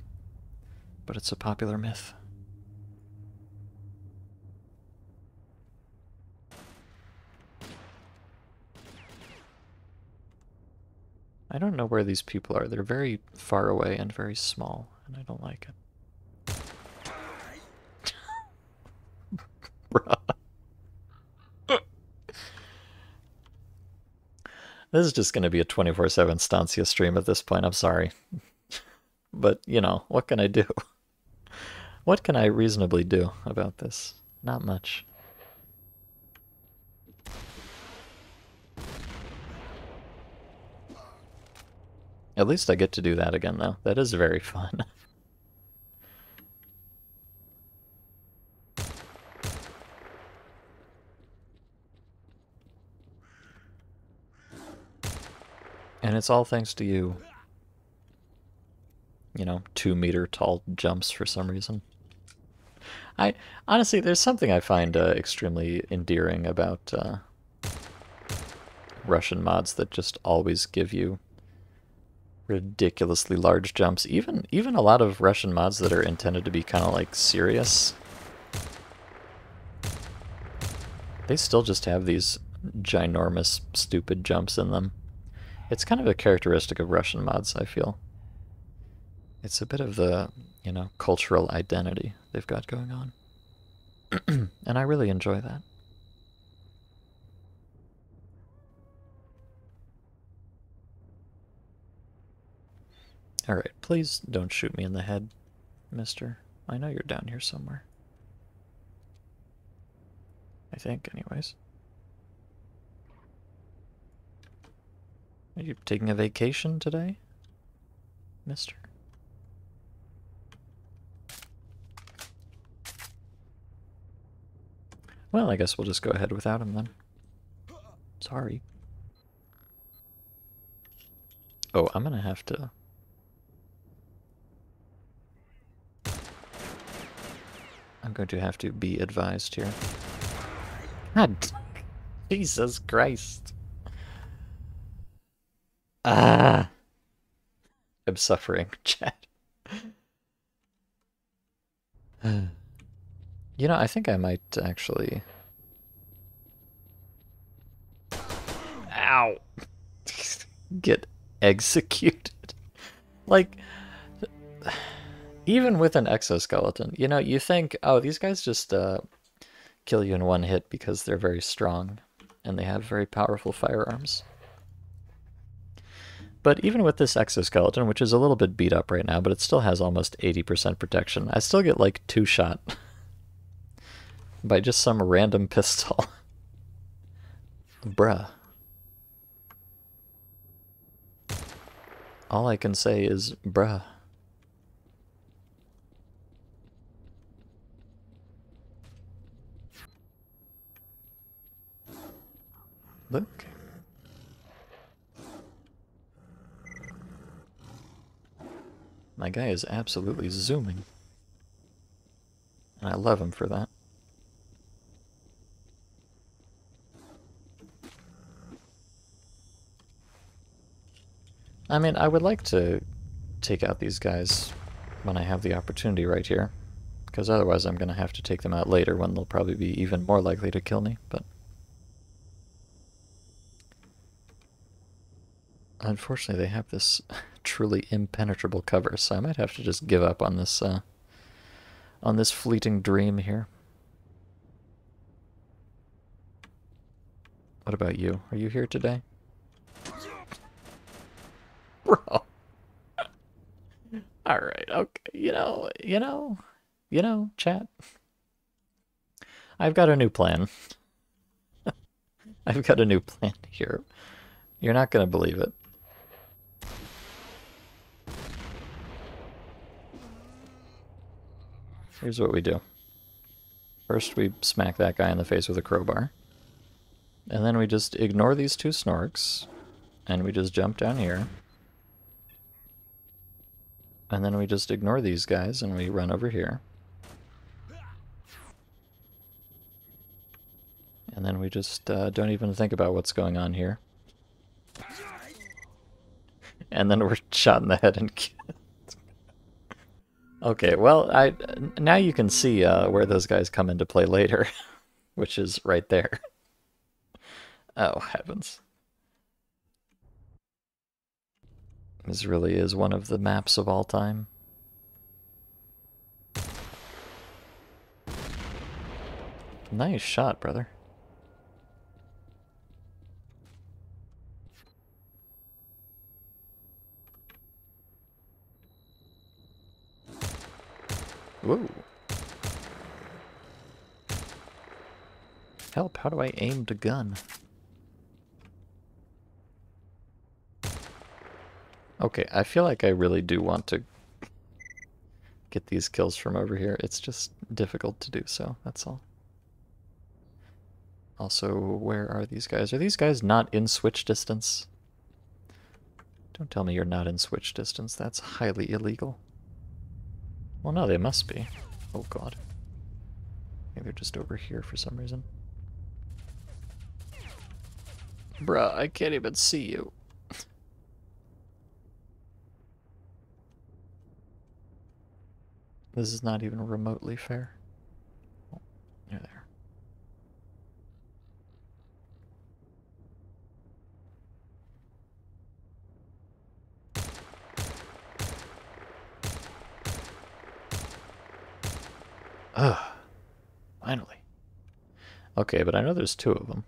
But it's a popular myth. I don't know where these people are. They're very far away and very small, and I don't like it. Bruh. This is just going to be a 24/7 Stancia stream at this point, I'm sorry. But, you know, what can I do? What can I reasonably do about this? Not much. At least I get to do that again, though. That is very fun. And it's all thanks to you. You know, 2-meter tall jumps for some reason. Honestly, there's something I find extremely endearing about Russian mods that just always give you ridiculously large jumps. Even a lot of Russian mods that are intended to be kind of like serious, they still just have these ginormous, stupid jumps in them. It's kind of a characteristic of Russian mods, I feel. It's a bit of the, you know, cultural identity they've got going on. And I really enjoy that. Alright, please don't shoot me in the head, mister. I know you're down here somewhere. I think, anyways. Are you taking a vacation today, mister? Well, I guess we'll just go ahead without him then. Sorry. Oh, I'm gonna have to... I'm going to have to be advised here. God, Jesus Christ. Ah! I'm suffering, chat. You know, I think I might actually... Ow! Get executed. Like, even with an exoskeleton, you know, you think, oh, these guys just kill you in one hit because they're very strong and they have very powerful firearms. But even with this exoskeleton, which is a little bit beat up right now, but it still has almost 80% protection, I still get like 2 shot by just some random pistol. Bruh. All I can say is, bruh. Look. My guy is absolutely zooming. And I love him for that. I mean, I would like to take out these guys when I have the opportunity right here. Because otherwise I'm going to have to take them out later when they'll probably be even more likely to kill me, but... Unfortunately, they have this truly impenetrable cover, so I might have to just give up on this fleeting dream here. What about you? Are you here today? Bro. Alright, okay. You know, chat. I've got a new plan. I've got a new plan here. You're not going to believe it. Here's what we do. First, we smack that guy in the face with a crowbar. And then we just ignore these 2 snorks. And we just jump down here. And then we just ignore these guys and we run over here. And then we just don't even think about what's going on here. And then we're shot in the head and killed. Okay, well, now you can see where those guys come into play later, which is right there. Oh, heavens. This really is one of the maps of all time. Nice shot, brother. Whoa. Help, how do I aim the gun? Okay, I feel like I really do want to get these kills from over here. It's just difficult to do so, that's all. Also, where are these guys? Are these guys not in switch distance? Don't tell me you're not in switch distance. That's highly illegal. Well, no, they must be. Oh, God. Maybe they're just over here for some reason. Bruh, I can't even see you. This is not even remotely fair. Oh, you're there. Ugh. Finally. Okay, but I know there's 2 of them.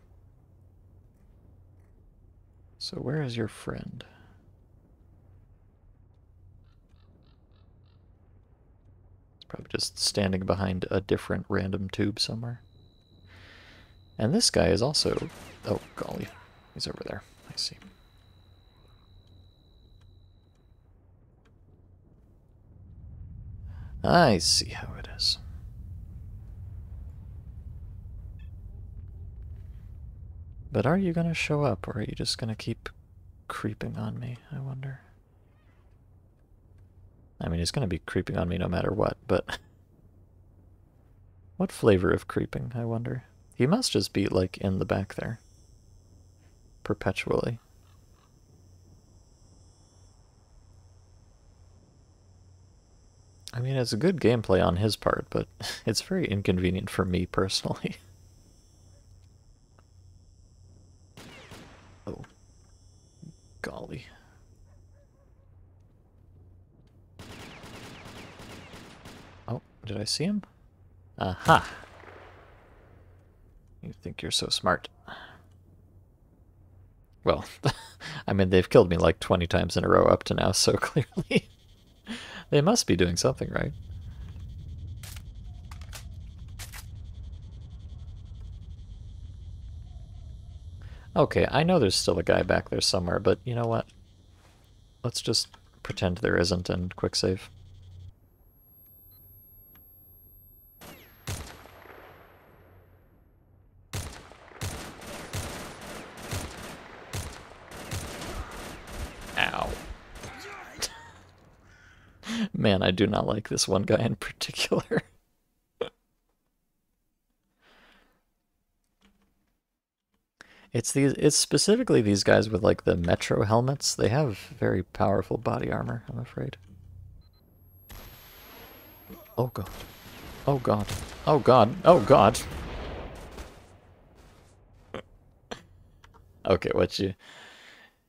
So where is your friend? He's probably just standing behind a different random tube somewhere. And this guy is also... Oh, golly. He's over there. I see. I see how it is. But are you gonna show up, or are you just gonna keep creeping on me, I wonder? I mean, he's gonna be creeping on me no matter what, but... What flavor of creeping, I wonder? He must just be, like, in the back there. Perpetually. I mean, it's a good gameplay on his part, but it's very inconvenient for me personally. Oh. Golly. Oh, did I see him? Aha! You think you're so smart. Well, I mean, they've killed me like 20 times in a row up to now, so clearly they must be doing something right. Okay, I know there's still a guy back there somewhere, but you know what? Let's just pretend there isn't and quick save. Ow. Man, I do not like this one guy in particular. It's specifically these guys with like the Metro helmets. They have very powerful body armor, I'm afraid. Oh god. Oh god. Oh god. Oh god. Okay,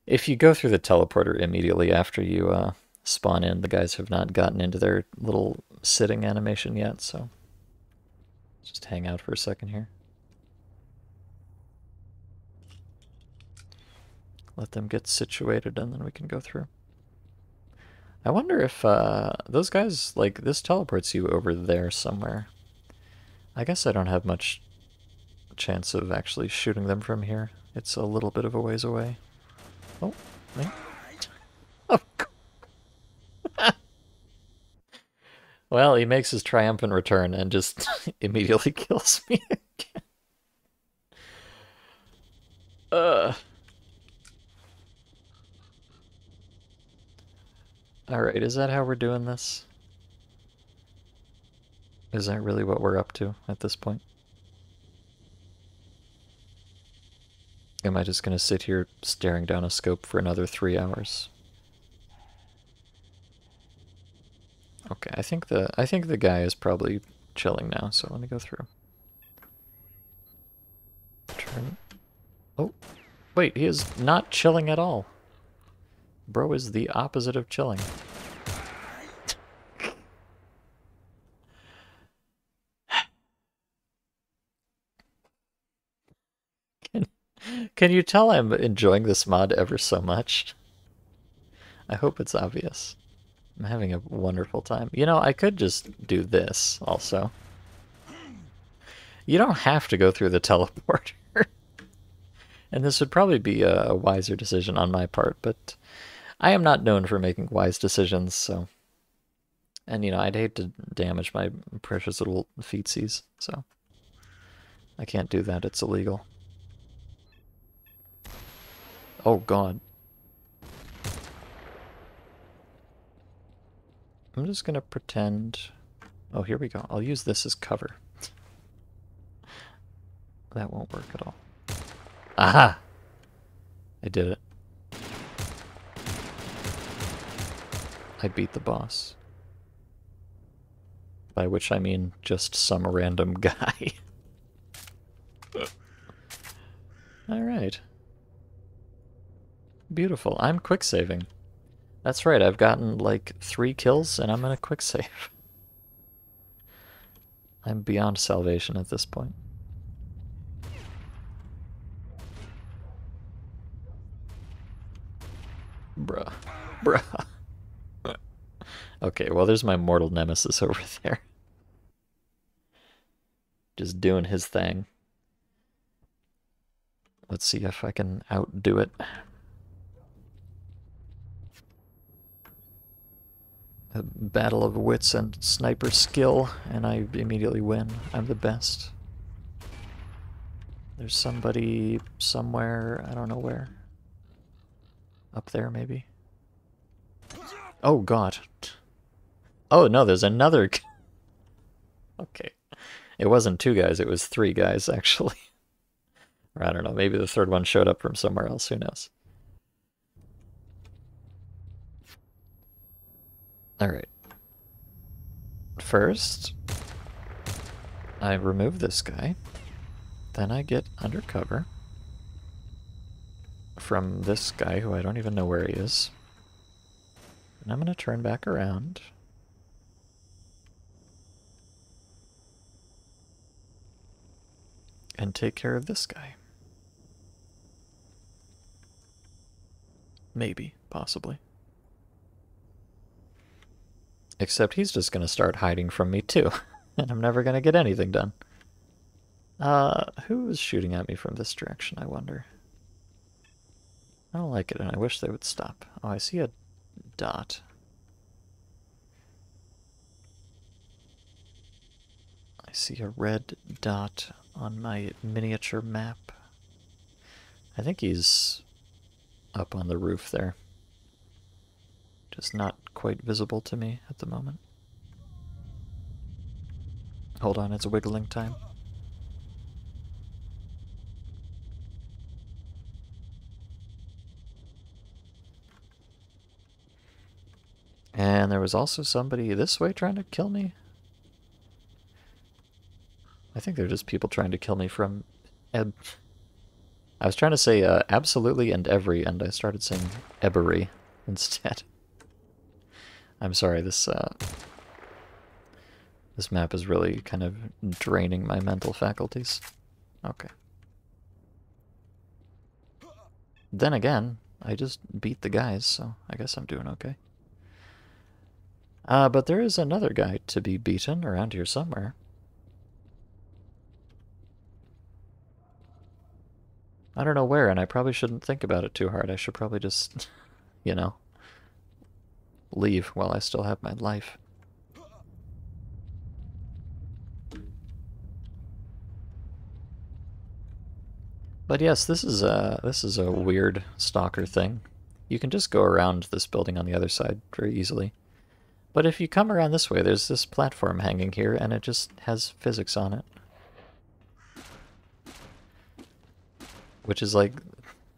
if you go through the teleporter immediately after you spawn in, the guys have not gotten into their little sitting animation yet, so just hang out for a second here. Let them get situated and then we can go through. I wonder if those guys, like, this teleports you over there somewhere. I guess I don't have much chance of actually shooting them from here. It's a little bit of a ways away. Oh, me? Oh, God. Well, he makes his triumphant return and just immediately kills me again. Alright, is that how we're doing this? Is that really what we're up to at this point? Am I just gonna sit here staring down a scope for another 3 hours? Okay, I think the guy is probably chilling now, so let me go through. Turn. Oh, wait, he is not chilling at all. Bro is the opposite of chilling. Can you tell I'm enjoying this mod ever so much? I hope it's obvious. I'm having a wonderful time. You know, I could just do this also. You don't have to go through the teleporter. And this would probably be a wiser decision on my part, but I am not known for making wise decisions, so... And, you know, I'd hate to damage my precious little feetsies, so... I can't do that, it's illegal. Oh, God. I'm just gonna pretend... Oh, here we go. I'll use this as cover. That won't work at all. Aha! I did it. I beat the boss. By which I mean just some random guy. Alright. Beautiful. I'm quick saving. That's right, I've gotten like 3 kills and I'm gonna quick save. I'm beyond salvation at this point. Bruh. Bruh. Okay, well there's my mortal nemesis over there. Just doing his thing. Let's see if I can outdo it. A battle of wits and sniper skill, and I immediately win. I'm the best. There's somebody somewhere, I don't know where. Up there, maybe? Oh, God. Oh, no, there's another... Okay. It wasn't 2 guys, it was 3 guys, actually. Or I don't know, maybe the 3rd one showed up from somewhere else, who knows. Alright. First, I remove this guy. Then I get undercover from this guy who I don't even know where he is. And I'm going to turn back around. And take care of this guy. Maybe, possibly. Except he's just going to start hiding from me too. And I'm never going to get anything done. Who is shooting at me from this direction, I wonder? I don't like it, and I wish they would stop. Oh, I see a dot. I see a red dot on my miniature map. I think he's up on the roof there. Just not quite visible to me at the moment. Hold on, it's wiggling time. And there was also somebody this way trying to kill me. I think they're just people trying to kill me from... I was trying to say absolutely and every, and I started saying ebbery instead. I'm sorry, this map is really kind of draining my mental faculties. Okay. Then again, I just beat the guys, so I guess I'm doing okay. But there is another guy to be beaten around here somewhere. I don't know where, and I probably shouldn't think about it too hard. I should probably just, you know, leave while I still have my life. But yes, this is a weird stalker thing. You can just go around this building on the other side very easily. But if you come around this way, there's this platform hanging here, and it just has physics on it. Which is like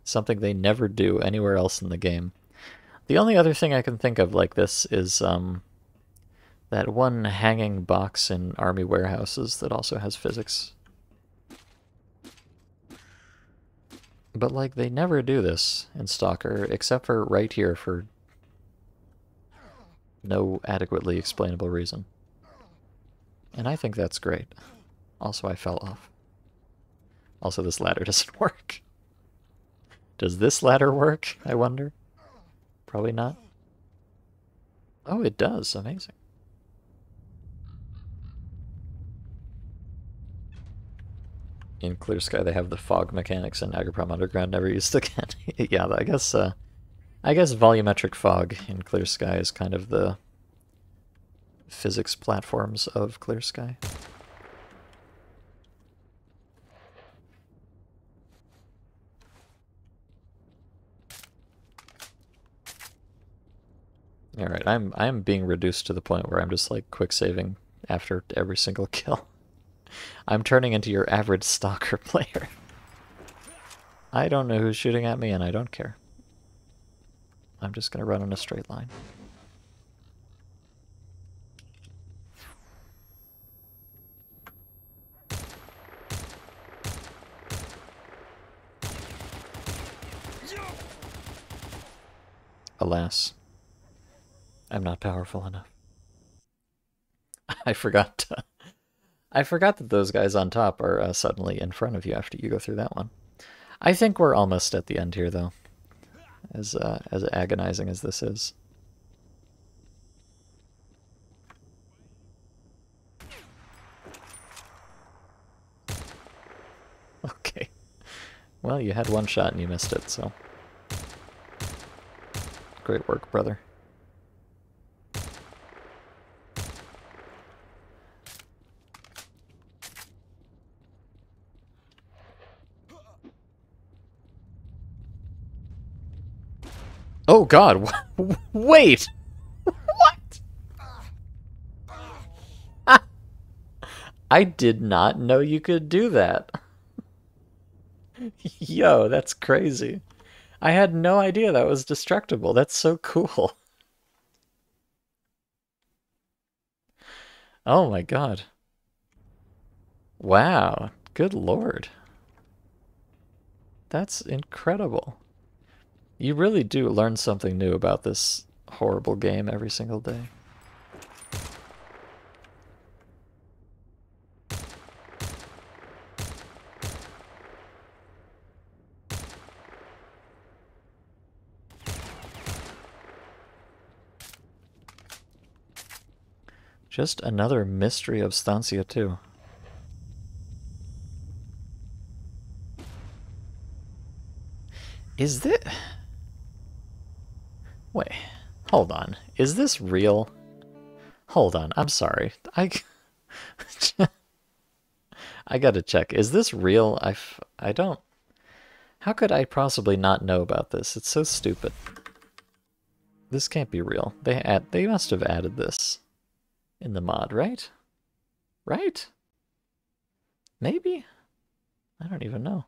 something they never do anywhere else in the game. The only other thing I can think of like this is that one hanging box in army warehouses that also has physics. But like they never do this in Stalker, except for right here for no adequately explainable reason. And I think that's great. Also, I fell off. Also, this ladder doesn't work. Does this ladder work, I wonder? Probably not. Oh, it does. Amazing. In Clear Sky, they have the fog mechanics, and Agroprom Underground never used again. Yeah, I guess volumetric fog in Clear Sky is kind of the physics platforms of Clear Sky. Alright, I'm being reduced to the point where I'm just like quick saving after every single kill. I'm turning into your average stalker player. I don't know who's shooting at me and I don't care. I'm just gonna run in a straight line. Alas, I'm not powerful enough. I forgot that those guys on top are suddenly in front of you after you go through that one. I think we're almost at the end here, though, as agonizing as this is. Okay. Well, you had one shot and you missed it, so... Great work, brother. Oh god, wait! What? I did not know you could do that. Yo, that's crazy. I had no idea that was destructible. That's so cool. Oh my god. Wow. Good lord. That's incredible. You really do learn something new about this horrible game every single day. Just another mystery of Stancia 2. Is this... Wait, hold on. Is this real? Hold on, I'm sorry. I gotta check. Is this real? I don't... How could I possibly not know about this? It's so stupid. This can't be real. They must have added this in the mod, right? Right? Maybe? I don't even know.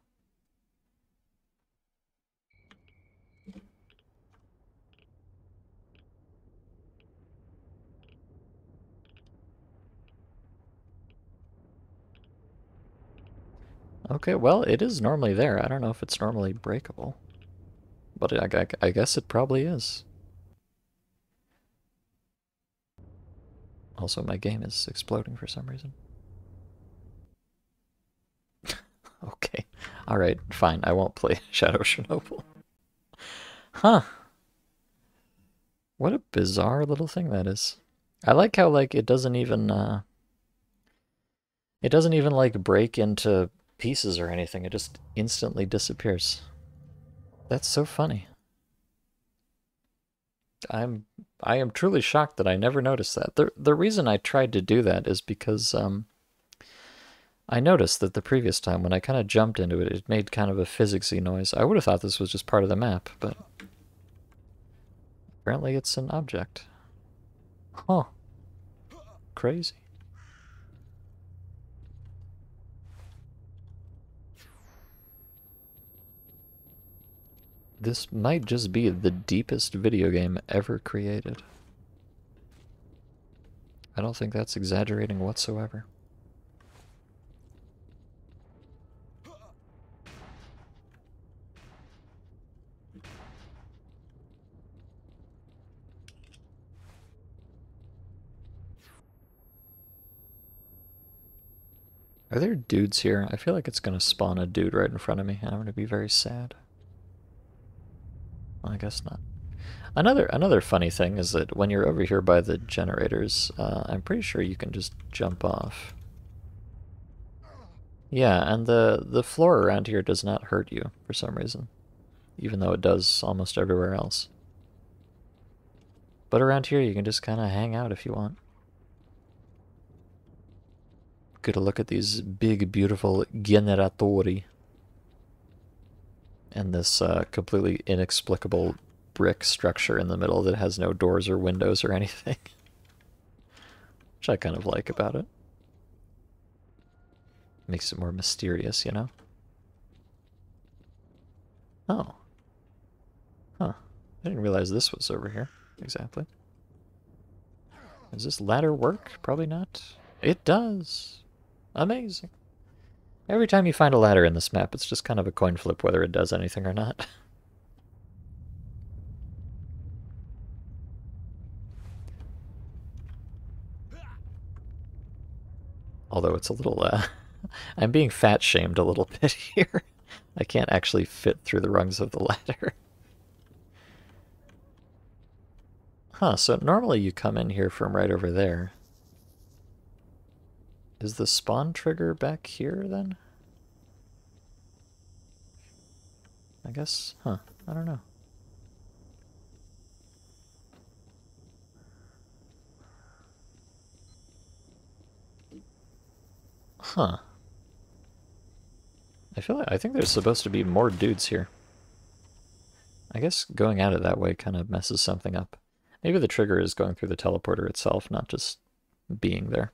Okay, well, it is normally there. I don't know if it's normally breakable. But I guess it probably is. Also, my game is exploding for some reason. Okay. Alright, fine. I won't play Shadow Chernobyl. Huh. What a bizarre little thing that is. I like how, like, it doesn't even, like, break into pieces or anything. It just instantly disappears. That's so funny. I am truly shocked that I never noticed that. The reason I tried to do that is because, I noticed that the previous time when I kind of jumped into it, it made kind of a physicsy noise. I would have thought this was just part of the map, but apparently it's an object. Huh. Crazy. This might just be the deepest video game ever created. I don't think that's exaggerating whatsoever. Are there dudes here? I feel like it's gonna spawn a dude right in front of me, and I'm gonna be very sad. Well, I guess not. Another funny thing is that when you're over here by the generators, I'm pretty sure you can just jump off. Yeah, and the floor around here does not hurt you for some reason, even though it does almost everywhere else. But around here you can just kind of hang out if you want. Get a look at these big, beautiful generatori. And this completely inexplicable brick structure in the middle that has no doors or windows or anything. Which I kind of like about it. Makes it more mysterious, you know? Oh. Huh. I didn't realize this was over here. Exactly. Does this ladder work? Probably not. It does. Amazing. Every time you find a ladder in this map, it's just kind of a coin flip whether it does anything or not. Although it's a little, I'm being fat-shamed a little bit here. I can't actually fit through the rungs of the ladder. Huh, so normally you come in here from right over there. Is the spawn trigger back here, then? I guess, huh, I don't know. Huh. I think there's supposed to be more dudes here. I guess going at it that way kind of messes something up. Maybe the trigger is going through the teleporter itself, not just being there.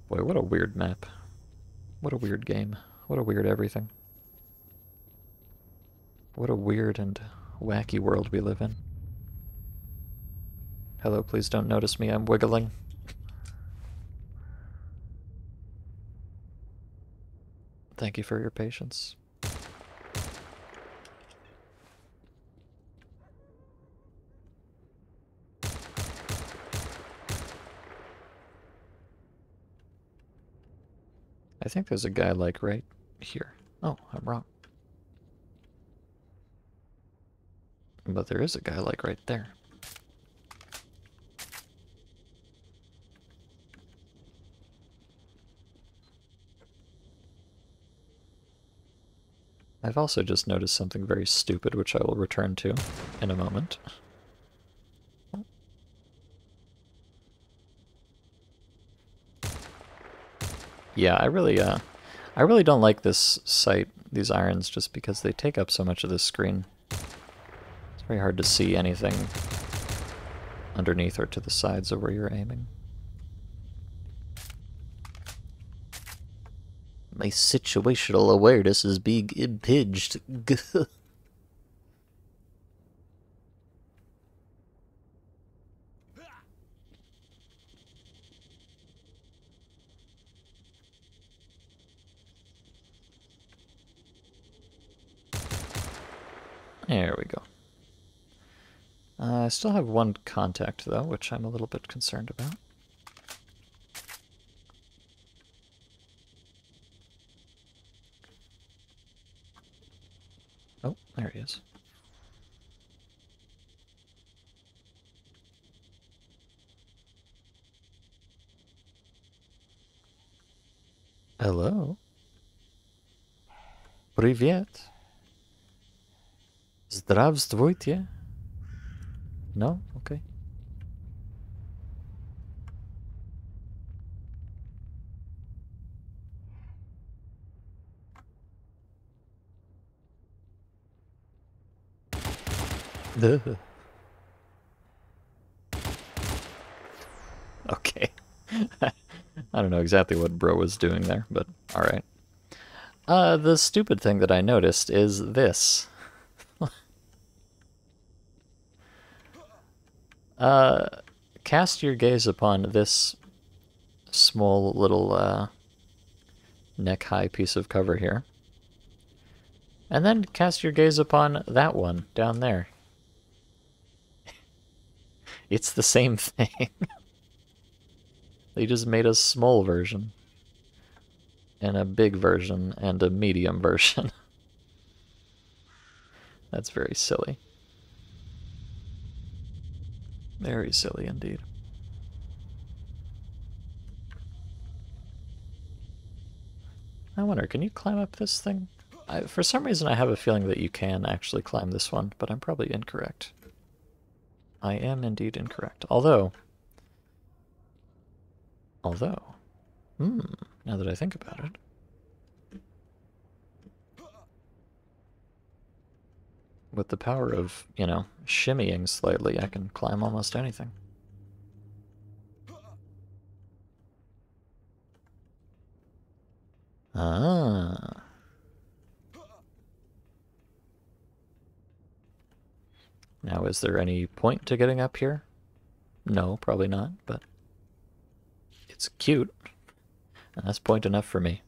Boy, what a weird map. What a weird game. What a weird everything. What a weird and wacky world we live in. Hello, please don't notice me, I'm wiggling. Thank you for your patience. I think there's a guy like right here. Oh, I'm wrong. But there is a guy like right there. I've also just noticed something very stupid, which I will return to in a moment. Yeah, I really don't like this sight, these irons, just because they take up so much of this screen. It's very hard to see anything underneath or to the sides of where you're aiming. My situational awareness is being impinged. There we go. I still have one contact, though, which I'm a little bit concerned about. Oh, there he is. Hello? Привет. Здравствуйте. No? Okay. Okay. I don't know exactly what bro was doing there, but alright. The stupid thing that I noticed is this. Cast your gaze upon this small little neck-high piece of cover here. And then cast your gaze upon that one down there. It's the same thing. They just made a small version, and a big version, and a medium version. That's very silly. Very silly indeed. I wonder, can you climb up this thing? For some reason I have a feeling that you can actually climb this one, but I'm probably incorrect. I am indeed incorrect. Although, now that I think about it, with the power of, you know, shimmying slightly, I can climb almost anything. Ah. Now, is there any point to getting up here? No, probably not, but it's cute, and that's point enough for me.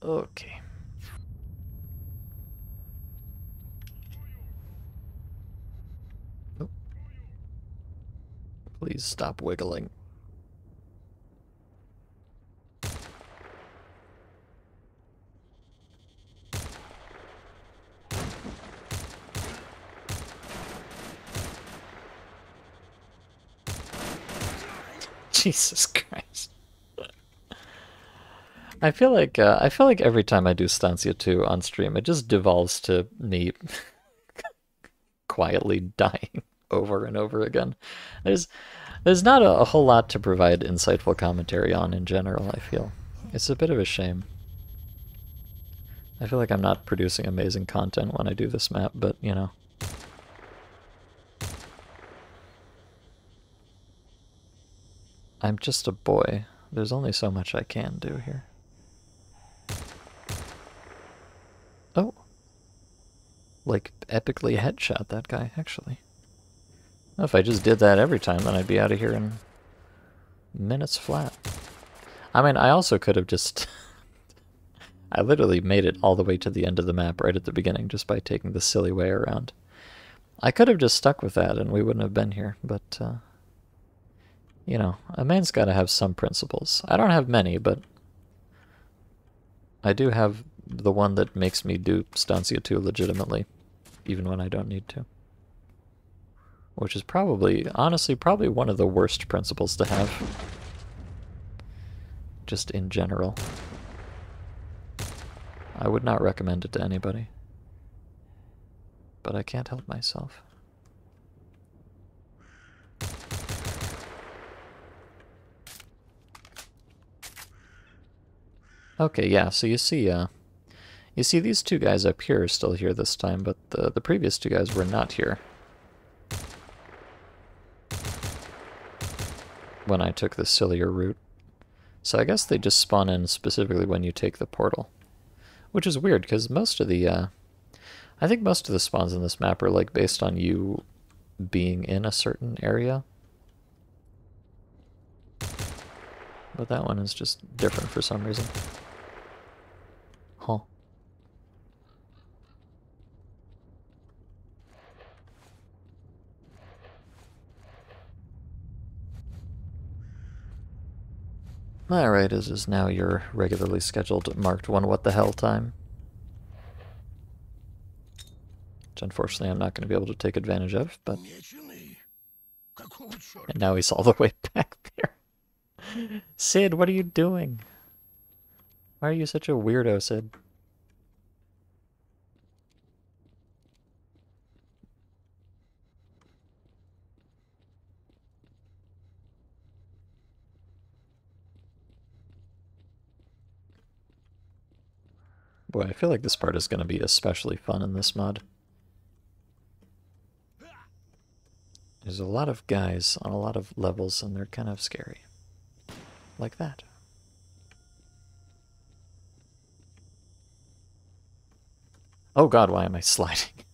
Okay. Oh. Please stop wiggling. Jesus Christ. I feel like every time I do Stancia 2 on stream, it just devolves to me quietly dying over and over again. There's not a whole lot to provide insightful commentary on in general, I feel. It's a bit of a shame. I feel like I'm not producing amazing content when I do this map, but, you know. I'm just a boy. There's only so much I can do here. Oh. Like, epically headshot that guy, actually. Well, if I just did that every time, then I'd be out of here in minutes flat. I mean, I also could have just... I literally made it all the way to the end of the map right at the beginning just by taking the silly way around. I could have just stuck with that and we wouldn't have been here, but, you know, a man's got to have some principles. I don't have many, but I do have the one that makes me do Stancia 2 legitimately, even when I don't need to. Which is probably, honestly, probably one of the worst principles to have. Just in general. I would not recommend it to anybody. But I can't help myself. Okay, yeah, so you see these two guys up here are still here this time, but the previous two guys were not here when I took the sillier route. So I guess they just spawn in specifically when you take the portal. Which is weird, because most of the, I think most of the spawns in this map are, like, based on you being in a certain area. But that one is just different for some reason. Huh. Alright, this is now your regularly scheduled marked one what the hell time. Which unfortunately I'm not going to be able to take advantage of, but... And now he's all the way back there. Sid, what are you doing? Why are you such a weirdo, Sid? Boy, I feel like this part is going to be especially fun in this mod. There's a lot of guys on a lot of levels, and they're kind of scary. Like that. Oh god, why am I sliding?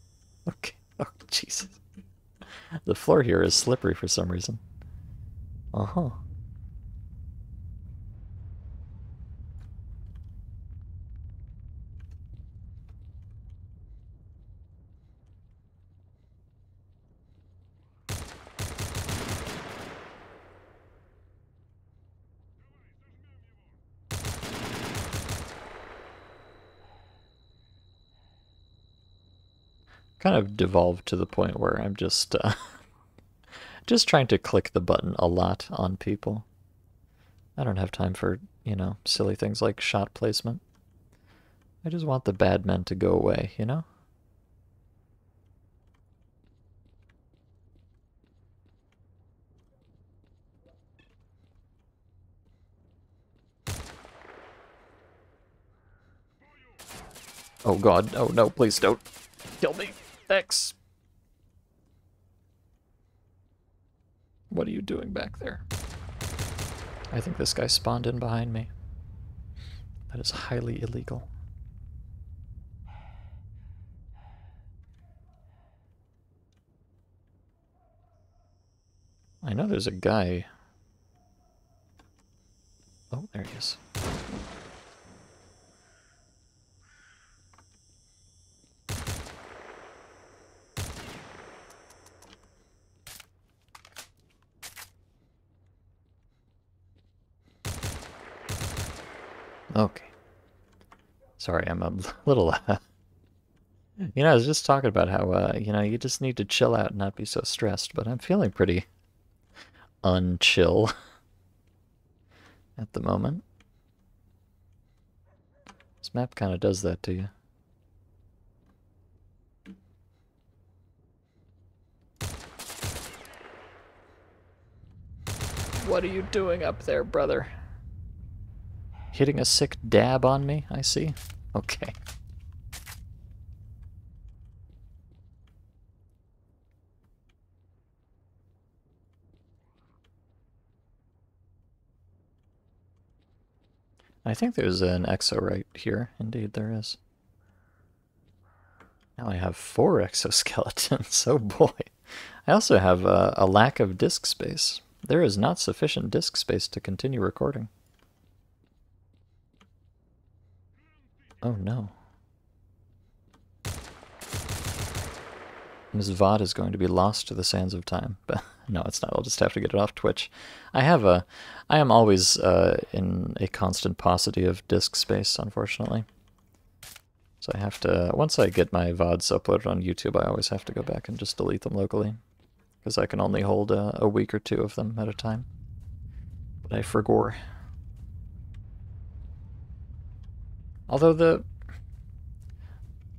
Okay. Oh, Jesus. The floor here is slippery for some reason. Uh-huh. Kind of devolved to the point where I'm just trying to click the button a lot on people. I don't have time for, you know, silly things like shot placement. I just want the bad men to go away, you know? Oh god, oh no, please don't kill me. X. What are you doing back there? I think this guy spawned in behind me. That is highly illegal. I know there's a guy. Oh, there he is. Okay. Sorry, I'm a little... You know, I was just talking about how, you know, you just need to chill out and not be so stressed, but I'm feeling pretty unchill at the moment. This map kind of does that to you. What are you doing up there, brother? Hitting a sick dab on me, I see. Okay. I think there's an exo right here. Indeed, there is. Now I have 4 exoskeletons. Oh boy. I also have a lack of disk space. There is not sufficient disk space to continue recording. Oh no. This VOD is going to be lost to the sands of time. But no, it's not. I'll just have to get it off Twitch. I am always in a constant paucity of disk space, unfortunately. So I have to, once I get my VODs uploaded on YouTube, I always have to go back and just delete them locally. Because I can only hold a week or 2 of them at a time. But I forgore. Although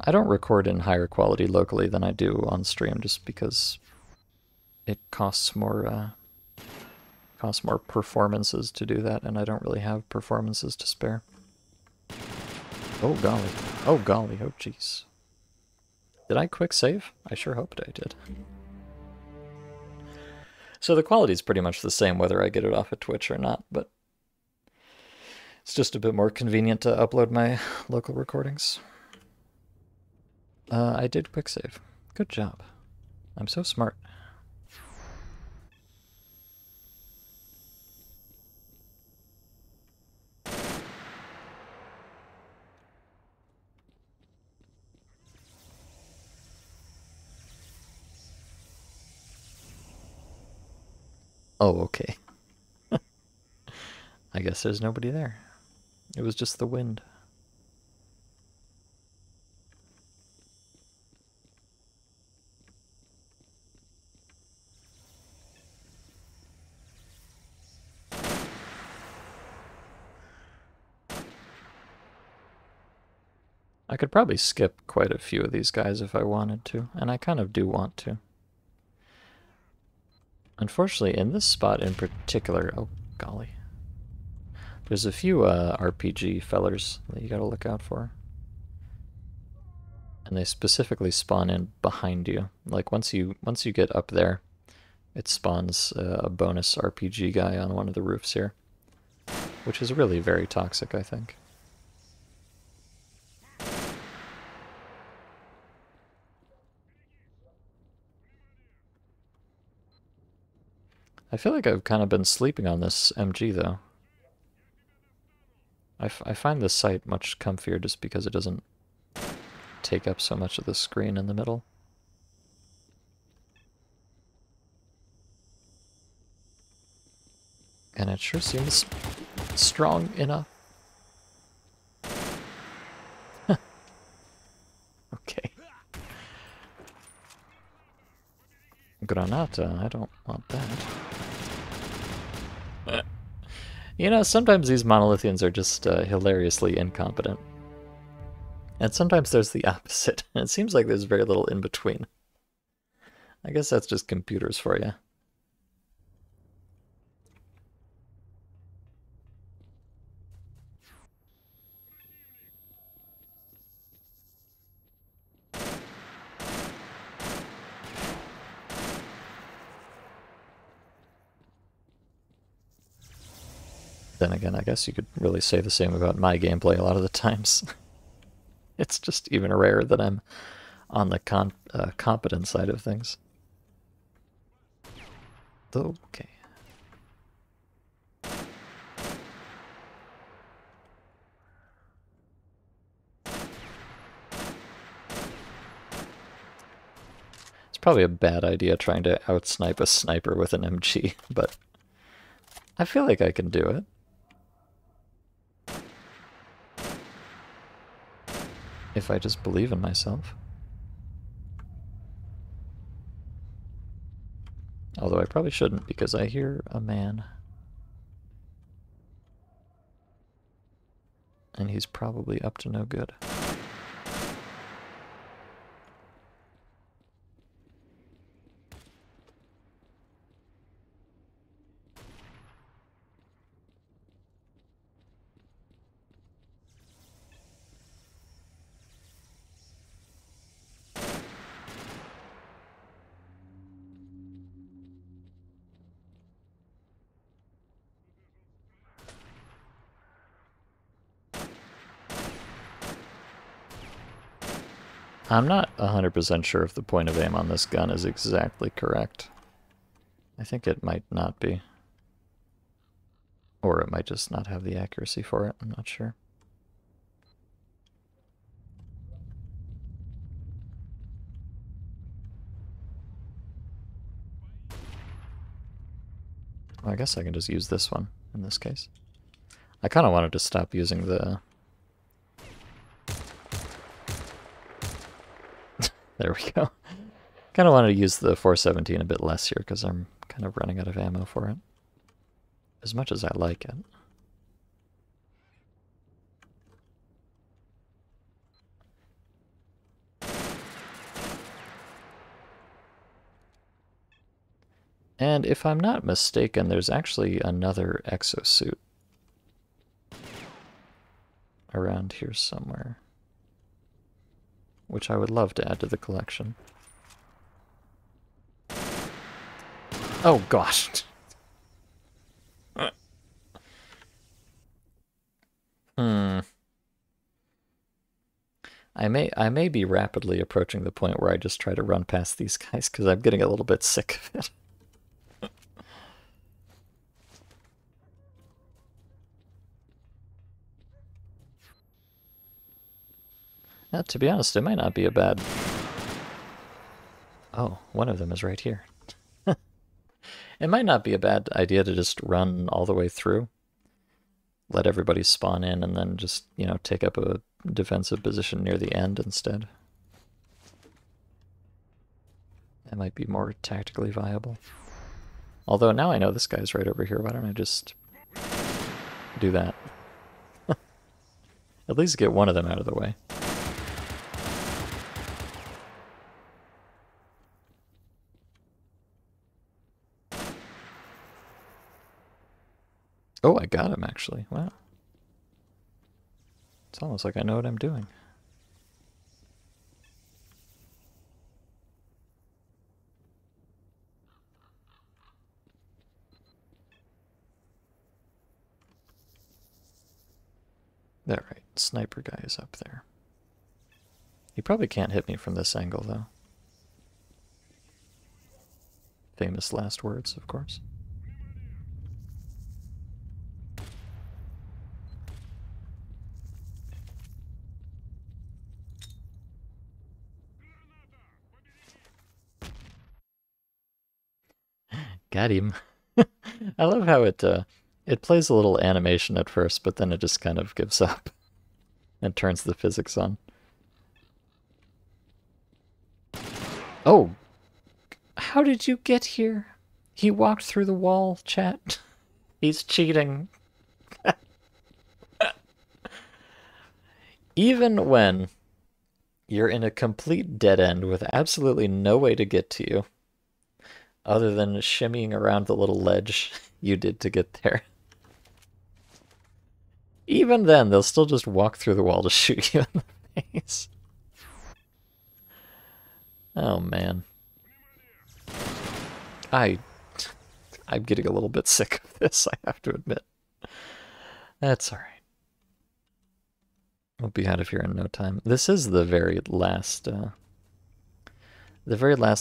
I don't record in higher quality locally than I do on stream, just because it costs more performances to do that, and I don't really have performances to spare. Oh golly. Oh golly, oh jeez. Did I quick save? I sure hoped I did. So the quality is pretty much the same whether I get it off of Twitch or not, but it's just a bit more convenient to upload my local recordings. I did quick save. Good job. I'm so smart. Oh, okay. I guess there's nobody there. It was just the wind. I could probably skip quite a few of these guys if I wanted to, and I kind of do want to. Unfortunately, in this spot in particular, oh golly, there's a few RPG fellers that you gotta look out for. And they specifically spawn in behind you. Like once you get up there, it spawns a bonus RPG guy on one of the roofs here, which is really very toxic, I think. I feel like I've kind of been sleeping on this MG, though. I find this sight much comfier just because it doesn't take up so much of the screen in the middle. And it sure seems strong enough. Okay. Granata, I don't want that. You know, sometimes these monolithians are just hilariously incompetent. And sometimes there's the opposite. It seems like there's very little in between. I guess that's just computers for you. Then again, I guess you could really say the same about my gameplay a lot of the times. It's just even rare that I'm on the competent side of things. Okay. It's probably a bad idea trying to outsnipe a sniper with an MG, but I feel like I can do it. If I just believe in myself. Although I probably shouldn't, because I hear a man. And he's probably up to no good. I'm not 100% sure if the point of aim on this gun is exactly correct. I think it might not be. Or it might just not have the accuracy for it, I'm not sure. Well, I guess I can just use this one in this case. I kind of wanted to stop using the... There we go. Kind of wanted to use the 417 a bit less here because I'm kind of running out of ammo for it. As much as I like it. And if I'm not mistaken, there's actually another exosuit around here somewhere, which I would love to add to the collection. Oh gosh. I may be rapidly approaching the point where I just try to run past these guys because I'm getting a little bit sick of it. To be honest, it might not be a bad... Oh, one of them is right here. It might not be a bad idea to just run all the way through. Let everybody spawn in and then just, you know, take up a defensive position near the end instead. That might be more tactically viable. Although now I know this guy's right over here, why don't I just do that? At least get one of them out of the way. Oh, I got him actually. Wow. It's almost like I know what I'm doing. There, right. Sniper guy is up there. He probably can't hit me from this angle, though. Famous last words, of course. Got him. I love how it plays a little animation at first, but then it just kind of gives up and turns the physics on. Oh! How did you get here? He walked through the wall, chat. He's cheating. Even when you're in a complete dead end with absolutely no way to get to you, other than shimmying around the little ledge you did to get there. Even then, they'll still just walk through the wall to shoot you in the face. Oh, man. I'm getting a little bit sick of this, I have to admit. That's alright. We'll be out of here in no time. This is the very last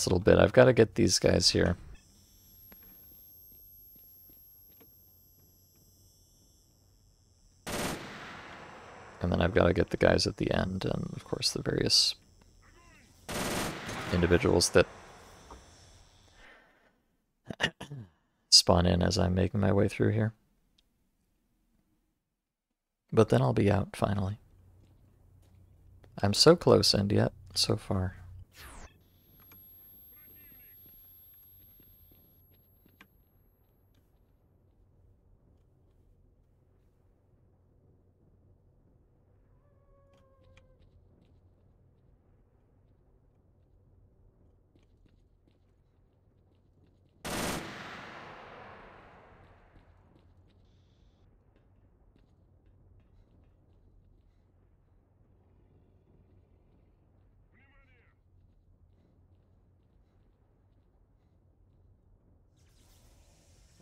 little bit. I've got to get these guys here. And then I've got to get the guys at the end, and of course the various individuals that spawn in as I'm making my way through here. But then I'll be out, finally. I'm so close, and yet so far.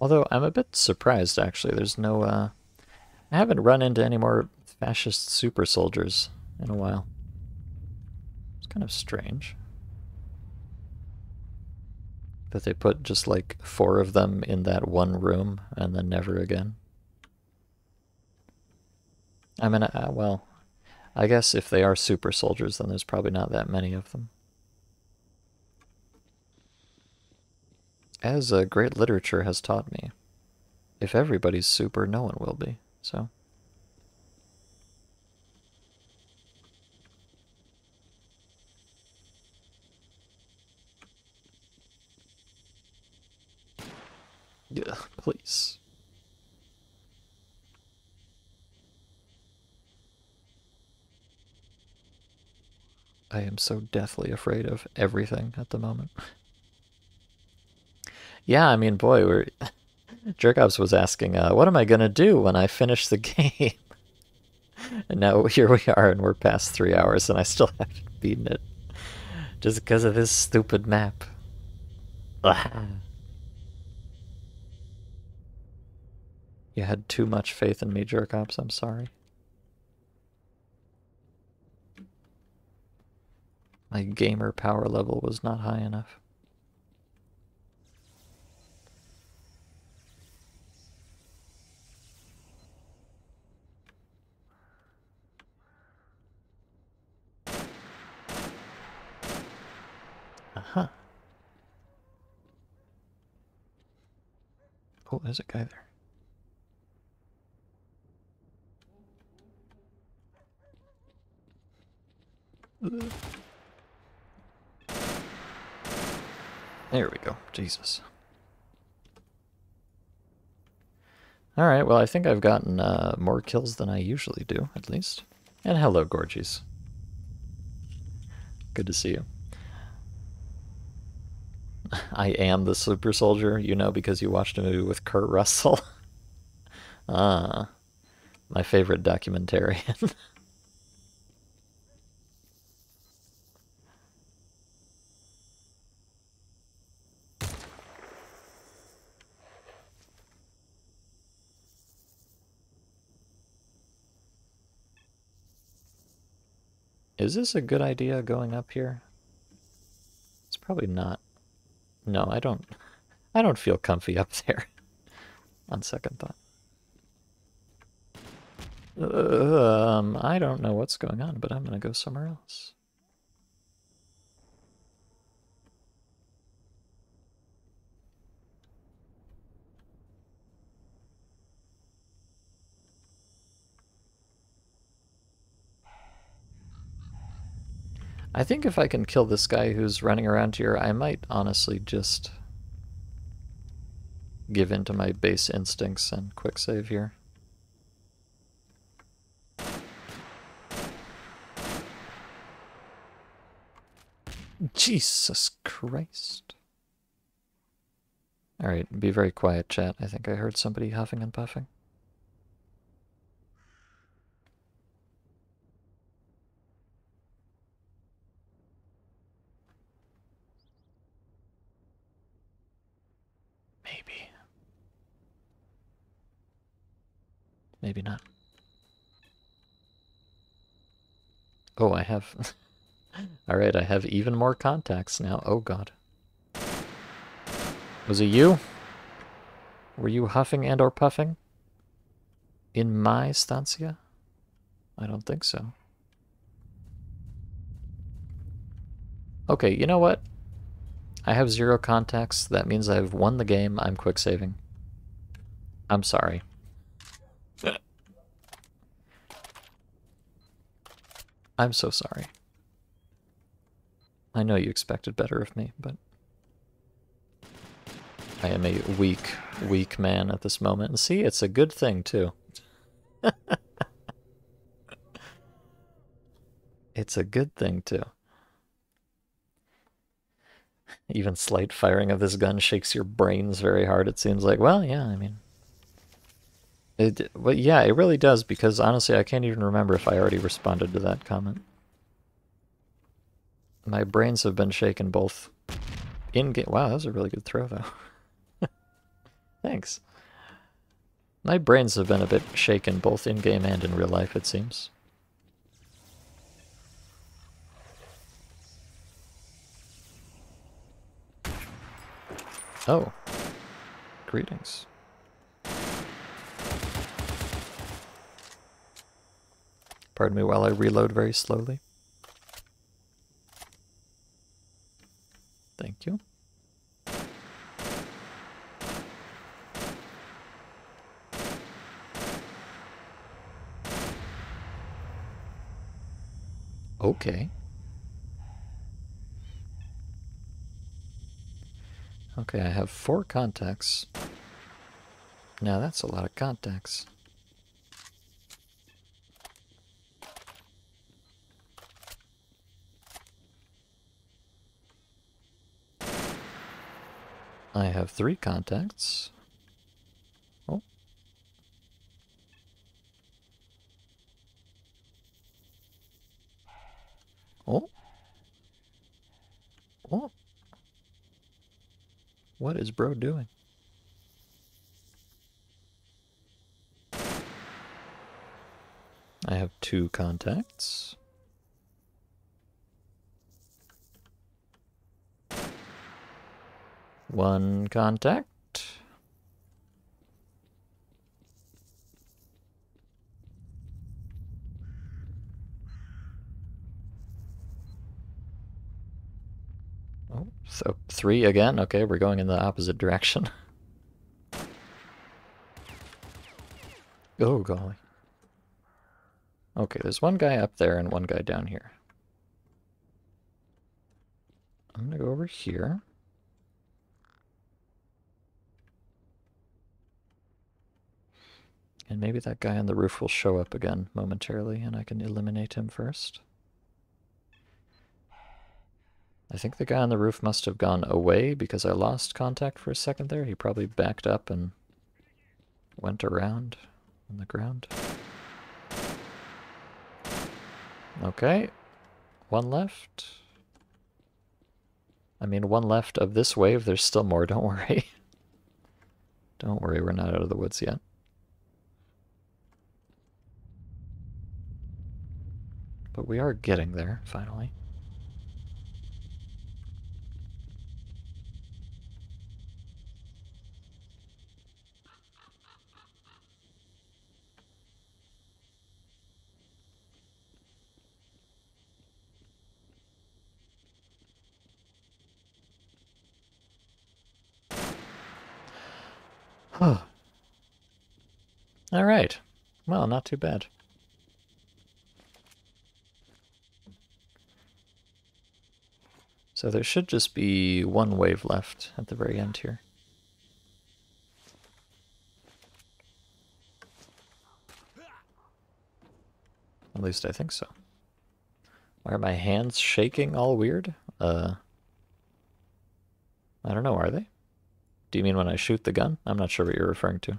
Although I'm a bit surprised, actually. There's no, I haven't run into any more fascist super soldiers in a while. I was kind of strange that they put just like 4 of them in that one room and then never again. I mean, well, I guess if they are super soldiers, then there's probably not that many of them. As great literature has taught me, if everybody's super, no one will be, so. Yeah, please. I am so deathly afraid of everything at the moment. Yeah, I mean, boy, we're Jerkops was asking, what am I gonna do when I finish the game? And now here we are, and we're past 3 hours, and I still haven't beaten it. Just because of this stupid map. You had too much faith in me, Jerkops, I'm sorry. My gamer power level was not high enough. Uh-huh. Oh, there's a guy there. There we go. Jesus. Alright, well, I think I've gotten more kills than I usually do, at least. And hello, Gorgies. Good to see you. I am the super soldier, you know, because you watched a movie with Kurt Russell. Ah, my favorite documentarian. Is this a good idea going up here? It's probably not. No, I don't feel comfy up there. On second thought. I don't know what's going on, but I'm gonna go somewhere else. I think if I can kill this guy who's running around here, I might honestly just give in to my base instincts and quick save here. Jesus Christ. Alright, be very quiet, chat. I think I heard somebody huffing and puffing. Maybe. Maybe not. Oh, I have... Alright, I have even more contacts now. Oh god. Was it you? Were you huffing and or puffing? In my stancia? I don't think so. Okay, you know what? I have 0 contacts. That means I've won the game. I'm quick saving. I'm sorry. I'm so sorry. I know you expected better of me, but I am a weak, weak man at this moment. And see, it's a good thing, too. It's a good thing, too. Even slight firing of this gun shakes your brains very hard, it seems like. Well, yeah, I mean... But yeah, it really does, because honestly, I can't even remember if I already responded to that comment. My brains have been shaken both in-game... Wow, that was a really good throw, though. Thanks. My brains have been a bit shaken both in-game and in real life, it seems. Oh. Greetings. Pardon me while I reload very slowly. Thank you. Okay. Okay, I have 4 contacts. Now that's a lot of contacts. I have 3 contacts. Oh. Oh. Oh. What is bro doing? I have 2 contacts. One contact. Oh, so 3 again. Okay, we're going in the opposite direction. Oh, golly. Okay, there's one guy up there and one guy down here. I'm gonna go over here. And maybe that guy on the roof will show up again momentarily and I can eliminate him first. I think the guy on the roof must have gone away because I lost contact for a second there. He probably backed up and went around on the ground. Okay, 1 left. I mean, 1 left of this wave. There's still more, don't worry. Don't worry, we're not out of the woods yet. But we are getting there, finally. All right. Well, not too bad. So there should just be 1 wave left at the very end here. At least I think so. Why are my hands shaking all weird? I don't know, are they? Do you mean when I shoot the gun? I'm not sure what you're referring to.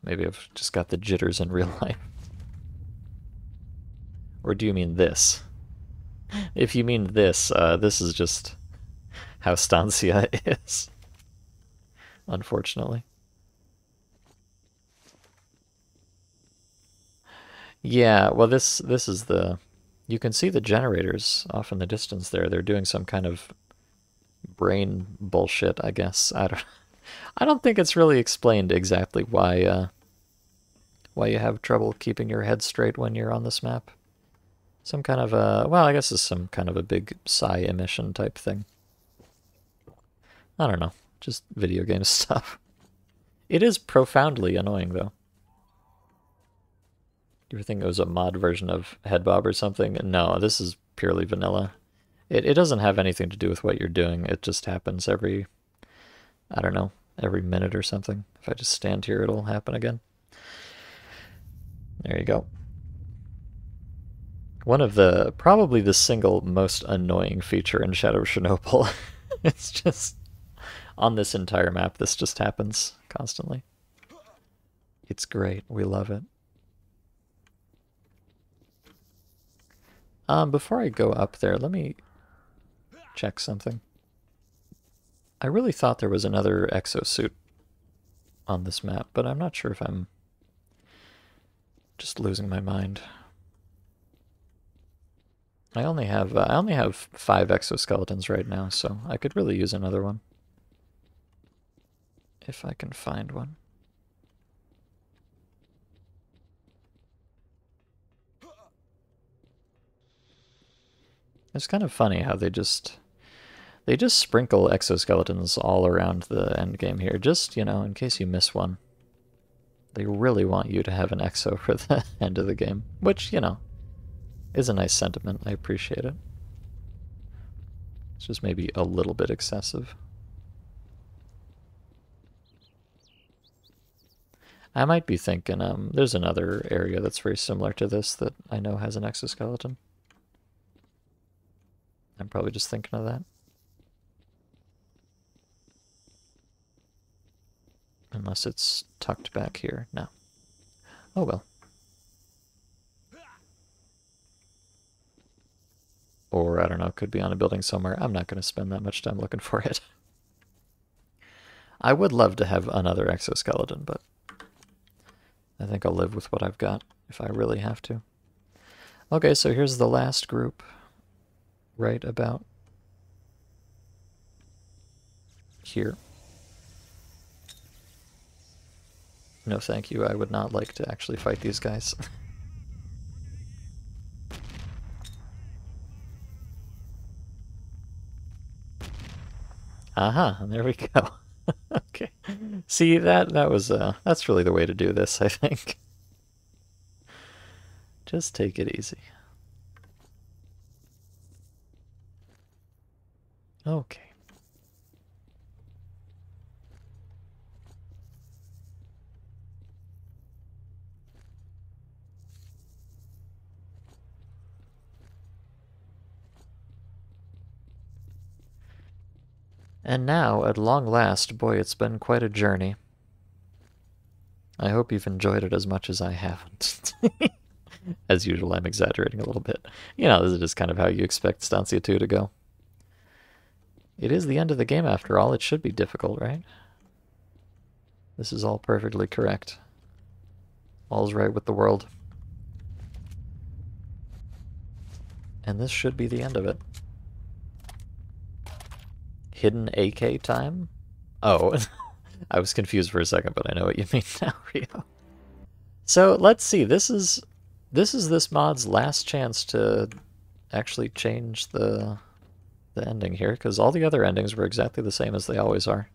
Maybe I've just got the jitters in real life. Or do you mean this? If you mean this, this is just how Stancia is. Unfortunately. Yeah, well this is the... You can see the generators off in the distance there. They're doing some kind of brain bullshit, I guess. I don't think it's really explained exactly why you have trouble keeping your head straight when you're on this map. Some kind of a, well, I guess it's some kind of a big psi emission type thing. I don't know, just video game stuff. It is profoundly annoying, though. Do you think it was a mod version of Headbob or something? No, this is purely vanilla. It doesn't have anything to do with what you're doing. It just happens every, I don't know, every minute or something. If I just stand here, it'll happen again. There you go. One of the, probably the single most annoying feature in Shadow of Chernobyl. It's just, on this entire map, this just happens constantly. It's great. We love it. Before I go up there, let me check something. I really thought there was another exosuit on this map, but I'm not sure if I'm just losing my mind. I only have 5 exoskeletons right now, so I could really use another one. If I can find one. It's kind of funny how they just sprinkle exoskeletons all around the end game here, just, you know, in case you miss one. They really want you to have an exo for the end of the game, which, you know, is a nice sentiment. I appreciate it. It's just maybe a little bit excessive. I might be thinking, there's another area that's very similar to this that I know has an exoskeleton. I'm probably just thinking of that. Unless it's tucked back here. No. Oh well. Or, I don't know, could be on a building somewhere. I'm not going to spend that much time looking for it. I would love to have another exoskeleton, but I think I'll live with what I've got if I really have to. Okay, so here's the last group. Right about here. No thank you, I would not like to actually fight these guys. Aha, and there we go. Okay. See, that was that's really the way to do this, I think. Just take it easy. Okay. And now, at long last, boy, it's been quite a journey. I hope you've enjoyed it as much as I haven't. As usual, I'm exaggerating a little bit. You know, this is just kind of how you expect Stancia 2 to go. It is the end of the game after all. It should be difficult, right? This is all perfectly correct. All's right with the world. And this should be the end of it. Hidden AK time? Oh, I was confused for a second, but I know what you mean now, Rio. So let's see. This is this mod's last chance to actually change the ending here, because all the other endings were exactly the same as they always are.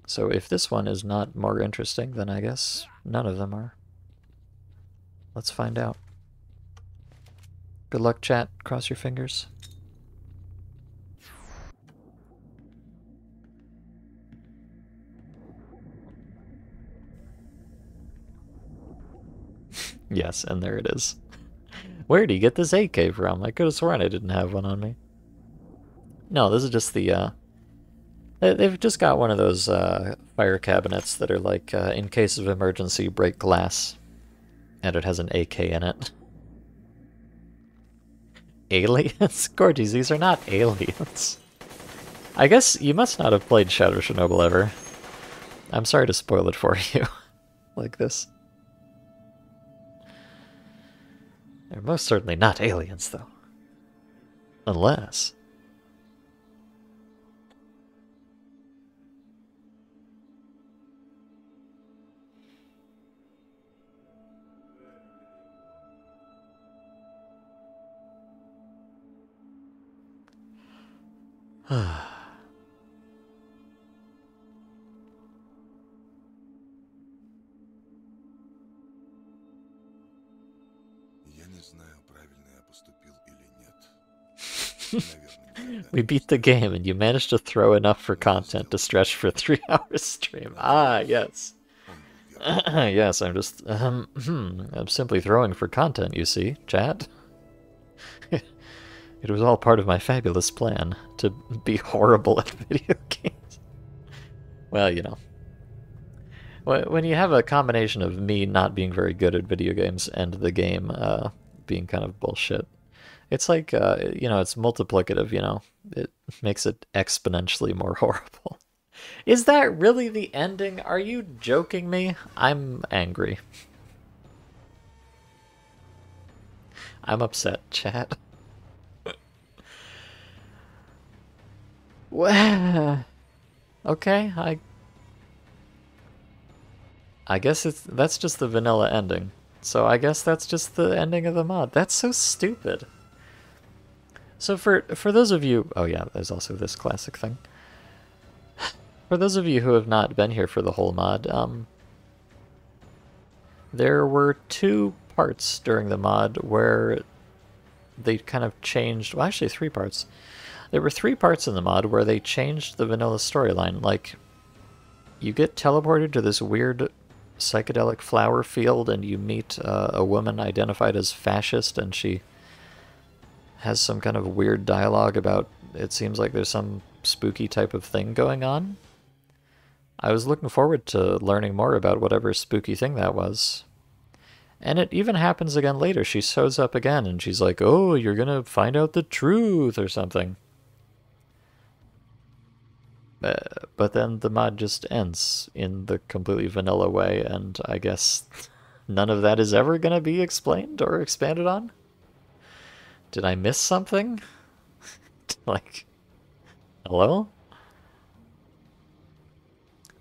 So if this one is not more interesting, then I guess none of them are. Let's find out. Good luck, chat. Cross your fingers. Yes, and there it is. Where do you get this AK from? I could have sworn I didn't have one on me. No, this is just the, they've just got one of those fire cabinets that are like, in case of emergency, break glass. And it has an AK in it. Aliens? Gorgies, these are not aliens. I guess you must not have played Shadow Chernobyl ever. I'm sorry to spoil it for you. Like this. They're most certainly not aliens, though. Unless... We beat the game, and you managed to throw enough for content to stretch for a 3-hour stream. Ah, yes. Yes, I'm just... I'm simply throwing for content, you see, chat. It was all part of my fabulous plan to be horrible at video games. Well, you know. When you have a combination of me not being very good at video games and the game being kind of bullshit, it's like, you know, it's multiplicative, you know. It makes it exponentially more horrible. Is that really the ending? Are you joking me? I'm angry. I'm upset, chat. Well, okay, I guess that's just the vanilla ending. So I guess that's just the ending of the mod. That's so stupid. So for those of you, oh yeah, there's also this classic thing. For those of you who have not been here for the whole mod, there were two parts during the mod where they kind of changed, well actually three parts. There were three parts in the mod where they changed the vanilla storyline. Like, you get teleported to this weird psychedelic flower field and you meet a woman identified as fascist, and she has some kind of weird dialogue about, it seems like there's some spooky type of thing going on. I was looking forward to learning more about whatever spooky thing that was. And it even happens again later. She shows up again and she's like, oh, you're gonna find out the truth or something. But then the mod just ends in the completely vanilla way, and I guess none of that is ever gonna be explained or expanded on? Did I miss something? Like, hello?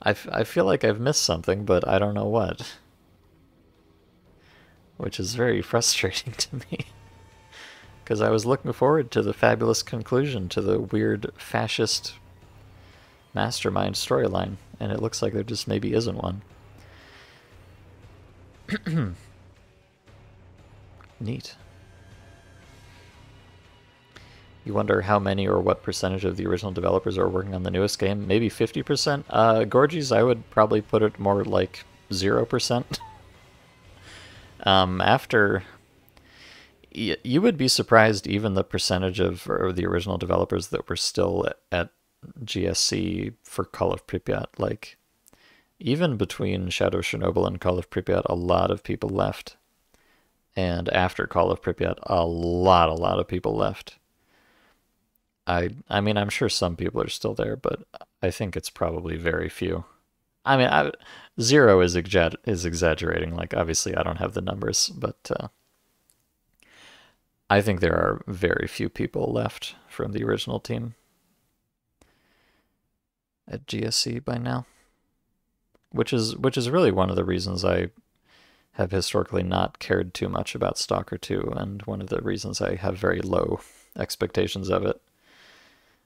I feel like I've missed something, but I don't know what. Which is very frustrating to me. Because I was looking forward to the fabulous conclusion to the weird fascist mastermind storyline, and it looks like there just maybe isn't one. Neat. You wonder how many or what percentage of the original developers are working on the newest game? Maybe 50%? Gorgies, I would probably put it more like 0%. After... You would be surprised even the percentage of the original developers that were still at GSC for Call of Pripyat. Like, even between Shadow of Chernobyl and Call of Pripyat, a lot of people left. And after Call of Pripyat, a lot of people left. I mean, I'm sure some people are still there, but I think it's probably very few. I mean, zero is exaggerating. Like, obviously, I don't have the numbers, but I think there are very few people left from the original team at GSC by now, which is really one of the reasons I have historically not cared too much about Stalker 2, and one of the reasons I have very low expectations of it.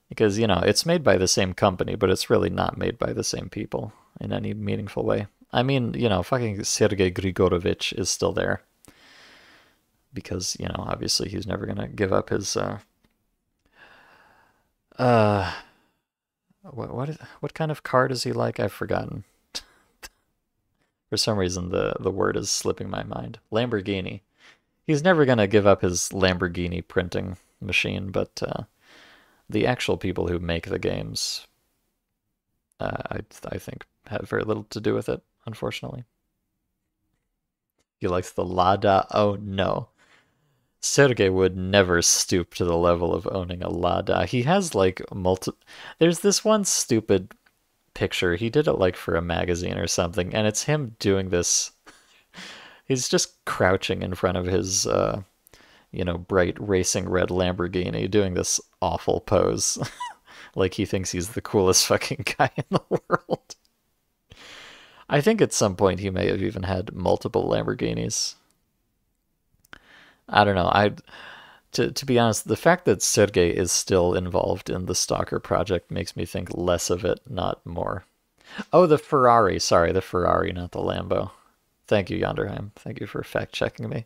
Because, you know, it's made by the same company, but it's really not made by the same people in any meaningful way. I mean, you know, fucking Sergei Grigorovich is still there. Because, you know, obviously he's never going to give up his, what kind of car does he like? I've forgotten. For some reason, the word is slipping my mind. Lamborghini. He's never going to give up his Lamborghini printing machine, but, the actual people who make the games, I think, have very little to do with it, unfortunately. He likes the Lada. Oh no. Sergei would never stoop to the level of owning a Lada. He has like There's this one stupid picture. He did it like for a magazine or something, and it's him doing this. He's just crouching in front of his you know, bright racing red Lamborghini doing this awful pose. Like he thinks he's the coolest fucking guy in the world. I think at some point he may have even had multiple Lamborghinis. I don't know. To be honest, the fact that Sergei is still involved in the Stalker project makes me think less of it, not more. Oh, the Ferrari. Sorry, the Ferrari, not the Lambo. Thank you, Yonderheim. Thank you for fact-checking me.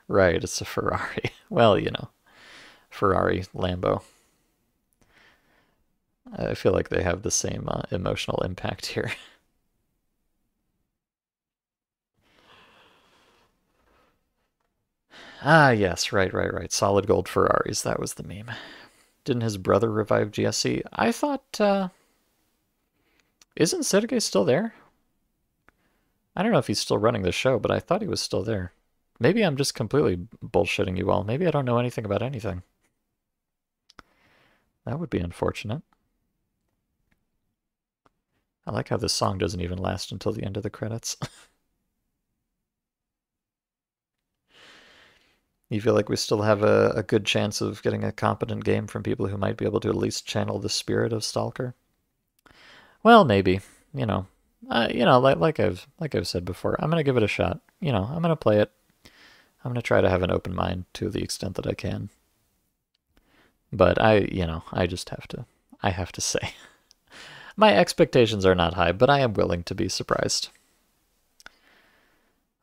Right, it's a Ferrari. Well, you know, Ferrari, Lambo. I feel like they have the same emotional impact here. Ah, yes, right. Solid gold Ferraris, that was the meme. Didn't his brother revive GSC? I thought, isn't Sergei still there? I don't know if he's still running the show, but I thought he was still there. Maybe I'm just completely bullshitting you all. Maybe I don't know anything about anything. That would be unfortunate. I like how this song doesn't even last until the end of the credits. You feel like we still have a good chance of getting a competent game from people who might be able to at least channel the spirit of Stalker? Well, maybe. You know, like I've said before, I'm gonna give it a shot. I'm gonna play it. I'm gonna try to have an open mind to the extent that I can. But I just I have to say, my expectations are not high, but I am willing to be surprised.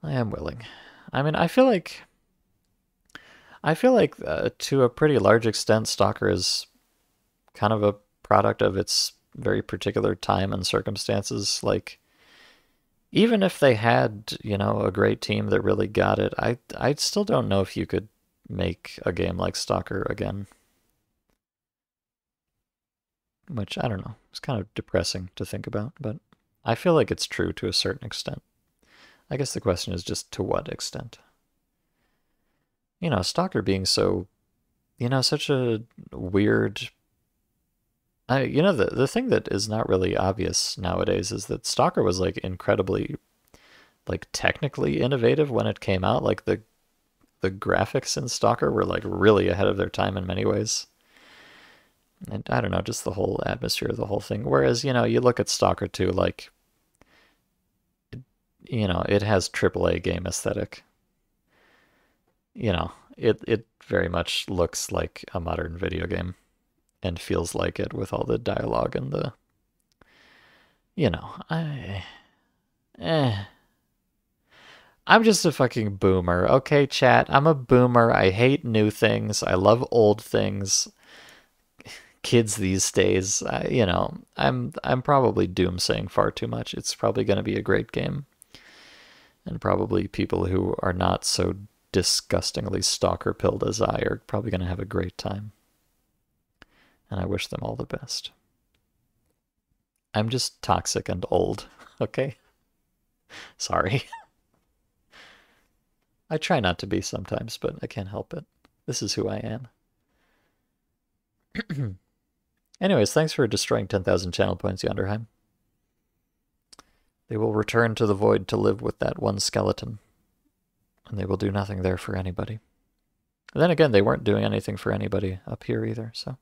I am willing. I mean, I feel like to a pretty large extent, Stalker is kind of a product of its very particular time and circumstances. Like, even if they had, a great team that really got it, I still don't know if you could make a game like Stalker again. Which, I don't know, it's kind of depressing to think about, but I feel like it's true to a certain extent. I guess the question is just to what extent? Stalker being so, such a weird. The thing that is not really obvious nowadays is that Stalker was like incredibly, like technically innovative when it came out. Like the graphics in Stalker were like really ahead of their time in many ways. And I don't know, just the whole atmosphere of the whole thing. Whereas, you look at Stalker 2, like, it has AAA game aesthetic. It very much looks like a modern video game and feels like it with all the dialogue and the, I'm just a fucking boomer, okay, chat? I'm a boomer. I hate new things. I love old things. Kids these days, I'm probably doomsaying far too much. It's probably going to be a great game, and probably people who are not so disgustingly stalker pilled as I are probably going to have a great time, and I wish them all the best. I'm just toxic and old, okay? Sorry. I try not to be sometimes, but I can't help it. This is who I am. Anyways, thanks for destroying 10,000 channel points, Yonderheim. They will return to the void to live with that one skeleton, and they will do nothing there for anybody. And then again, they weren't doing anything for anybody up here either, so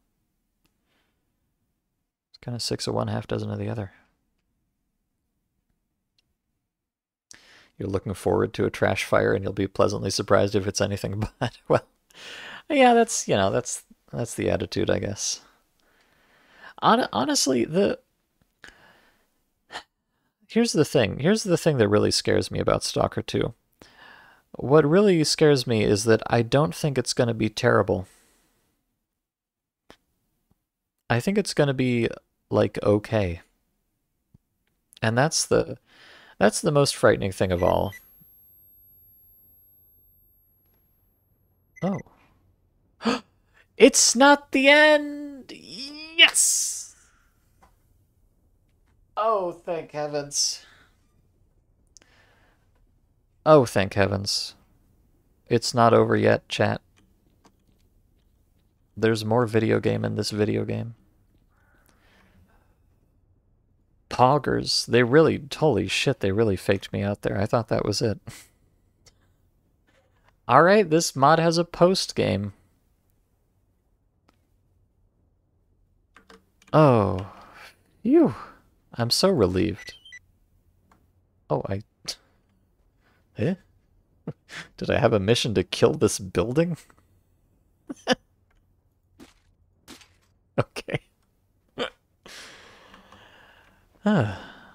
it's kind of 6 of one, half dozen of the other. You're looking forward to a trash fire, and you'll be pleasantly surprised if it's anything but. Well, yeah, that's the attitude, I guess. Honestly, here's the thing. Here's the thing that really scares me about Stalker 2. What really scares me is that I don't think it's going to be terrible. I think it's going to be, like, okay. And that's the most frightening thing of all. Oh. It's not the end! Yes! Oh, thank heavens. Oh, thank heavens. It's not over yet, chat. There's more video game in this video game. Poggers. They really, holy shit, they really faked me out there. I thought that was it. Alright, this mod has a post game. Oh, phew. I'm so relieved. Oh, Eh? Did I have a mission to kill this building? Okay.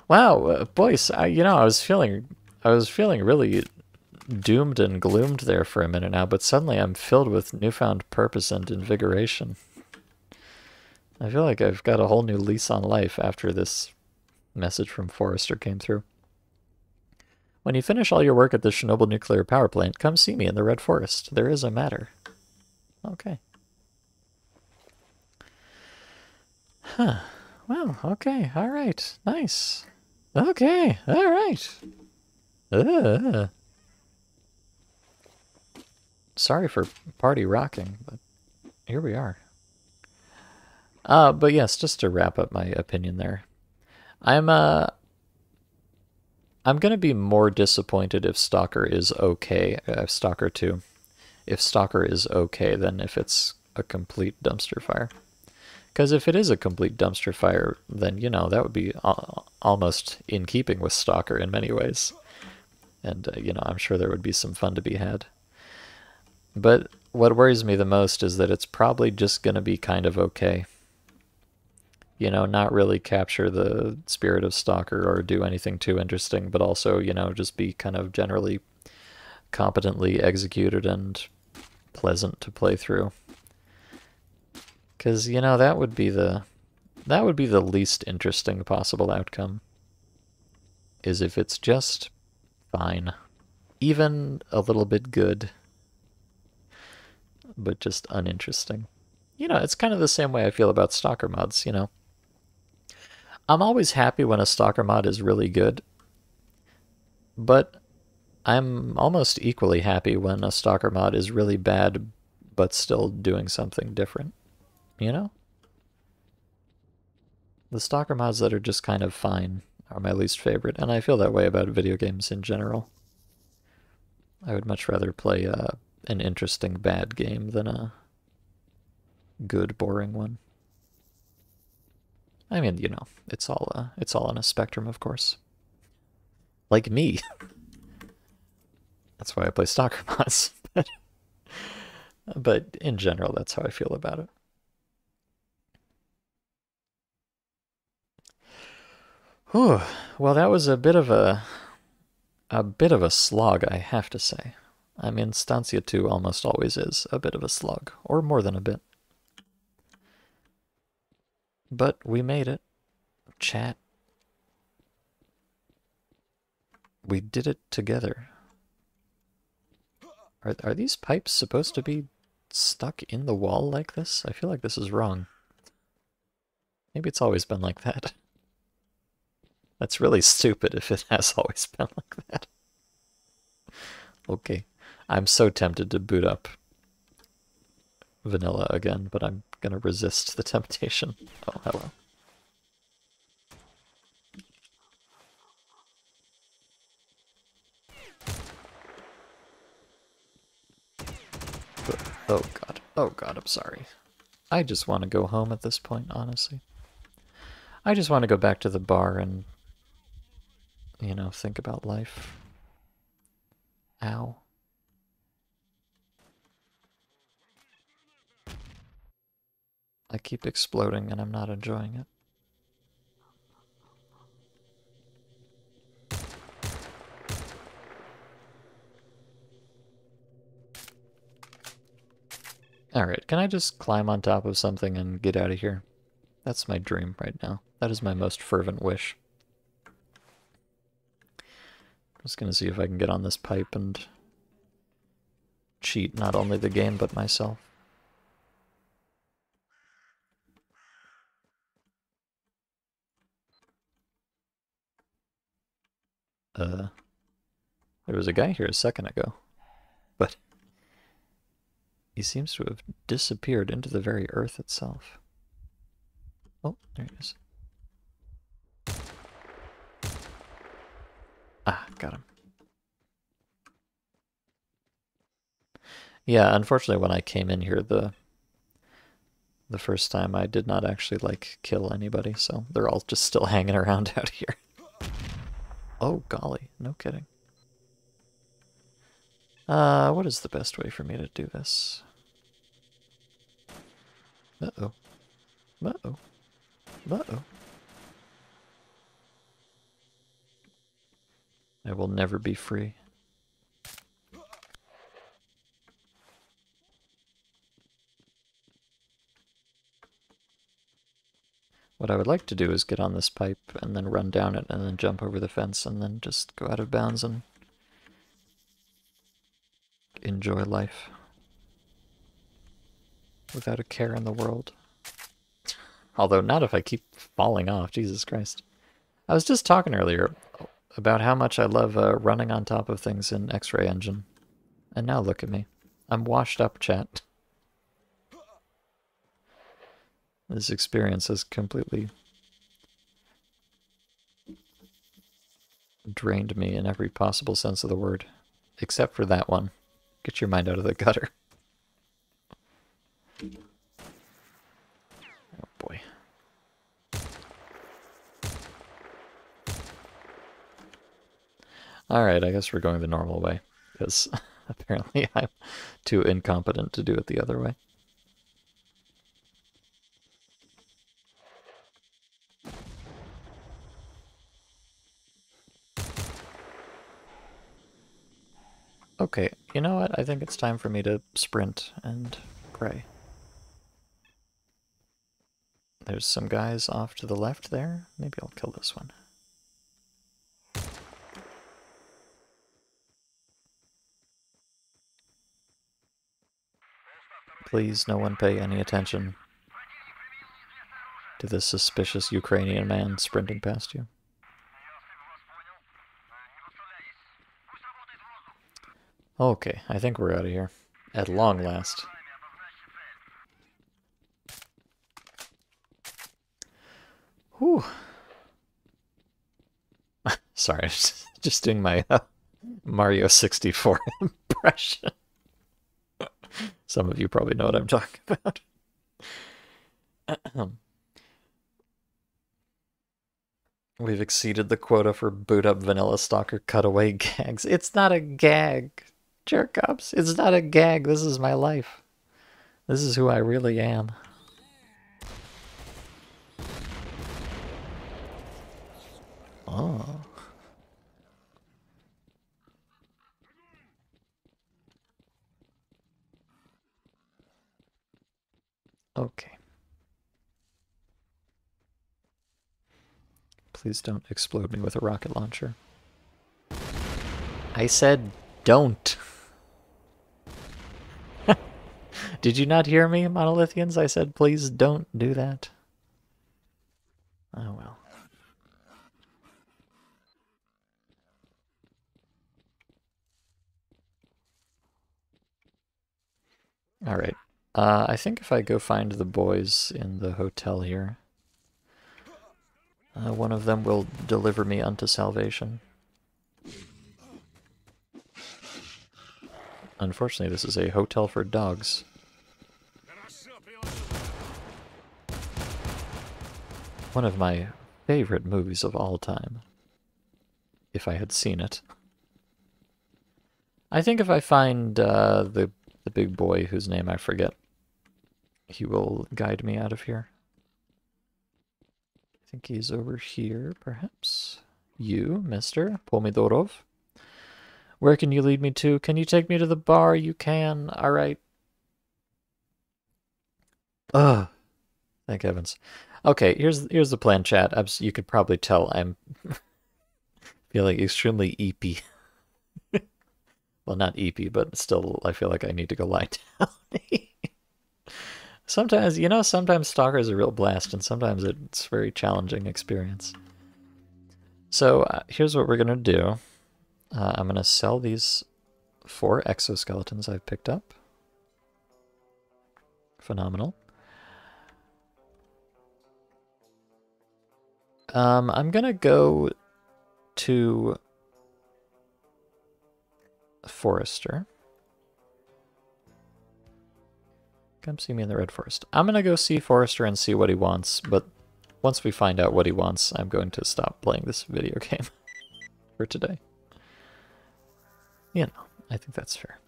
Wow, boys, I was feeling really doomed and gloomed there for a minute now, but suddenly I'm filled with newfound purpose and invigoration. I feel like I've got a whole new lease on life after this message from Forrester came through. When you finish all your work at the Chernobyl nuclear power plant, come see me in the Red Forest. There is a matter. Okay. Huh. Well, okay. All right. Nice. Okay. All right. Sorry for party rocking, but here we are. But yes, just to wrap up my opinion there. I'm gonna be more disappointed if Stalker is okay, Stalker 2, if Stalker is okay than if it's a complete dumpster fire. Because if it is a complete dumpster fire, then, you know, that would be almost in keeping with Stalker in many ways. And, you know, I'm sure there would be some fun to be had. But what worries me the most is that it's probably just going to be kind of okay. You know, not really capture the spirit of Stalker or do anything too interesting, but also, you know, just be kind of generally competently executed and pleasant to play through. Because, you know, that would be the least interesting possible outcome. Is if it's just fine. Even a little bit good, but just uninteresting. You know, it's kind of the same way I feel about Stalker mods, you know. I'm always happy when a Stalker mod is really good, but I'm almost equally happy when a Stalker mod is really bad, but still doing something different, you know? The Stalker mods that are just kind of fine are my least favorite, and I feel that way about video games in general. I would much rather play an interesting bad game than a good boring one. I mean, you know, it's all on a spectrum, of course. Like me. That's why I play Stalker mods. But in general, that's how I feel about it. Whew. Well, that was a bit of a slog, I have to say. I mean, Stancia 2 almost always is a bit of a slog, or more than a bit. But we made it. Chat. We did it together. Are these pipes supposed to be stuck in the wall like this? I feel like this is wrong. Maybe it's always been like that. That's really stupid if it has always been like that. Okay. I'm so tempted to boot up vanilla again, but I'm gonna resist the temptation. Oh, hello. Oh god. Oh god, I'm sorry. I just want to go home at this point, honestly. I just want to go back to the bar and, you know, think about life. Ow. I keep exploding and I'm not enjoying it. Alright, can I just climb on top of something and get out of here? That's my dream right now. That is my most fervent wish. I'm just gonna see if I can get on this pipe and cheat not only the game but myself. There was a guy here a second ago, but he seems to have disappeared into the very earth itself. Oh, there he is. Ah, got him. Yeah, unfortunately when I came in here the first time I did not actually, like, kill anybody, so they're all just still hanging around out here. Oh, golly, no kidding. What is the best way for me to do this? Uh-oh. Uh-oh. Uh-oh. I will never be free. What I would like to do is get on this pipe and then run down it and then jump over the fence and then just go out of bounds and enjoy life without a care in the world. Although not if I keep falling off, Jesus Christ. I was just talking earlier about how much I love running on top of things in X-Ray Engine. And now look at me. I'm washed up, chat. This experience has completely drained me in every possible sense of the word. Except for that one. Get your mind out of the gutter. Oh boy. Alright, I guess we're going the normal way, because apparently I'm too incompetent to do it the other way. Okay, you know what? I think it's time for me to sprint and pray. There's some guys off to the left there. Maybe I'll kill this one. Please, no one pay any attention to this suspicious Ukrainian man sprinting past you. Okay, I think we're out of here. At long last. Whew. Sorry, just doing my Mario 64 impression. Some of you probably know what I'm talking about. We've exceeded the quota for boot up Vanilla Stalker cutaway gags. It's not a gag, Jerkops. It's not a gag. This is my life. This is who I really am. Oh. Okay. Please don't explode me with a rocket launcher. I said don't. Did you not hear me, Monolithians? I said please don't do that. Oh well. Alright. I think if I go find the boys in the hotel here, one of them will deliver me unto salvation. Unfortunately, this is a hotel for dogs. One of my favorite movies of all time. If I had seen it. I think if I find the big boy whose name I forget, he will guide me out of here. I think he's over here, perhaps. You, Mr. Pomidorov. Where can you lead me to? Can you take me to the bar? You can. All right. Ugh. Thank heavens. Okay, here's the plan, chat. You could probably tell I'm feeling extremely eepy. Well, not eepy, but still, I feel like I need to go lie down. Sometimes, you know, sometimes Stalker is a real blast, and sometimes it's a very challenging experience. So here's what we're going to do. I'm going to sell these 4 exoskeletons I've picked up. Phenomenal. I'm going to go to Forester. Come see me in the Red Forest. I'm going to go see Forester and see what he wants, but once we find out what he wants, I'm going to stop playing this video game for today. You know, I think that's fair.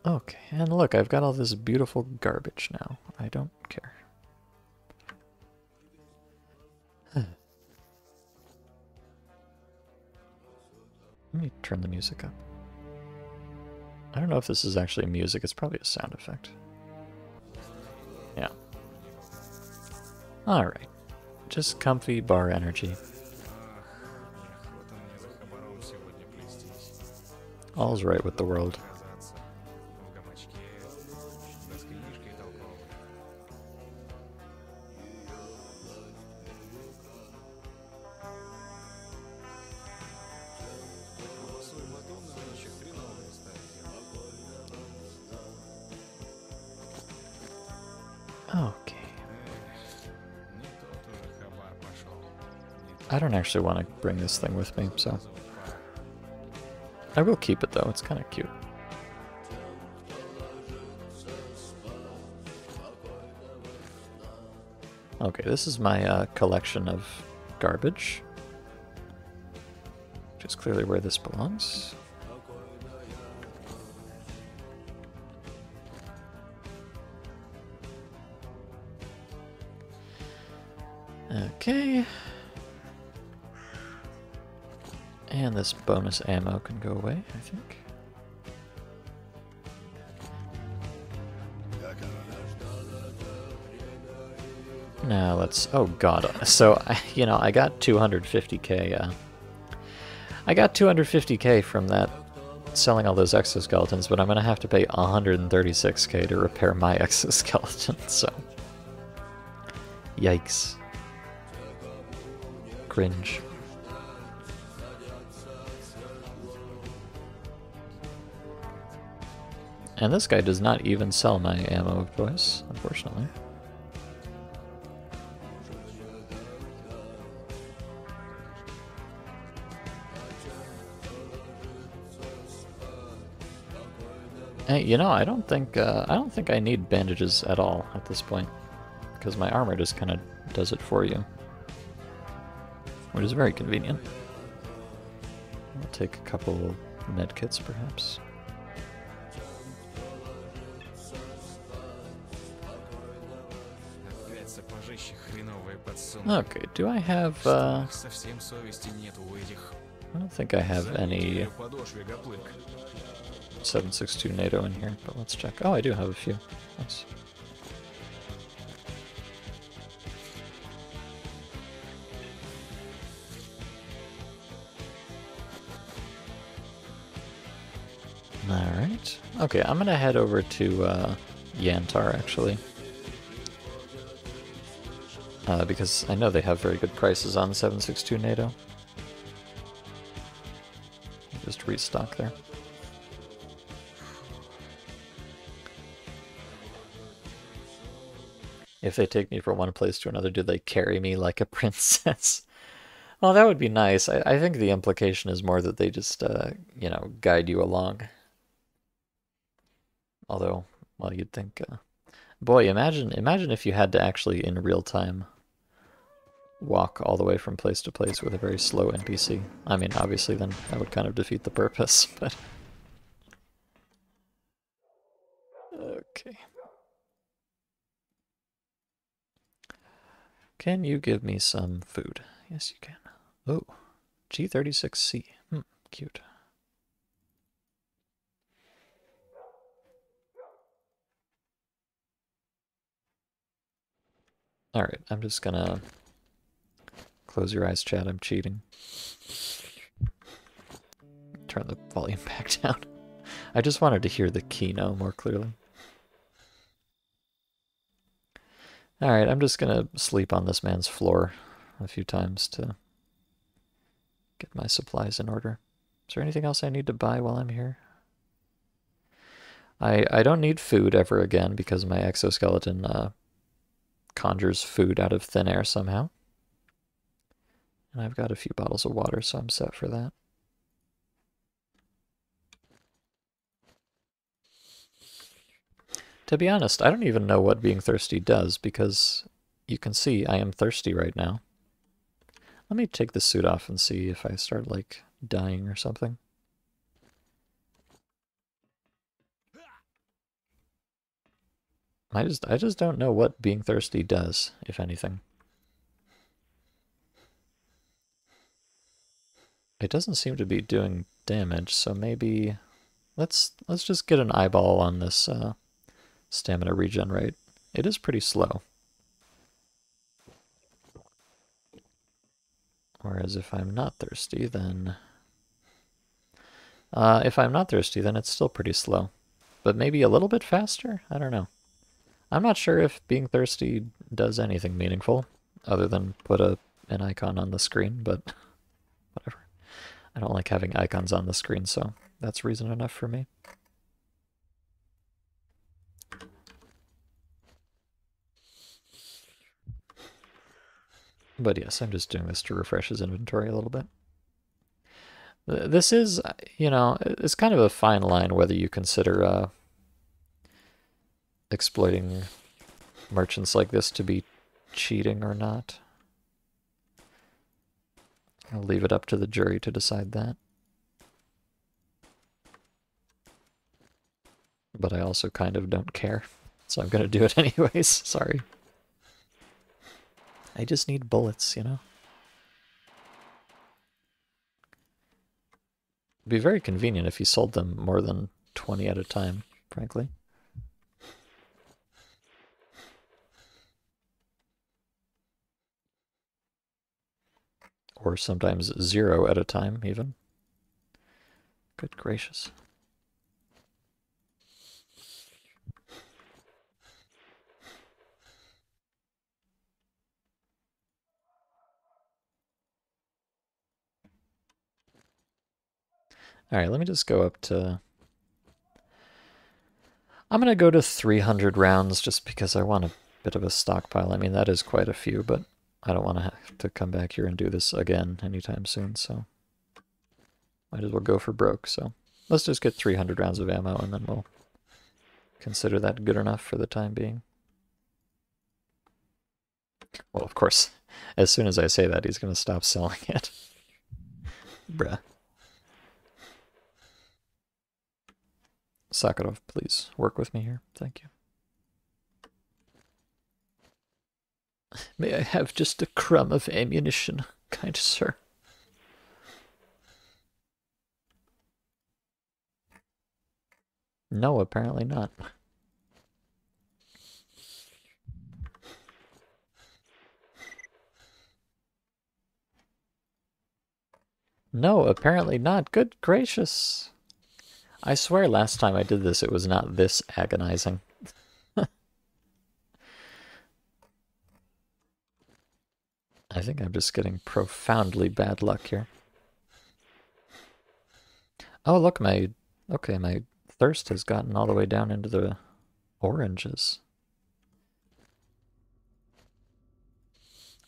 Okay, and look, I've got all this beautiful garbage now. I don't care. Let me turn the music up. I don't know if this is actually music. It's probably a sound effect. Yeah. Alright. Just comfy bar energy. All's right with the world. Okay. I don't actually want to bring this thing with me, so... I will keep it though, it's kind of cute. Okay, this is my collection of garbage. Which is clearly where this belongs. Okay. And this bonus ammo can go away, I think. Now let's... Oh god. So, you know, I got 250k, I got 250k from that, selling all those exoskeletons, but I'm gonna have to pay 136k to repair my exoskeleton, so... Yikes. Cringe. And this guy does not even sell my ammo of choice, unfortunately. Hey, you know, I don't think I need bandages at all at this point, because my armor just kind of does it for you, which is very convenient. I'll take a couple med kits, perhaps. Okay, do I have, I don't think I have any 7.62 NATO in here, but let's check. Oh, I do have a few. Nice. Alright. Okay, I'm gonna head over to Yantar, actually. Because I know they have very good prices on 7.62 NATO. Just restock there. If they take me from one place to another, do they carry me like a princess? Well, that would be nice. I think the implication is more that they just, you know, guide you along. Although, well, you'd think... boy, imagine if you had to actually, in real time, walk all the way from place to place with a very slow NPC. I mean, obviously, then that would kind of defeat the purpose, but... Okay. Can you give me some food? Yes, you can. Oh, G36C. Cute. Alright, I'm just gonna... Close your eyes, chat, I'm cheating. Turn the volume back down. I just wanted to hear the Kino more clearly. Alright, I'm just gonna sleep on this man's floor a few times to get my supplies in order. Is there anything else I need to buy while I'm here? I don't need food ever again because my exoskeleton conjures food out of thin air somehow. And I've got a few bottles of water, so I'm set for that. To be honest, I don't even know what being thirsty does, because you can see I am thirsty right now. Let me take the suit off and see if I start, like, dying or something. I just don't know what being thirsty does, if anything. It doesn't seem to be doing damage, so maybe let's just get an eyeball on this stamina regen rate. It is pretty slow. Whereas if I'm not thirsty, then it's still pretty slow. But maybe a little bit faster? I don't know. I'm not sure if being thirsty does anything meaningful, other than put an icon on the screen, but whatever. I don't like having icons on the screen, so that's reason enough for me. But yes, I'm just doing this to refresh his inventory a little bit. This is, you know, it's kind of a fine line whether you consider exploiting merchants like this to be cheating or not. I'll leave it up to the jury to decide that. But I also kind of don't care, so I'm gonna do it anyways. Sorry. I just need bullets, you know? It'd be very convenient if you sold them more than 20 at a time, frankly. Or sometimes 0 at a time, even. Good gracious. Alright, let me just go up to... I'm going to go to 300 rounds just because I want a bit of a stockpile. I mean, that is quite a few, but I don't want to have to come back here and do this again anytime soon, so... Might as well go for broke, so... Let's just get 300 rounds of ammo, and then we'll consider that good enough for the time being. Well, of course, as soon as I say that, he's going to stop selling it. Bruh. Sakharov, please work with me here. Thank you. May I have just a crumb of ammunition, kind sir? No, apparently not. No, apparently not. Good gracious. I swear last time I did this, it was not this agonizing. I think I'm just getting profoundly bad luck here. Oh, look, my thirst has gotten all the way down into the oranges.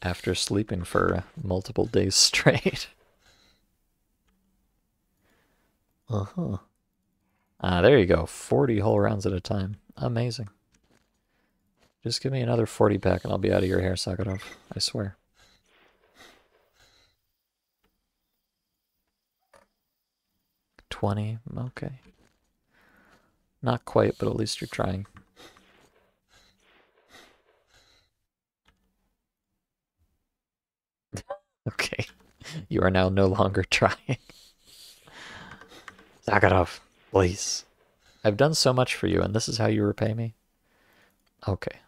After sleeping for multiple days straight. Uh-huh. Ah, there you go. 40 whole rounds at a time. Amazing. Just give me another 40 pack and I'll be out of your hair, Sakharov. I swear. $20. Okay. Not quite, but at least you're trying. Okay. You are now no longer trying. Sakharov, please. I've done so much for you, and this is how you repay me? Okay.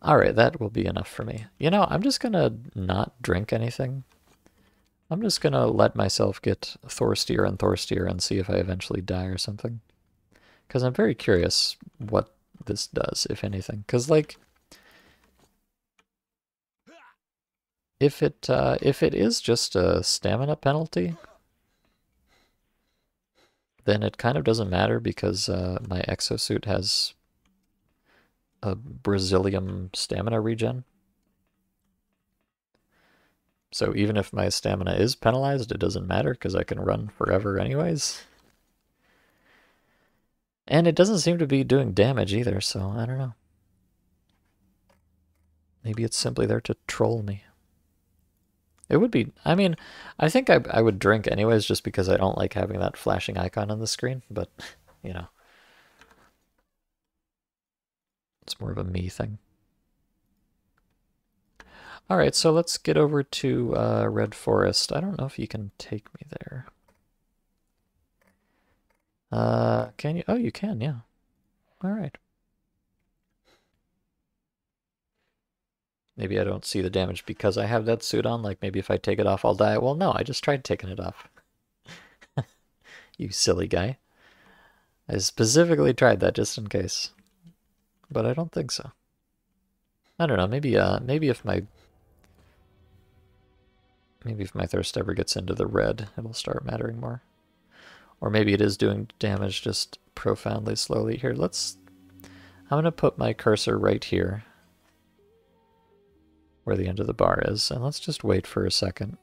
Alright, that will be enough for me. You know, I'm just gonna not drink anything. I'm just gonna let myself get thirstier and thirstier and see if I eventually die or something. Because I'm very curious what this does, if anything. Because, like, if it is just a stamina penalty, then it kind of doesn't matter because my exosuit has a Brazilian stamina regen. So even if my stamina is penalized, it doesn't matter because I can run forever anyways. And it doesn't seem to be doing damage either, so I don't know. Maybe it's simply there to troll me. It would be, I mean, I think I would drink anyways just because I don't like having that flashing icon on the screen, but, you know. It's more of a me thing. Alright, so let's get over to Red Forest. I don't know if you can take me there. Can you? Oh, you can, yeah. Alright. Maybe I don't see the damage because I have that suit on, like maybe if I take it off I'll die. Well, no, I just tried taking it off. You silly guy. I specifically tried that just in case. But I don't think so. I don't know, maybe if my thirst ever gets into the red, it'll start mattering more. Or maybe it is doing damage just profoundly slowly. Here, I'm gonna put my cursor right here. where the end of the bar is. And let's just wait for a second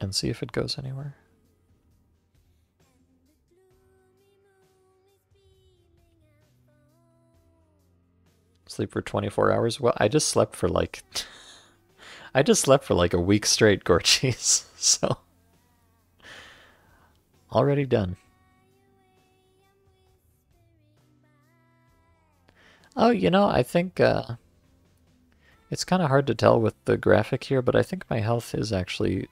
and see if it goes anywhere. Sleep for 24 hours? Well, I just slept for like... I just slept for like a week straight, Gorchies. So... already done. Oh, you know, I think it's kind of hard to tell with the graphic here, but I think my health is actually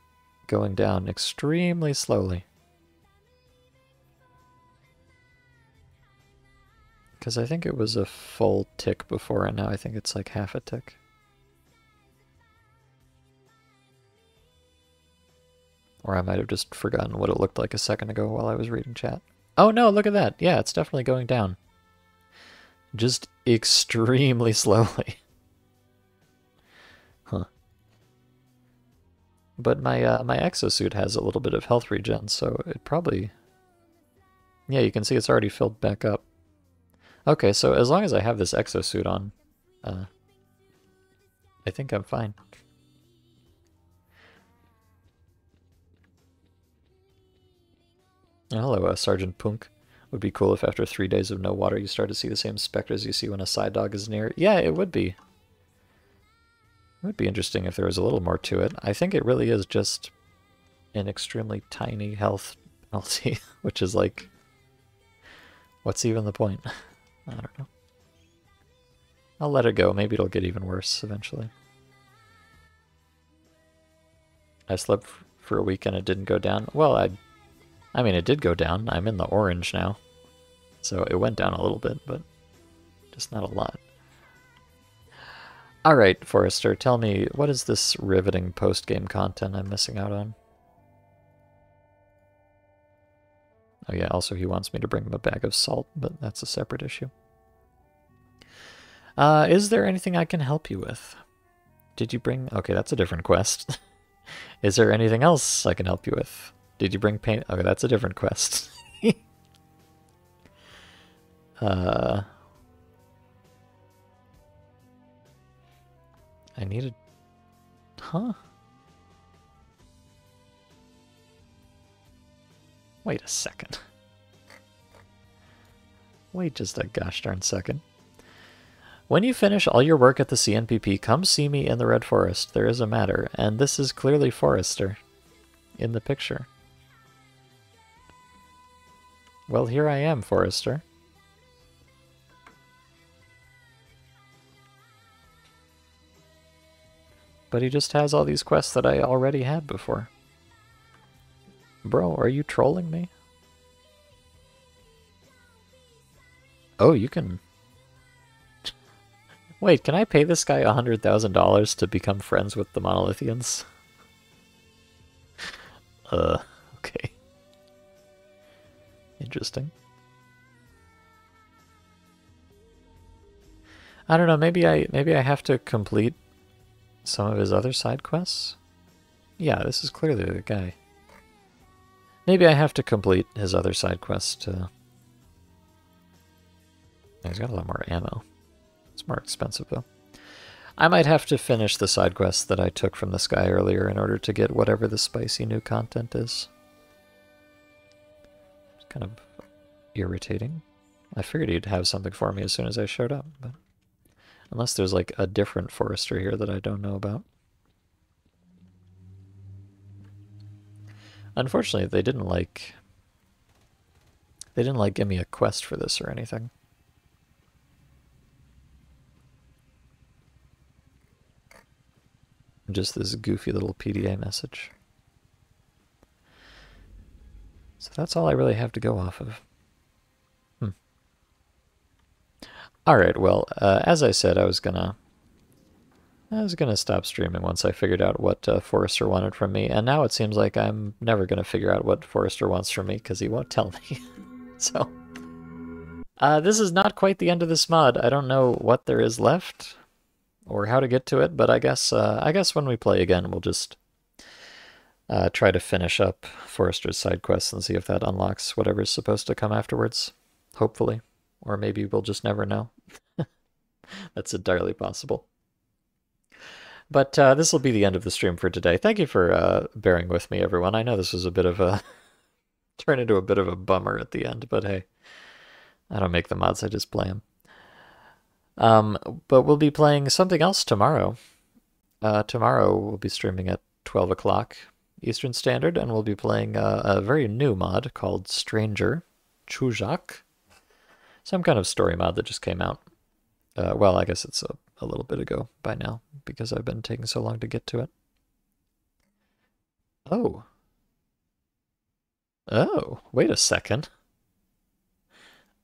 going down extremely slowly. Because I think it was a full tick before, and now I think it's like half a tick. Or I might have just forgotten what it looked like a second ago while I was reading chat. Oh no, look at that. Yeah, it's definitely going down. Just extremely slowly. Huh. But my my exosuit has a little bit of health regen, so it probably... yeah, you can see it's already filled back up. Okay, so as long as I have this exosuit on, I think I'm fine. Hello, Sergeant Punk. Would be cool if after 3 days of no water you start to see the same specters you see when a side dog is near. Yeah, it would be. It would be interesting if there was a little more to it. I think it really is just an extremely tiny health penalty, which is like, what's even the point? I don't know. I'll let it go. Maybe it'll get even worse eventually. I slept for a week and it didn't go down. Well, I mean, it did go down. I'm in the orange now. So it went down a little bit, but just not a lot. Alright, Forrester, tell me, what is this riveting post-game content I'm missing out on? Oh yeah, also he wants me to bring him a bag of salt, but that's a separate issue. Is there anything I can help you with? Did you bring... okay, that's a different quest. Is there anything else I can help you with? Did you bring paint? Okay, that's a different quest. I needed... huh? Wait a second. Wait just a gosh darn second. When you finish all your work at the CNPP, come see me in the Red Forest. There is a matter, and this is clearly Forrester in the picture. Well, here I am, Forrester. But he just has all these quests that I already had before. Bro, are you trolling me? Oh, you can... wait, can I pay this guy $100,000 to become friends with the Monolithians? Okay. Interesting. I don't know, maybe I have to complete some of his other side quests? Yeah, this is clearly the guy. Maybe I have to complete his other side quest to... he's got a lot more ammo. It's more expensive, though. I might have to finish the side quest that I took from this guy earlier in order to get whatever the spicy new content is. It's kind of irritating. I figured he'd have something for me as soon as I showed up, but... unless there's like a different Forester here that I don't know about. Unfortunately, they didn't like give me a quest for this or anything. Just this goofy little PDA message. So that's all I really have to go off of. Alright, well, as I said, I was gonna stop streaming once I figured out what Forrester wanted from me, and now it seems like I'm never gonna figure out what Forrester wants from me, because he won't tell me. So, this is not quite the end of this mod. I don't know what there is left, or how to get to it, but I guess when we play again, we'll just try to finish up Forrester's side quests and see if that unlocks whatever's supposed to come afterwards, hopefully. Or maybe we'll just never know. That's entirely possible. But this will be the end of the stream for today. Thank you for bearing with me, everyone. I know this was a bit of a turn into a bit of a bummer at the end, but hey, I don't make the mods, I just play them. But we'll be playing something else tomorrow. Tomorrow we'll be streaming at 12 o'clock Eastern Standard, and we'll be playing a very new mod called Stranger Chujak. Some kind of story mod that just came out. Well, I guess it's a little bit ago by now, because I've been taking so long to get to it. Oh. Oh, wait a second.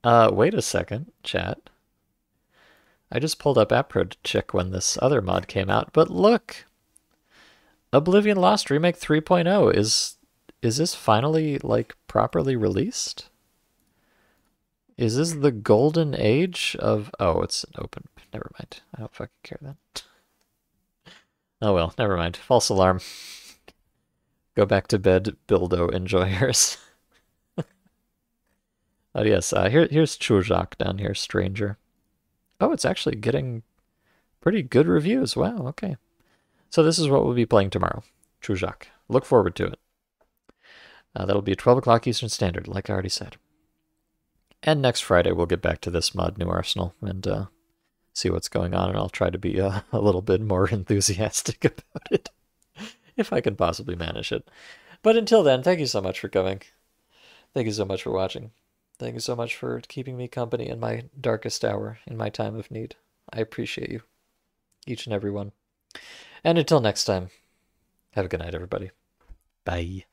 Wait a second, chat. I just pulled up AppPro to check when this other mod came out, but look! Oblivion Lost Remake 3.0 is this finally, like, properly released? Is this the golden age of... Oh, it's an open... Never mind. I don't fucking care then. Oh well, never mind. False alarm. Go back to bed, Bildo enjoyers. Oh yes, here's Chujak down here, Stranger. Oh, it's actually getting pretty good reviews. Wow, okay. So this is what we'll be playing tomorrow. Chujak. Look forward to it. That'll be 12 o'clock Eastern Standard, like I already said. And next Friday we'll get back to this mod, New Arsenal, and see what's going on, and I'll try to be a little bit more enthusiastic about it, if I can possibly manage it. But until then, thank you so much for coming. Thank you so much for watching. Thank you so much for keeping me company in my darkest hour, in my time of need. I appreciate you, each and every one. And until next time, have a good night, everybody. Bye.